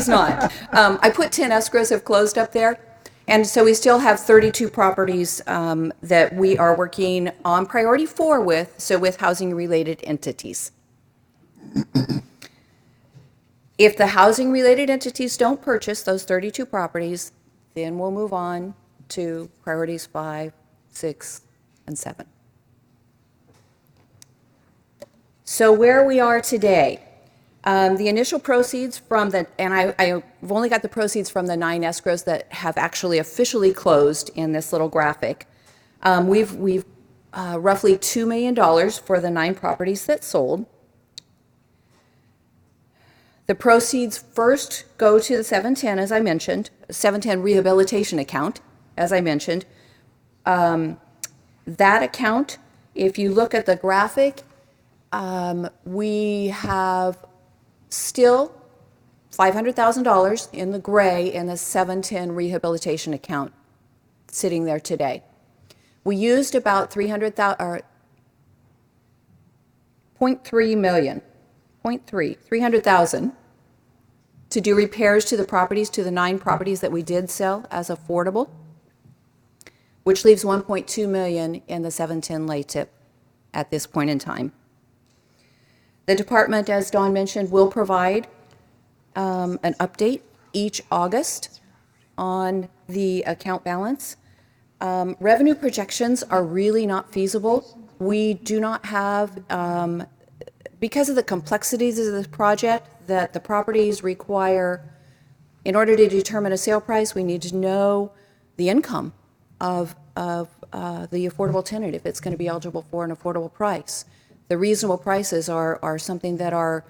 Speaker 13: not. I put 10 escrows have closed up there, and so we still have 32 properties that we are working on priority 4 with housing-related entities. If the housing-related entities don't purchase those 32 properties, then we'll move on to priorities 5, 6, and 7. So where we are today. The initial proceeds from the, and I've only got the proceeds from the 9 escrows that have actually officially closed in this little graphic. We've roughly $2 million for the 9 properties that sold. The proceeds first go to the 710, as I mentioned, 710 Rehabilitation Account, as I mentioned. That account, if you look at the graphic, we have still $500,000 in the gray in the 710 Rehabilitation Account sitting there today. We used about 300,000 to do repairs to the properties, to the 9 properties that we did sell as affordable, which leaves 1.2 million in the 710 LATIP at this point in time. The department, as Dawn mentioned, will provide an update each August on the account balance. Revenue projections are really not feasible. We do not have, because of the complexities of this project, that the properties require, in order to determine a sale price, we need to know the income of the affordable tenant, if it's going to be eligible for an affordable price. The reasonable prices are something that are,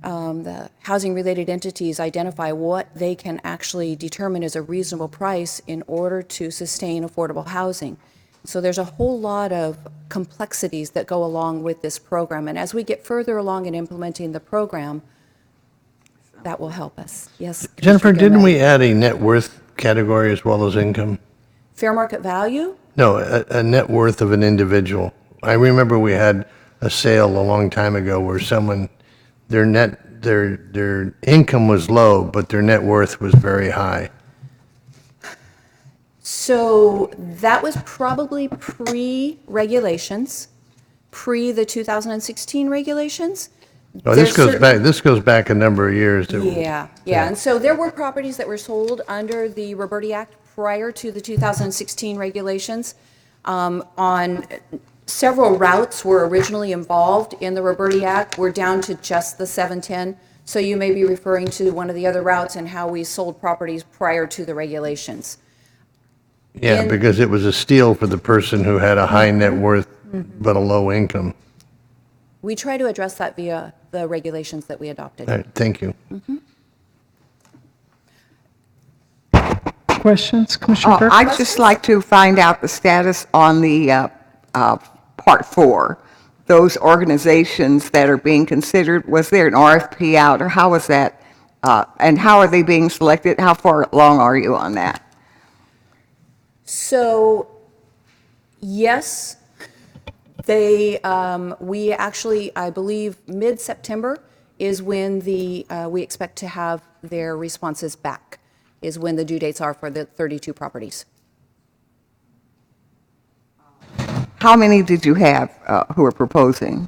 Speaker 13: the housing-related entities identify what they can actually determine as a reasonable price in order to sustain affordable housing. So there's a whole lot of complexities that go along with this program. And as we get further along in implementing the program, that will help us. Yes,
Speaker 11: Jennifer,
Speaker 13: Commissioner
Speaker 11: didn't we
Speaker 13: Garrett.
Speaker 11: add a net worth category as well as income?
Speaker 13: Fair market value?
Speaker 11: No, a net worth of an individual. I remember we had a sale a long time ago where someone, their income was low, but their net worth was very high.
Speaker 13: So that was probably pre-regulations, pre the 2016 regulations.
Speaker 11: Oh, this goes back a number of years.
Speaker 13: Yeah. And so there were properties that were sold under the Roberti Act prior to the 2016 regulations. On several routes were originally involved in the Roberti Act. We're down to just the 710. So you may be referring to one of the other routes and how we sold properties prior to the regulations.
Speaker 11: Yeah, because it was a steal for the person who had a high net worth but a low income.
Speaker 13: We try to address that via the regulations that we adopted.
Speaker 11: All right, thank you.
Speaker 3: Questions, Commissioner Burke?
Speaker 9: I'd just like to find out the status on the Part 4. Those organizations that are being considered, was there an RFP out, or how was that? And how are they being selected? How far along are you on that?
Speaker 13: So, yes, we actually, I believe, mid-September is when we expect to have their responses back, is when the due dates are for the 32 properties.
Speaker 9: How many did you have who are proposing?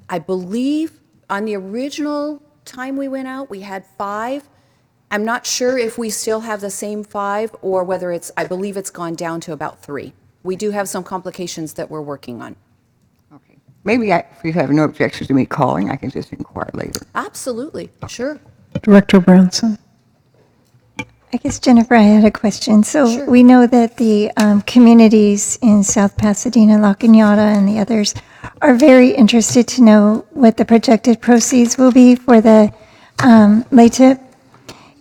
Speaker 13: I believe on the original time we went out, we had 5. I'm not sure if we still have the same 5 or whether I believe it's gone down to about 3. We do have some complications that we're working on.
Speaker 9: Okay. Maybe if you have no objections to me calling, I can just inquire later.
Speaker 13: Absolutely, sure.
Speaker 3: Director Brownson.
Speaker 15: I guess, Jennifer, I had a question. So we know that the communities in South Pasadena, La Cañada, and the others are very interested to know what the projected proceeds will be for the LATIP.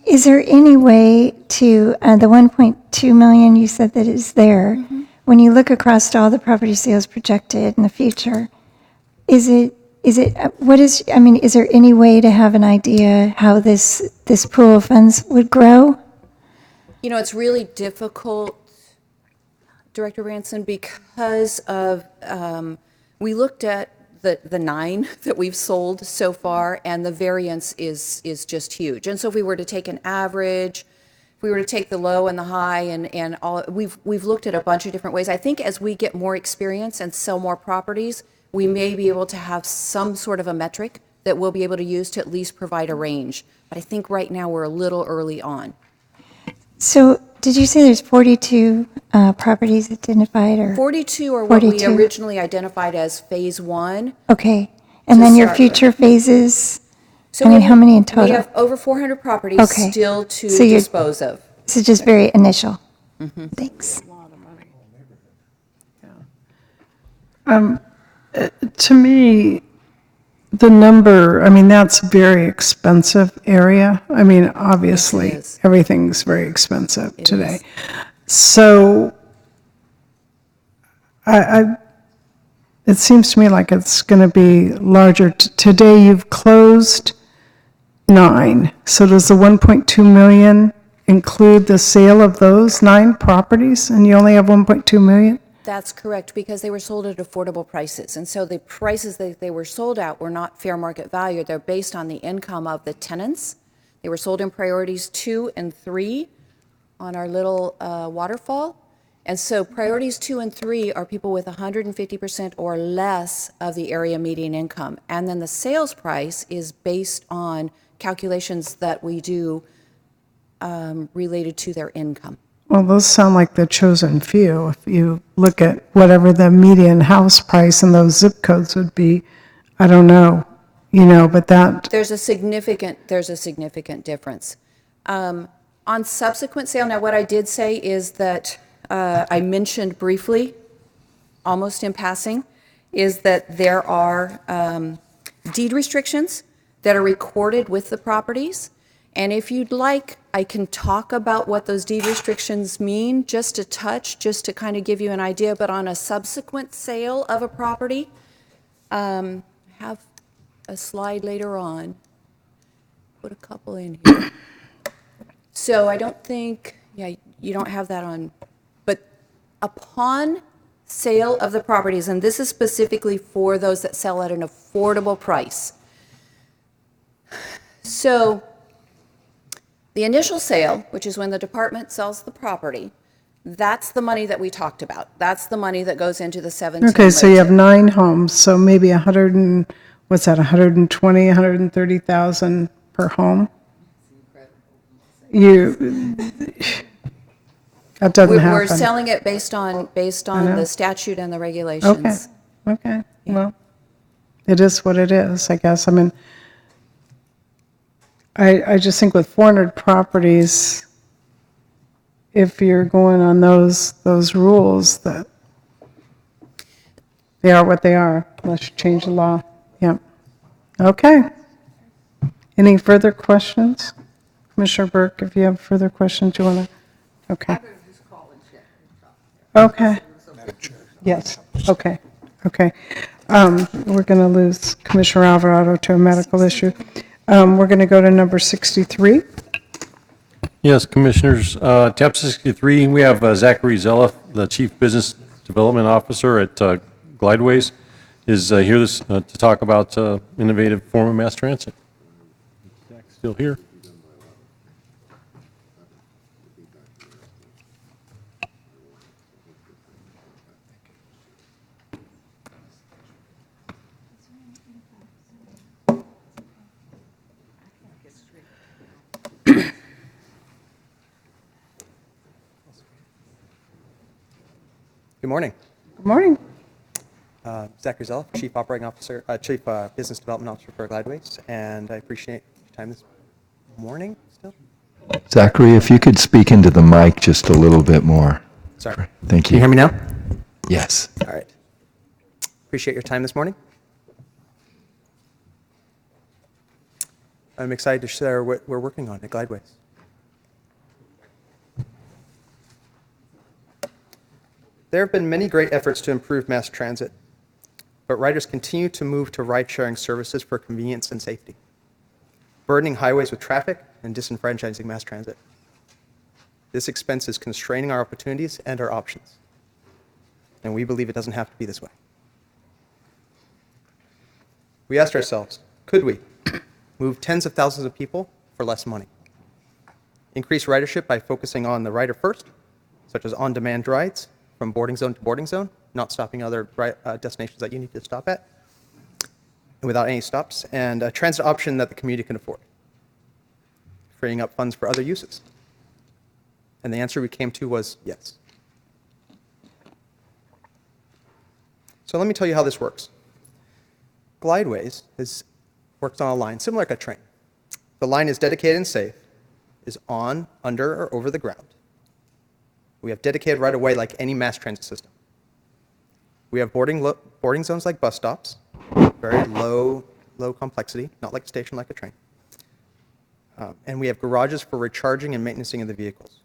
Speaker 15: Is there any way to, the 1.2 million you said that is there, when you look across all the property sales projected in the future, is there any way to have an idea how this pool of funds would grow?
Speaker 13: You know, it's really difficult, Director Ranson, because of, we looked at the 9 that we've sold so far, and the variance is just huge. And so if we were to take an average, if we were to take the low and the high and all, we've looked at a bunch of different ways. I think as we get more experience and sell more properties, we may be able to have some sort of a metric that we'll be able to use to at least provide a range. But I think right now we're a little early on.
Speaker 15: So did you say there's 42 properties identified? Or
Speaker 13: 42 are what we originally identified as phase 1.
Speaker 15: Okay. And
Speaker 13: to
Speaker 15: then your
Speaker 13: start with.
Speaker 15: future phases,
Speaker 13: So
Speaker 15: I mean,
Speaker 13: we
Speaker 15: how many in
Speaker 13: We
Speaker 15: total?
Speaker 13: have over 400 properties
Speaker 15: Okay.
Speaker 13: still to
Speaker 15: So you're-
Speaker 13: dispose of.
Speaker 15: This is just very initial.
Speaker 13: Mm-hmm.
Speaker 15: Thanks.
Speaker 3: To me, the number, I mean, that's a very expensive area. I mean, obviously,
Speaker 13: is.
Speaker 3: everything's very expensive
Speaker 13: It
Speaker 3: today.
Speaker 13: is.
Speaker 3: So it seems to me like it's going to be larger. Today, you've closed 9. So does the 1.2 million include the sale of those 9 properties, and you only have 1.2 million?
Speaker 13: That's correct, because they were sold at affordable prices. And so the prices that they were sold at were not fair market value. They're based on the income of the tenants. They were sold in priorities 2 and 3 on our little waterfall. And so priorities 2 and 3 are people with 150% or less of the area median income. And then the sales price is based on calculations that we do related to their income.
Speaker 3: Well, those sound like the chosen few. If you look at whatever the median house price in those zip codes would be, I don't know, but that,
Speaker 13: There's a significant difference. On subsequent sale, now what I did say is that I mentioned briefly, almost in passing, is that there are deed restrictions that are recorded with the properties. And if you'd like, I can talk about what those deed restrictions mean, just a touch, just to kind of give you an idea. But on a subsequent sale of a property, have a slide later on. Put a couple in here. So I don't think, you don't have that on. But upon sale of the properties, and this is specifically for those that sell at an affordable price. So the initial sale, which is when the department sells the property, that's the money that we talked about. That's the money that goes into the 17
Speaker 3: okay, so you have
Speaker 13: budget.
Speaker 3: 9 homes, so maybe 100 and, what's that, 120, 130,000 per home? That doesn't happen.
Speaker 13: We're selling it based on
Speaker 3: know.
Speaker 13: the statute and the regulations.
Speaker 3: Okay, well, it is what it is, I guess. I mean, I just think with 400 properties, if you're going on those rules, that they are what they are, unless you change the law. Yep. Okay. Any further questions? Commissioner Burke, if you have further questions, you want to? Okay. Okay. Yes, okay. We're going to lose Commissioner Alvarado to a medical issue. We're going to go to number 63.
Speaker 14: Yes, Commissioners. Tab 63, we have Zachary Zella, the Chief Business Development Officer at Glideways, is here to talk about innovative form of mass transit. Zach's still here.
Speaker 19: Good morning.
Speaker 3: Good morning.
Speaker 19: Zachary Zell, Chief Operating Officer, Chief Business Development Officer for Glideways, and I appreciate your time this morning still.
Speaker 20: Zachary, if you could speak into the mic just a little bit more.
Speaker 19: Sorry.
Speaker 20: Thank
Speaker 19: Can you
Speaker 20: you.
Speaker 19: hear me now?
Speaker 20: Yes.
Speaker 19: All right. Appreciate your time this morning. I'm excited to share what we're working on at Glideways. There have been many great efforts to improve mass transit, but riders continue to move to ride-sharing services for convenience and safety, burdening highways with traffic and disenfranchising mass transit. This expense is constraining our opportunities and our options, and we believe it doesn't have to be this way. We asked ourselves, could we move tens of thousands of people for less money? Increase ridership by focusing on the rider first, such as on-demand rides, from boarding zone to boarding zone, not stopping other destinations that you need to stop at, and without any stops, and a transit option that the community can afford, freeing up funds for other uses. And the answer we came to was yes. So let me tell you how this works. Glideways works on a line similar like a train. The line is dedicated and safe, is on, under, or over the ground. We have dedicated right of way like any mass transit system. We have boarding zones like bus stops, very low complexity, not like a station like a train. And we have garages for recharging and maintaining of the vehicles.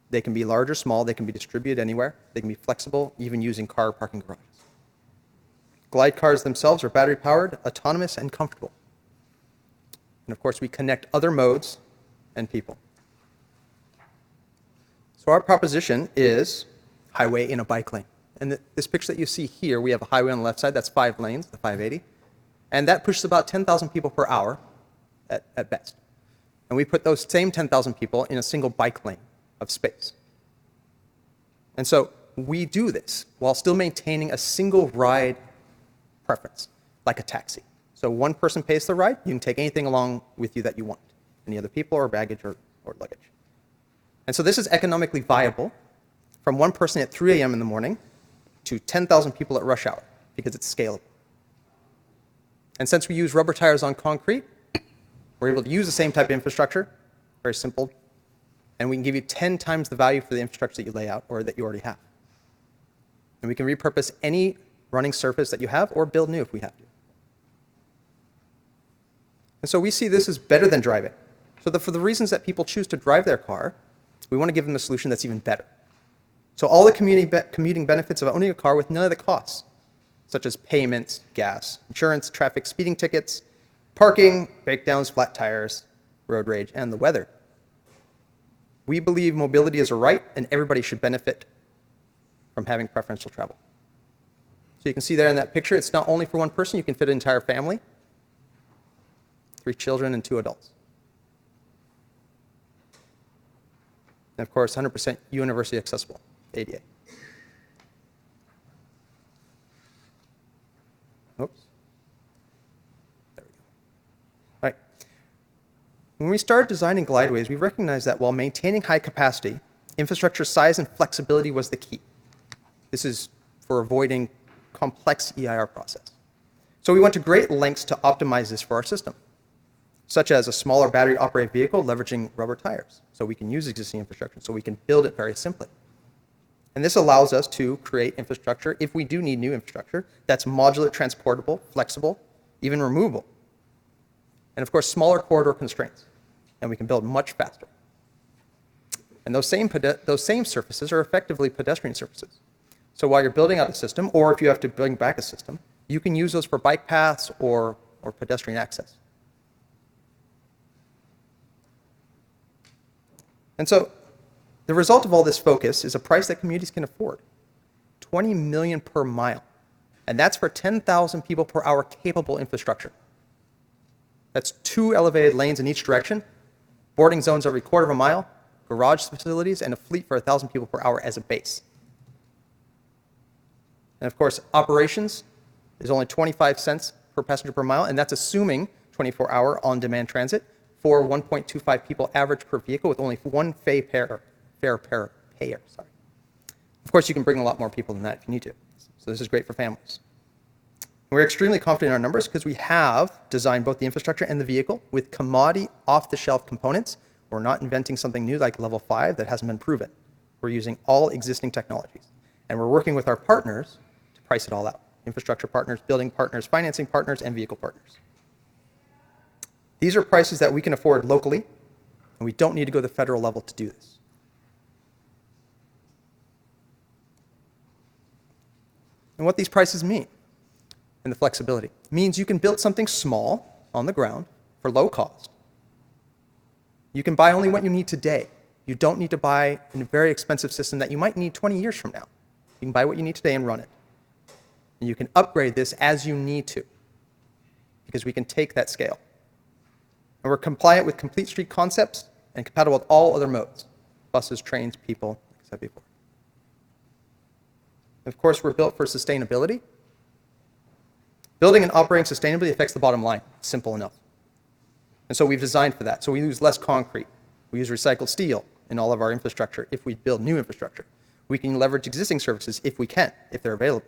Speaker 19: They can be large or small, they can be distributed anywhere, they can be flexible, even using car parking garages. Glide cars themselves are battery powered, autonomous, and comfortable. And of course, we connect other modes and people. So our proposition is highway in a bike lane. And this picture that you see here, we have a highway on the left side, that's 5 lanes, the 580. And that pushes about 10,000 people per hour at best. And we put those same 10,000 people in a single bike lane of space. And so we do this while still maintaining a single ride preference, like a taxi. So one person pays the ride, you can take anything along with you that you want, any other people or baggage or luggage. And so this is economically viable from one person at 3 a.m. in the morning to 10,000 people at rush hour because it's scalable. And since we use rubber tires on concrete, we're able to use the same type of infrastructure, very simple, and we can give you 10 times the value for the infrastructure that you lay out or that you already have. And we can repurpose any running surface that you have or build new if we have to. And so we see this as better than driving. So for the reasons that people choose to drive their car, we want to give them a solution that's even better. So all the commuting benefits of owning a car with none of the costs, such as payments, gas, insurance, traffic, speeding tickets, parking, breakdowns, flat tires, road rage, and the weather. We believe mobility is a right and everybody should benefit from having preferential travel. So you can see there in that picture, it's not only for one person, you can fit an entire family, 3 children and 2 adults. And of course, 100% universally accessible, ADA. Oops. There we go. All right. When we started designing glideways, we recognized that while maintaining high capacity, infrastructure size and flexibility was the key. This is for avoiding complex EIR process. So we went to great lengths to optimize this for our system, such as a smaller battery-operated vehicle leveraging rubber tires, so we can use existing infrastructure, so we can build it very simply. And this allows us to create infrastructure, if we do need new infrastructure, that's modular, transportable, flexible, even removable. And of course, smaller corridor constraints, and we can build much faster. And those same surfaces are effectively pedestrian surfaces. So while you're building out a system, or if you have to bring back a system, you can use those for bike paths or pedestrian access. And so the result of all this focus is a price that communities can afford, $20 million per mile. And that's for 10,000 people per hour capable infrastructure. That's 2 elevated lanes in each direction, boarding zones every quarter of a mile, garage facilities, and a fleet for 1,000 people per hour as a base. And of course, operations is only 25 cents per passenger per mile, and that's assuming 24-hour on-demand transit for 1.25 people average per vehicle with only 1 fare payer. Of course, you can bring a lot more people than that if you need to. So this is great for families. We're extremely confident in our numbers because we have designed both the infrastructure and the vehicle with commodity off-the-shelf components. We're not inventing something new like level 5 that hasn't been proven. We're using all existing technologies. And we're working with our partners to price it all out. Infrastructure partners, building partners, financing partners, and vehicle partners. These are prices that we can afford locally, and we don't need to go to the federal level to do this. And what these prices mean, and the flexibility, means you can build something small on the ground for low cost. You can buy only what you need today. You don't need to buy a very expensive system that you might need 20 years from now. You can buy what you need today and run it. And you can upgrade this as you need to, because we can take that scale. And we're compliant with complete street concepts and compatible with all other modes, buses, trains, people, like I said before. And of course, we're built for sustainability. Building and operating sustainably affects the bottom line. Simple enough. And so we've designed for that. So we use less concrete. We use recycled steel in all of our infrastructure if we build new infrastructure. We can leverage existing services if we can, if they're available.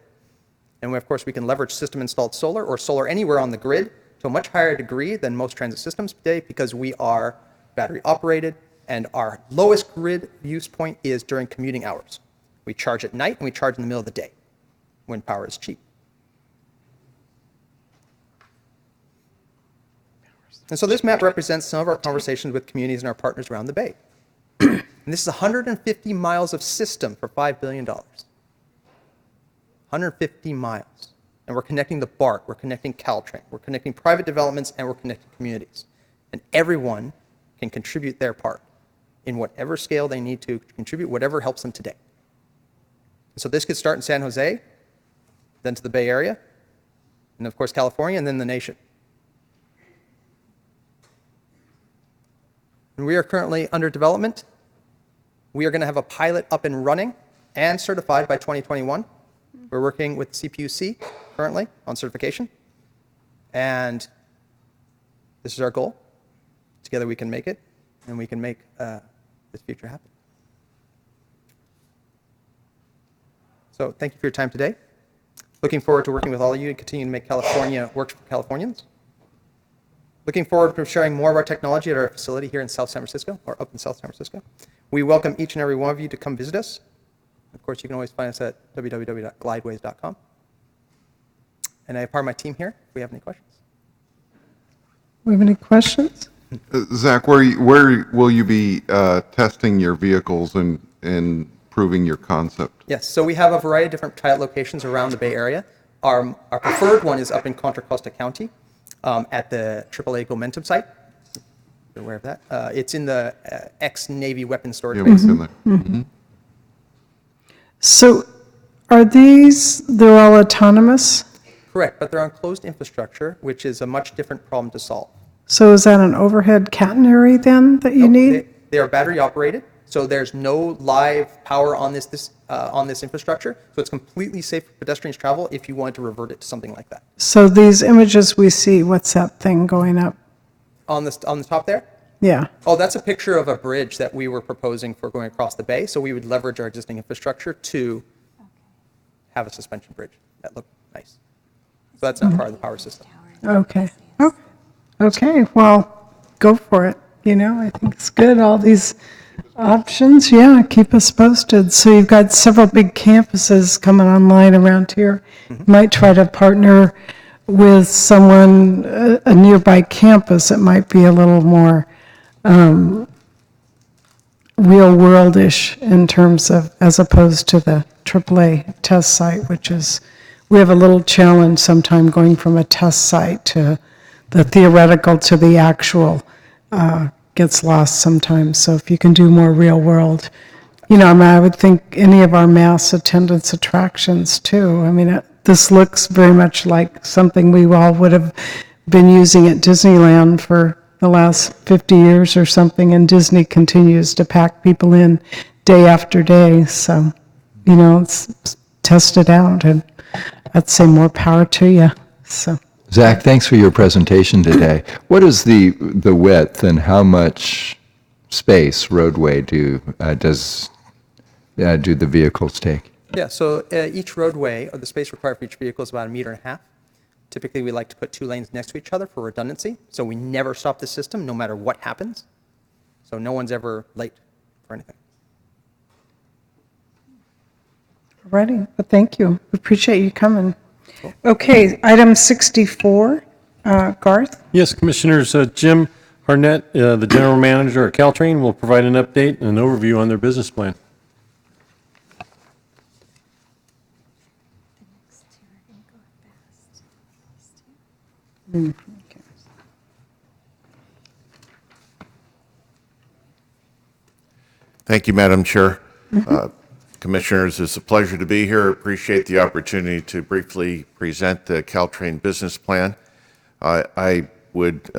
Speaker 19: And of course, we can leverage system-installed solar or solar anywhere on the grid to a much higher degree than most transit systems today because we are battery-operated, and our lowest grid use point is during commuting hours. We charge at night, and we charge in the middle of the day when power is cheap. And so this map represents some of our conversations with communities and our partners around the Bay. And this is 150 miles of system for $5 billion. 150 miles. And we're connecting the BART, we're connecting Caltrans, we're connecting private developments, and we're connecting communities. And everyone can contribute their part in whatever scale they need to contribute, whatever helps them today. So this could start in San Jose, then to the Bay Area, and of course California, and then the nation. And we are currently under development. We are going to have a pilot up and running and certified by 2021. We're working with CPUC currently on certification. And this is our goal. Together we can make it, and we can make this future happen. So thank you for your time today. Looking forward to working with all of you to continue to make California work for Californians. Looking forward to sharing more of our technology at our facility here in South San Francisco, or up in South San Francisco. We welcome each and every one of you to come visit us. Of course, you can always find us at www.glideways.com. And I have part of my team here if we have any questions.
Speaker 3: We have any questions?
Speaker 5: Zach, where will you be testing your vehicles and proving your concept?
Speaker 19: Yes, so we have a variety of different pilot locations around the Bay Area. Our preferred one is up in Contra Costa County at the AAA Momentum site. You're aware of that? It's in the ex-Navy weapons storage
Speaker 5: Yeah,
Speaker 19: base.
Speaker 5: what's in there? Mm-hmm.
Speaker 3: So are they're all autonomous?
Speaker 19: Correct, but they're on closed infrastructure, which is a much different problem to solve.
Speaker 3: So is that an overhead catenary then that you need?
Speaker 19: They are battery operated, so there's no live power on this infrastructure. So it's completely safe for pedestrians travel if you wanted to revert it to something like that.
Speaker 3: So these images we see, what's that thing going up?
Speaker 19: On the top there?
Speaker 3: Yeah.
Speaker 19: Oh, that's a picture of a bridge that we were proposing for going across the bay. So we would leverage our existing infrastructure to have a suspension bridge that looked nice. So that's not part of the power system.
Speaker 3: Okay. Okay, well, go for it. I think it's good, all these options. Yeah, keep us posted. So you've got several big campuses coming online around here. You might try to partner with someone, a nearby campus. It might be a little more real-world-ish in terms of, as opposed to the AAA test site, which is, we have a little challenge sometime going from a test site to the theoretical to the actual gets lost sometimes. So if you can do more real world, I would think any of our mass attendance attractions too. This looks very much like something we all would have been using at Disneyland for the last 50 years or something, and Disney continues to pack people in day after day. So, it's test it out, and I'd say more power to you. So.
Speaker 20: Zach, thanks for your presentation today. What is the width and how much space roadway do the vehicles take?
Speaker 19: Yeah, so each roadway, or the space required for each vehicle, is about 1.5 meters. Typically, we like to put 2 lanes next to each other for redundancy, so we never stop the system, no matter what happens. So no one's ever late for anything.
Speaker 3: Alrighty, well, thank you. We appreciate you coming. Okay, item 64, Garth?
Speaker 14: Yes, Commissioners, Jim Harnett, the General Manager at Caltrans, will provide an update and an overview on their business plan.
Speaker 1: Thank you, Madam Chair. Commissioners, it's a pleasure to be here. Appreciate the opportunity to briefly present the Caltrans business plan. I would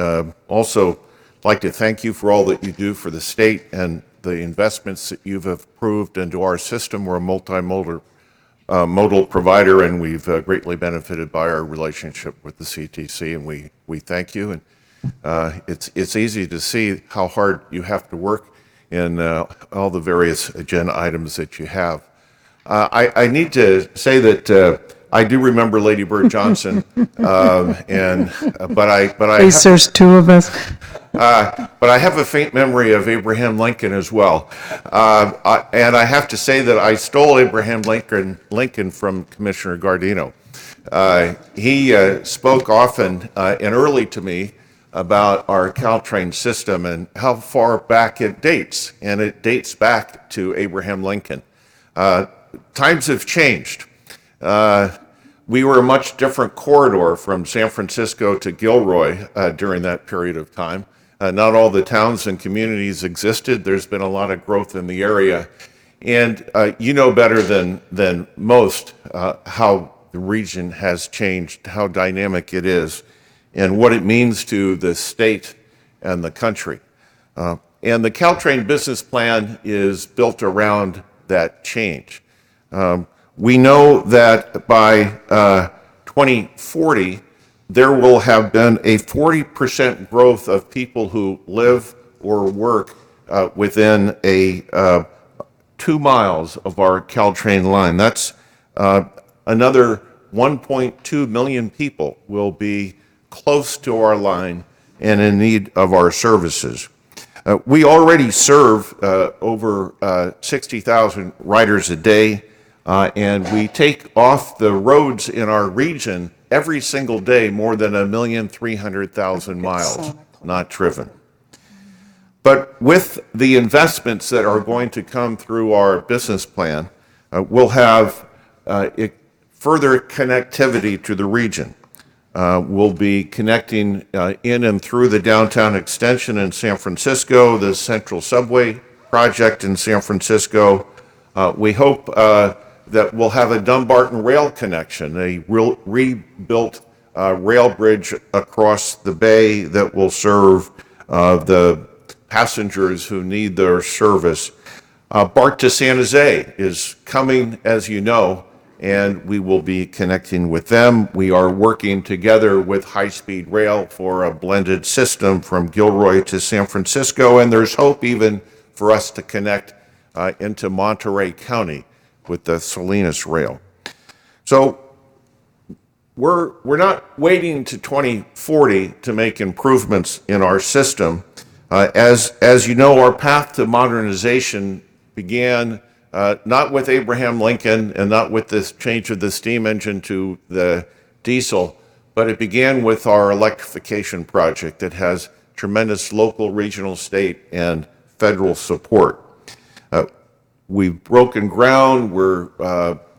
Speaker 1: also like to thank you for all that you do for the state and the investments that you've approved into our system. We're a multimodal modal provider, and we've greatly benefited by our relationship with the CTC, and we thank you. And it's easy to see how hard you have to work in all the various agenda items that you have. I need to say that I do remember Lady Bird Johnson, but I
Speaker 3: At least there's two of us.
Speaker 1: but I have a faint memory of Abraham Lincoln as well. And I have to say that I stole Abraham Lincoln from Commissioner Gardino. He spoke often and early to me about our Caltrain system and how far back it dates. And it dates back to Abraham Lincoln. Times have changed. We were a much different corridor from San Francisco to Gilroy during that period of time. Not all the towns and communities existed. There's been a lot of growth in the area. And you know better than most how the region has changed, how dynamic it is, and what it means to the state and the country. And the Caltrain business plan is built around that change. We know that by 2040, there will have been a 40% growth of people who live or work within 2 miles of our Caltrain line. That's another 1.2 million people will be close to our line and in need of our services. We already serve over 60,000 riders a day, and we take off the roads in our region every single day more than 1,300,000 miles not driven. But with the investments that are going to come through our business plan, we'll have further connectivity to the region. We'll be connecting in and through the downtown extension in San Francisco, the Central Subway project in San Francisco. We hope that we'll have a Dumbarton rail connection, a rebuilt rail bridge across the bay that will serve the passengers who need their service. BART to San Jose is coming, as you know, and we will be connecting with them. We are working together with high-speed rail for a blended system from Gilroy to San Francisco, and there's hope even for us to connect into Monterey County with the Salinas rail. So we're not waiting to 2040 to make improvements in our system. As you know, our path to modernization began not with Abraham Lincoln and not with this change of the steam engine to the diesel, but it began with our electrification project that has tremendous local, regional, state, and federal support. We've broken ground, we're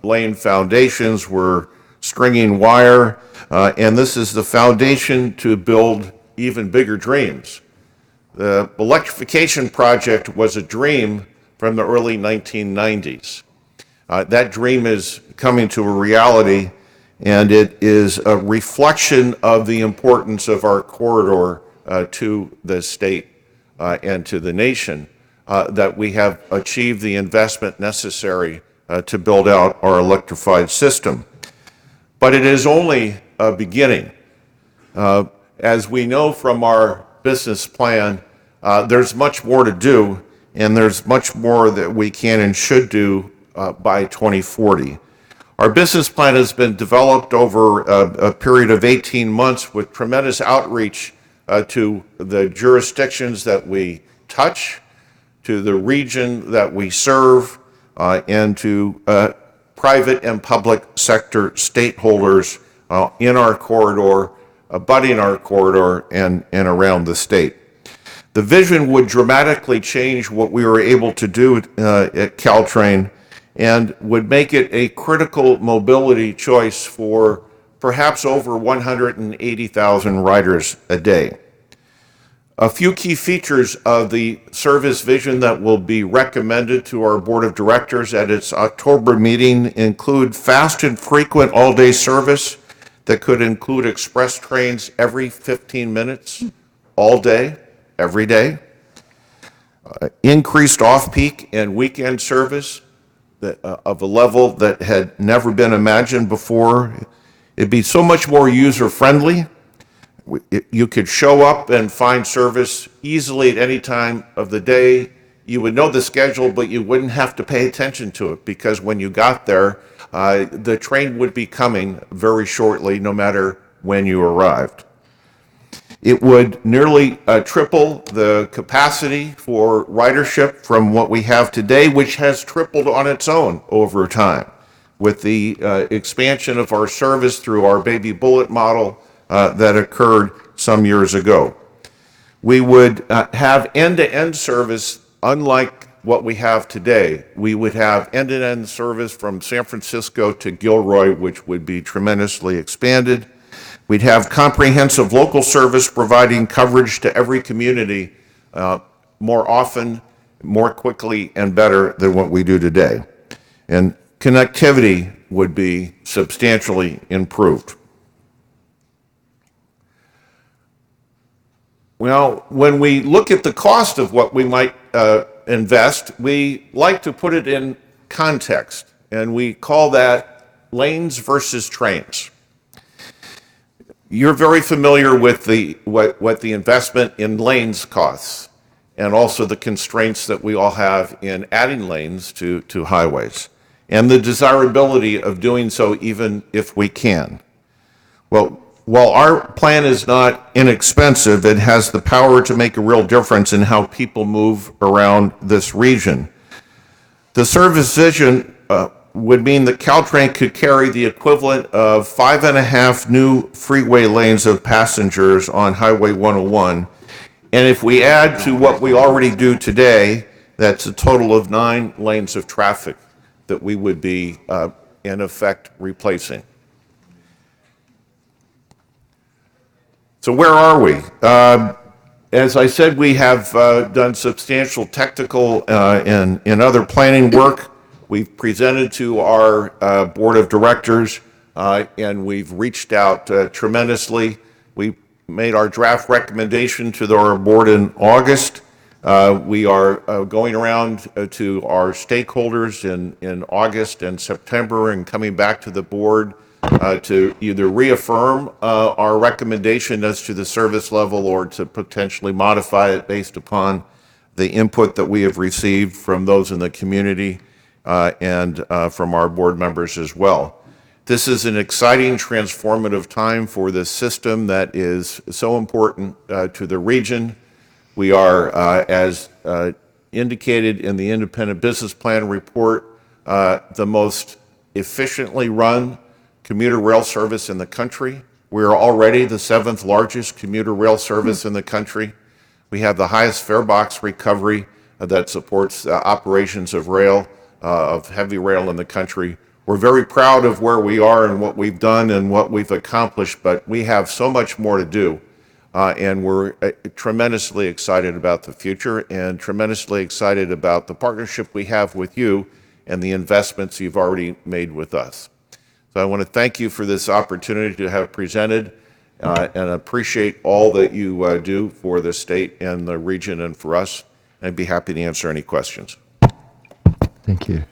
Speaker 1: laying foundations, we're stringing wire, and this is the foundation to build even bigger dreams. The electrification project was a dream from the early 1990s. That dream is coming to a reality, and it is a reflection of the importance of our corridor to the state and to the nation, that we have achieved the investment necessary to build out our electrified system. But it is only a beginning. As we know from our business plan, there's much more to do, and there's much more that we can and should do by 2040. Our business plan has been developed over a period of 18 months with tremendous outreach to the jurisdictions that we touch, to the region that we serve, and to private and public sector stakeholders in our corridor, abutting our corridor, and around the state. The vision would dramatically change what we were able to do at Caltrain and would make it a critical mobility choice for perhaps over 180,000 riders a day. A few key features of the service vision that will be recommended to our Board of Directors at its October meeting include fast and frequent all-day service that could include express trains every 15 minutes, all day, every day. Increased off-peak and weekend service of a level that had never been imagined before. It'd be so much more user-friendly. You could show up and find service easily at any time of the day You would know the schedule, but you wouldn't have to pay attention to it, because when you got there, the train would be coming very shortly, no matter when you arrived. It would nearly triple the capacity for ridership from what we have today, which has tripled on its own over time, with the expansion of our service through our baby bullet model that occurred some years ago. We would have end-to-end service unlike what we have today. We would have end-to-end service from San Francisco to Gilroy, which would be tremendously expanded. We'd have comprehensive local service providing coverage to every community more often, more quickly, and better than what we do today. And connectivity would be substantially improved. Well, when we look at the cost of what we might invest, we like to put it in context, and we call that lanes versus trains. You're very familiar with what the investment in lanes costs, and also the constraints that we all have in adding lanes to highways, and the desirability of doing so even if we can. Well, while our plan is not inexpensive, it has the power to make a real difference in how people move around this region. The service vision would mean that Caltrans could carry the equivalent of 5.5 new freeway lanes of passengers on Highway 101. And if we add to what we already do today, that's a total of 9 lanes of traffic that we would be, in effect, replacing. So where are we? As I said, we have done substantial technical and other planning work. We've presented to our board of directors, and we've reached out tremendously. We made our draft recommendation to our board in August. We are going around to our stakeholders in August and September and coming back to the board to either reaffirm our recommendation as to the service level or to potentially modify it based upon the input that we have received from those in the community and from our board members as well. This is an exciting, transformative time for this system that is so important to the region. We are, as indicated in the Independent Business Plan report, the most efficiently run commuter rail service in the country. We are already the 7th largest commuter rail service in the country. We have the highest fare box recovery that supports operations of rail, of heavy rail in the country. We're very proud of where we are and what we've done and what we've accomplished, but we have so much more to do. And we're tremendously excited about the future and tremendously excited about the partnership we have with you and the investments you've already made with us. So I want to thank you for this opportunity to have presented and appreciate all that you do for the state and the region and for us. I'd be happy to answer any questions.
Speaker 20: Thank you.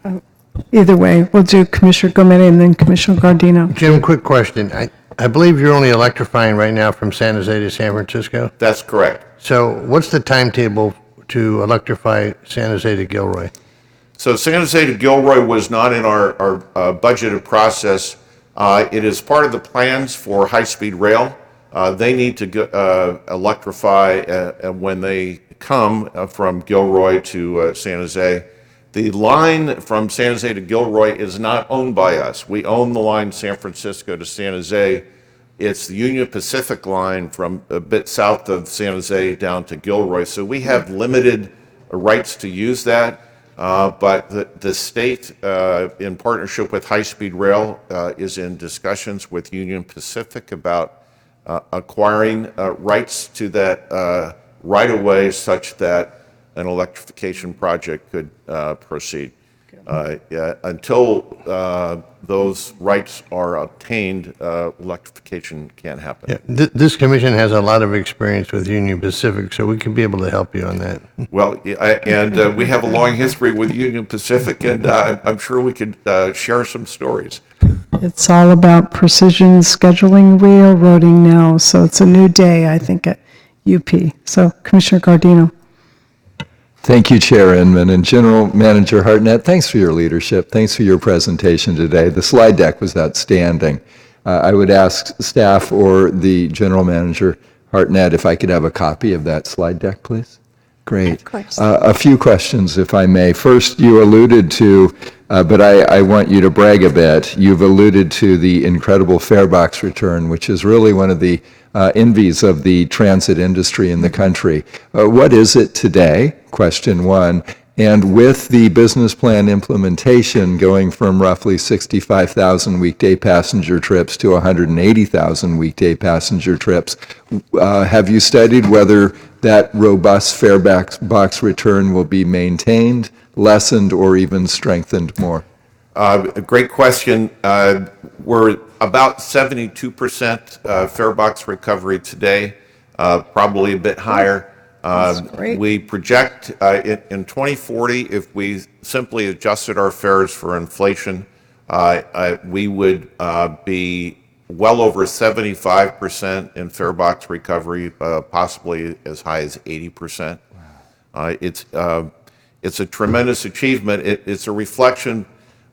Speaker 3: Either way, we'll do Commissioner Gometti and then Commissioner Gardino.
Speaker 11: Jim, quick question. I believe you're only electrifying right now from San Jose to San Francisco?
Speaker 1: That's correct.
Speaker 11: So what's the timetable to electrify San Jose to Gilroy?
Speaker 1: So San Jose to Gilroy was not in our budgeted process. It is part of the plans for high-speed rail. They need to electrify when they come from Gilroy to San Jose. The line from San Jose to Gilroy is not owned by us. We own the line San Francisco to San Jose. It's the Union Pacific line from a bit south of San Jose down to Gilroy. So we have limited rights to use that. But the state, in partnership with High Speed Rail, is in discussions with Union Pacific about acquiring rights to that right-of-way such that an electrification project could proceed. Until those rights are obtained, electrification can't happen.
Speaker 11: Yeah, this commission has a lot of experience with Union Pacific, so we can be able to help you on that.
Speaker 1: Well, and we have a long history with Union Pacific, and I'm sure we could share some stories.
Speaker 3: It's all about precision scheduling railroading now, so it's a new day, I think, at UP. So, Commissioner Gardino.
Speaker 20: Thank you, Chair Inman, and General Manager Hartnett. Thanks for your leadership. Thanks for your presentation today. The slide deck was outstanding. I would ask staff or the General Manager Hartnett if I could have a copy of that slide deck, please. Great.
Speaker 15: Of course.
Speaker 20: A few questions, if I may. First, you alluded to, but I want you to brag a bit, you've alluded to the incredible fare box return, which is really one of the envies of the transit industry in the country. What is it today? Question one. And with the business plan implementation going from roughly 65,000 weekday passenger trips to 180,000 weekday passenger trips, have you studied whether that robust fare box return will be maintained, lessened, or even strengthened more?
Speaker 1: A great question. We're about 72% fare box recovery today, probably a bit higher. We project in 2040, if we simply adjusted our fares for inflation, we would be well over 75% in fare box recovery, possibly as high as 80%. It's a tremendous achievement. It's a reflection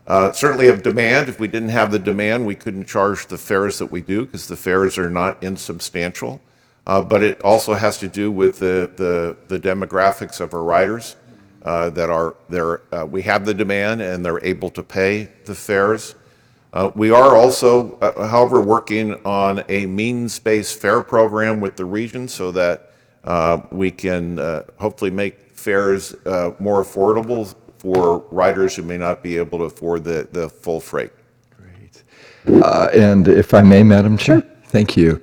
Speaker 1: certainly of demand. If we didn't have the demand, we couldn't charge the fares that we do because the fares are not insubstantial. But it also has to do with the demographics of our riders that are there. We have the demand and they're able to pay the fares. We are also, however, working on a means-based fare program with the region so that we can hopefully make fares more affordable for riders who may not be able to afford the full freight.
Speaker 20: And if I may, Madam Chair? Sure. Thank you.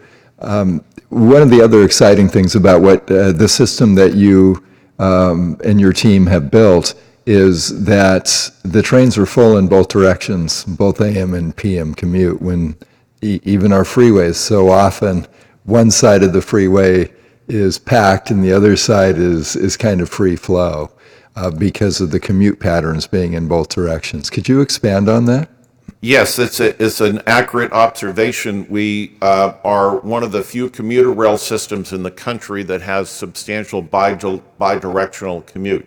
Speaker 20: One of the other exciting things about what the system that you and your team have built is that the trains are full in both directions, both AM and PM commute, when even our freeways, so often one side of the freeway is packed and the other side is kind of free flow because of the commute patterns being in both directions. Could you expand on that?
Speaker 1: Yes, it's an accurate observation. We are one of the few commuter rail systems in the country that has substantial bidirectional commute.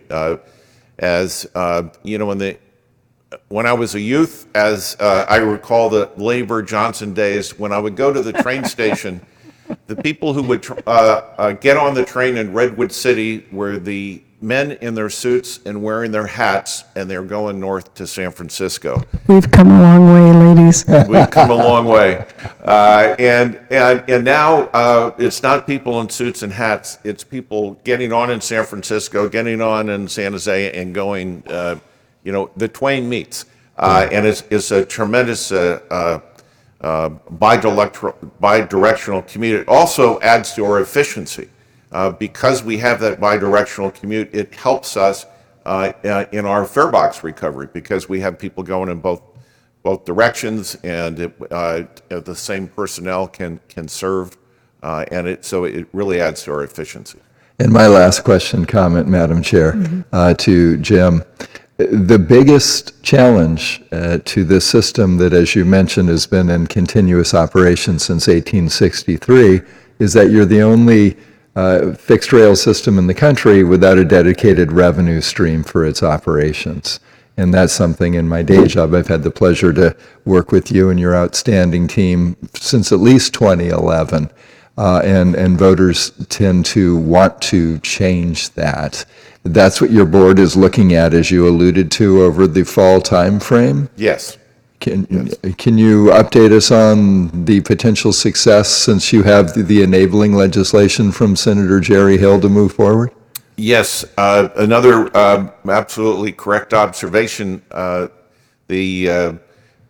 Speaker 1: As you know, when I was a youth, as I recall the Labor Johnson days, when I would go to the train station, the people who would get on the train in Redwood City were the men in their suits and wearing their hats, and they're going north to San Francisco.
Speaker 3: We've come a long way, ladies.
Speaker 1: We've come a long way. And now it's not people in suits and hats. It's people getting on in San Francisco, getting on in San Jose, and going, the twain meets. And it's a tremendous bidirectional commute. It also adds to our efficiency. Because we have that bidirectional commute, it helps us in our fare box recovery because we have people going in both directions, and the same personnel can serve, so it really adds to our efficiency.
Speaker 20: And my last comment, Madam Chair, to Jim. The biggest challenge to this system that, as you mentioned, has been in continuous operation since 1863 is that you're the only fixed rail system in the country without a dedicated revenue stream for its operations. And that's something in my day job I've had the pleasure to work with you and your outstanding team since at least 2011. And voters tend to want to change that. That's what your board is looking at, as you alluded to, over the fall time frame?
Speaker 1: Yes.
Speaker 20: Can you update us on the potential success since you have the enabling legislation from Senator Jerry Hill to move forward?
Speaker 1: Yes. Another absolutely correct observation. The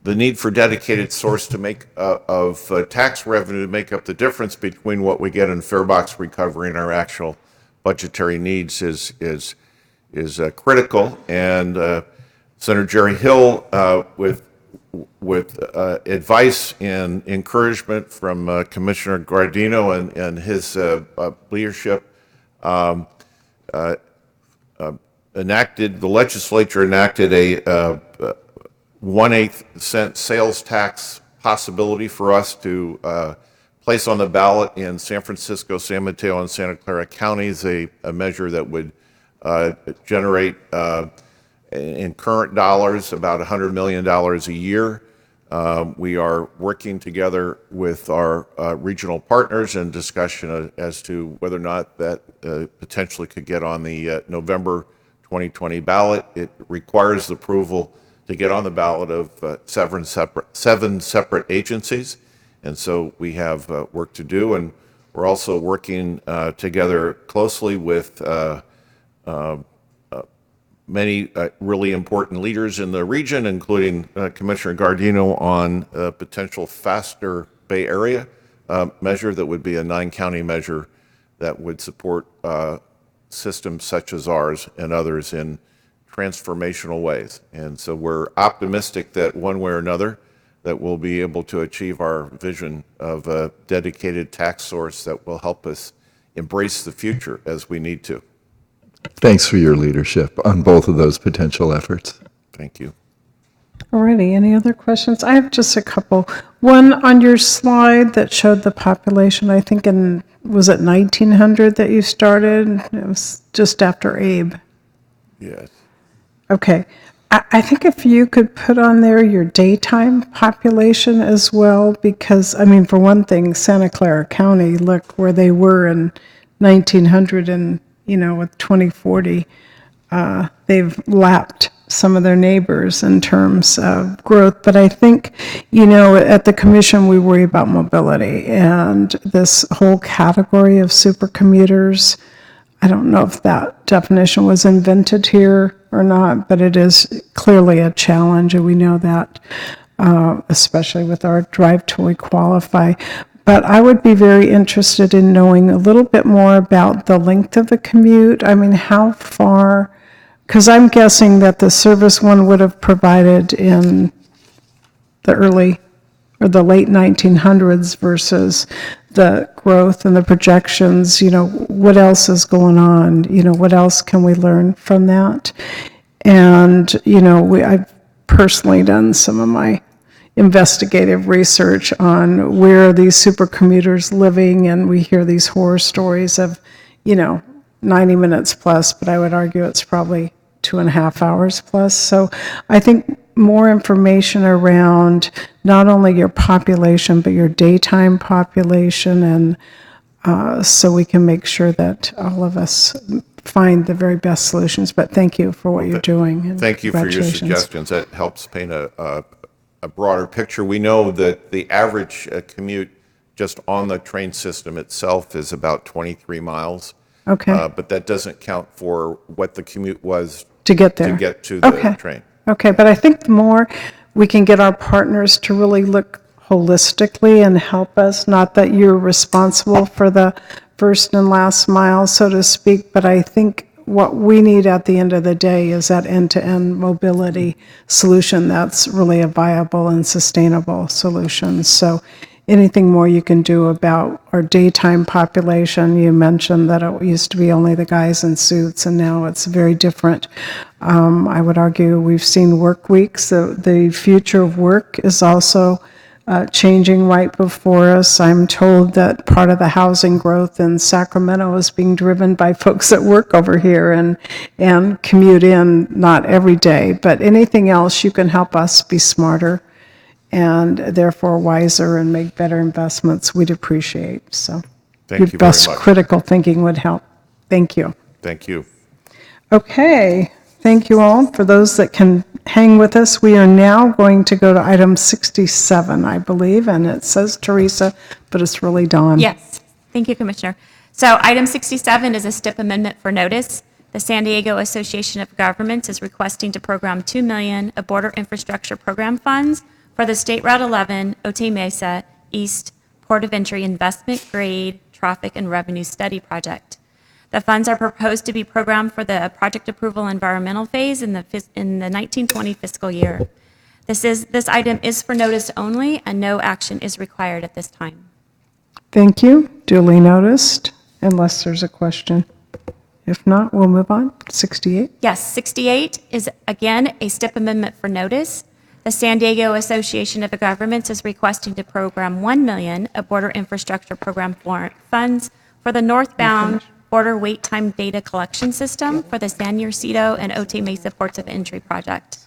Speaker 1: need for dedicated source to make of tax revenue to make up the difference between what we get in fare box recovery and our actual budgetary needs is critical. And Senator Jerry Hill, with advice and encouragement from Commissioner Guardino and his leadership, the legislature enacted a 1/8 cent sales tax possibility for us to place on the ballot in San Francisco, San Mateo, and Santa Clara counties, a measure that would generate in current dollars about $100 million a year. We are working together with our regional partners in discussion as to whether or not that potentially could get on the November 2020 ballot. It requires the approval to get on the ballot of seven separate agencies. And so we have work to do, and we're also working together closely with many really important leaders in the region, including Commissioner Gardino, on a potential faster Bay Area measure that would be a 9-county measure that would support systems such as ours and others in transformational ways. And so we're optimistic that one way or another that we'll be able to achieve our vision of a dedicated tax source that will help us embrace the future as we need to.
Speaker 20: Thanks for your leadership on both of those potential efforts.
Speaker 1: Thank you.
Speaker 3: Alrighty, any other questions? I have just a couple. One on your slide that showed the population, I think was it 1900 that you started? It was just after Abe.
Speaker 1: Yes.
Speaker 3: Okay. I think if you could put on there your daytime population as well, because, I mean, for one thing, Santa Clara County, look where they were in 1900 and, with 2040, they've lapped some of their neighbors in terms of growth. But I think, at the commission, we worry about mobility and this whole category of supercommuters. I don't know if that definition was invented here or not, but it is clearly a challenge, and we know that, especially with our drive till we qualify. But I would be very interested in knowing a little bit more about the length of the commute. I mean, how far, because I'm guessing that the service one would have provided in the early or the late 1900s versus the growth and the projections. What else is going on? What else can we learn from that? And, I've personally done some of my investigative research on where are these supercommuters living, and we hear these horror stories of, 90 minutes plus, but I would argue it's probably 2.5 hours plus. So I think more information around not only your population, but your daytime population, and so we can make sure that all of us find the very best solutions. But thank you for what you're doing. And
Speaker 1: thank you for your suggestions. That helps paint a broader picture. We know that the average commute just on the train system itself is about 23 miles.
Speaker 3: Okay.
Speaker 1: But that doesn't count for what the commute was
Speaker 3: to get there.
Speaker 1: To get to the train.
Speaker 3: Okay, but I think the more we can get our partners to really look holistically and help us, not that you're responsible for the first and last mile, so to speak, but I think what we need at the end of the day is that end-to-end mobility solution that's really a viable and sustainable solution. So anything more you can do about our daytime population? You mentioned that it used to be only the guys in suits, and now it's very different. I would argue we've seen work weeks. The future of work is also changing right before us. I'm told that part of the housing growth in Sacramento is being driven by folks that work over here and commute in, not every day, but anything else you can help us be smarter and therefore wiser and make better investments, we'd appreciate. So
Speaker 1: Thank you very
Speaker 3: best
Speaker 1: much.
Speaker 3: critical thinking would help. Thank you.
Speaker 1: Thank you.
Speaker 3: Okay, thank you all. For those that can hang with us, we are now going to go to item 67, I believe, and it says Teresa, but it's really Dawn.
Speaker 8: Yes, thank you, Commissioner. So item 67 is a STIP amendment for notice. The San Diego Association of Governments is requesting to program $2 million of border infrastructure program funds for the State Route 11 Otay Mesa East Port of Entry Investment Grade Traffic and Revenue Study Project. The funds are proposed to be programmed for the project approval environmental phase in the 1920 fiscal year. This item is for notice only, and no action is required at this time.
Speaker 3: Thank you. Duly noticed, unless there's a question. If not, we'll move on. 68.
Speaker 8: Yes, 68 is again a STIP amendment for notice. The San Diego Association of Governments is requesting to program $1 million of border infrastructure program funds for the northbound border wait time data collection system for the San Ysidro and Otay Mesa ports of entry project.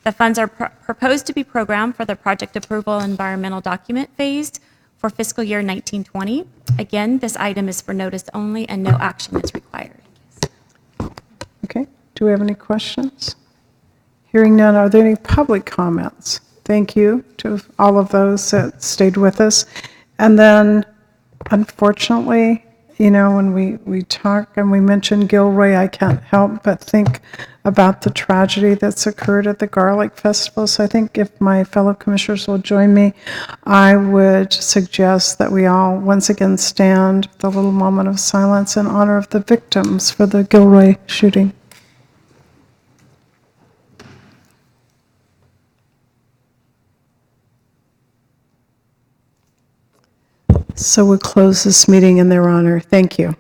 Speaker 8: The funds are proposed to be programmed for the project approval environmental document phase for fiscal year 1920. Again, this item is for notice only and no action is required.
Speaker 3: Okay, do we have any questions? Hearing none, are there any public comments? Thank you to all of those that stayed with us. And then, unfortunately, you know, when we talk and we mention Gilroy, I can't help but think about the tragedy that's occurred at the Garlic Festival. So I think if my fellow commissioners will join me, I would suggest that we all once again stand with a little moment of silence in honor of the victims for the Gilroy shooting. So we'll close this meeting in their honor. Thank you.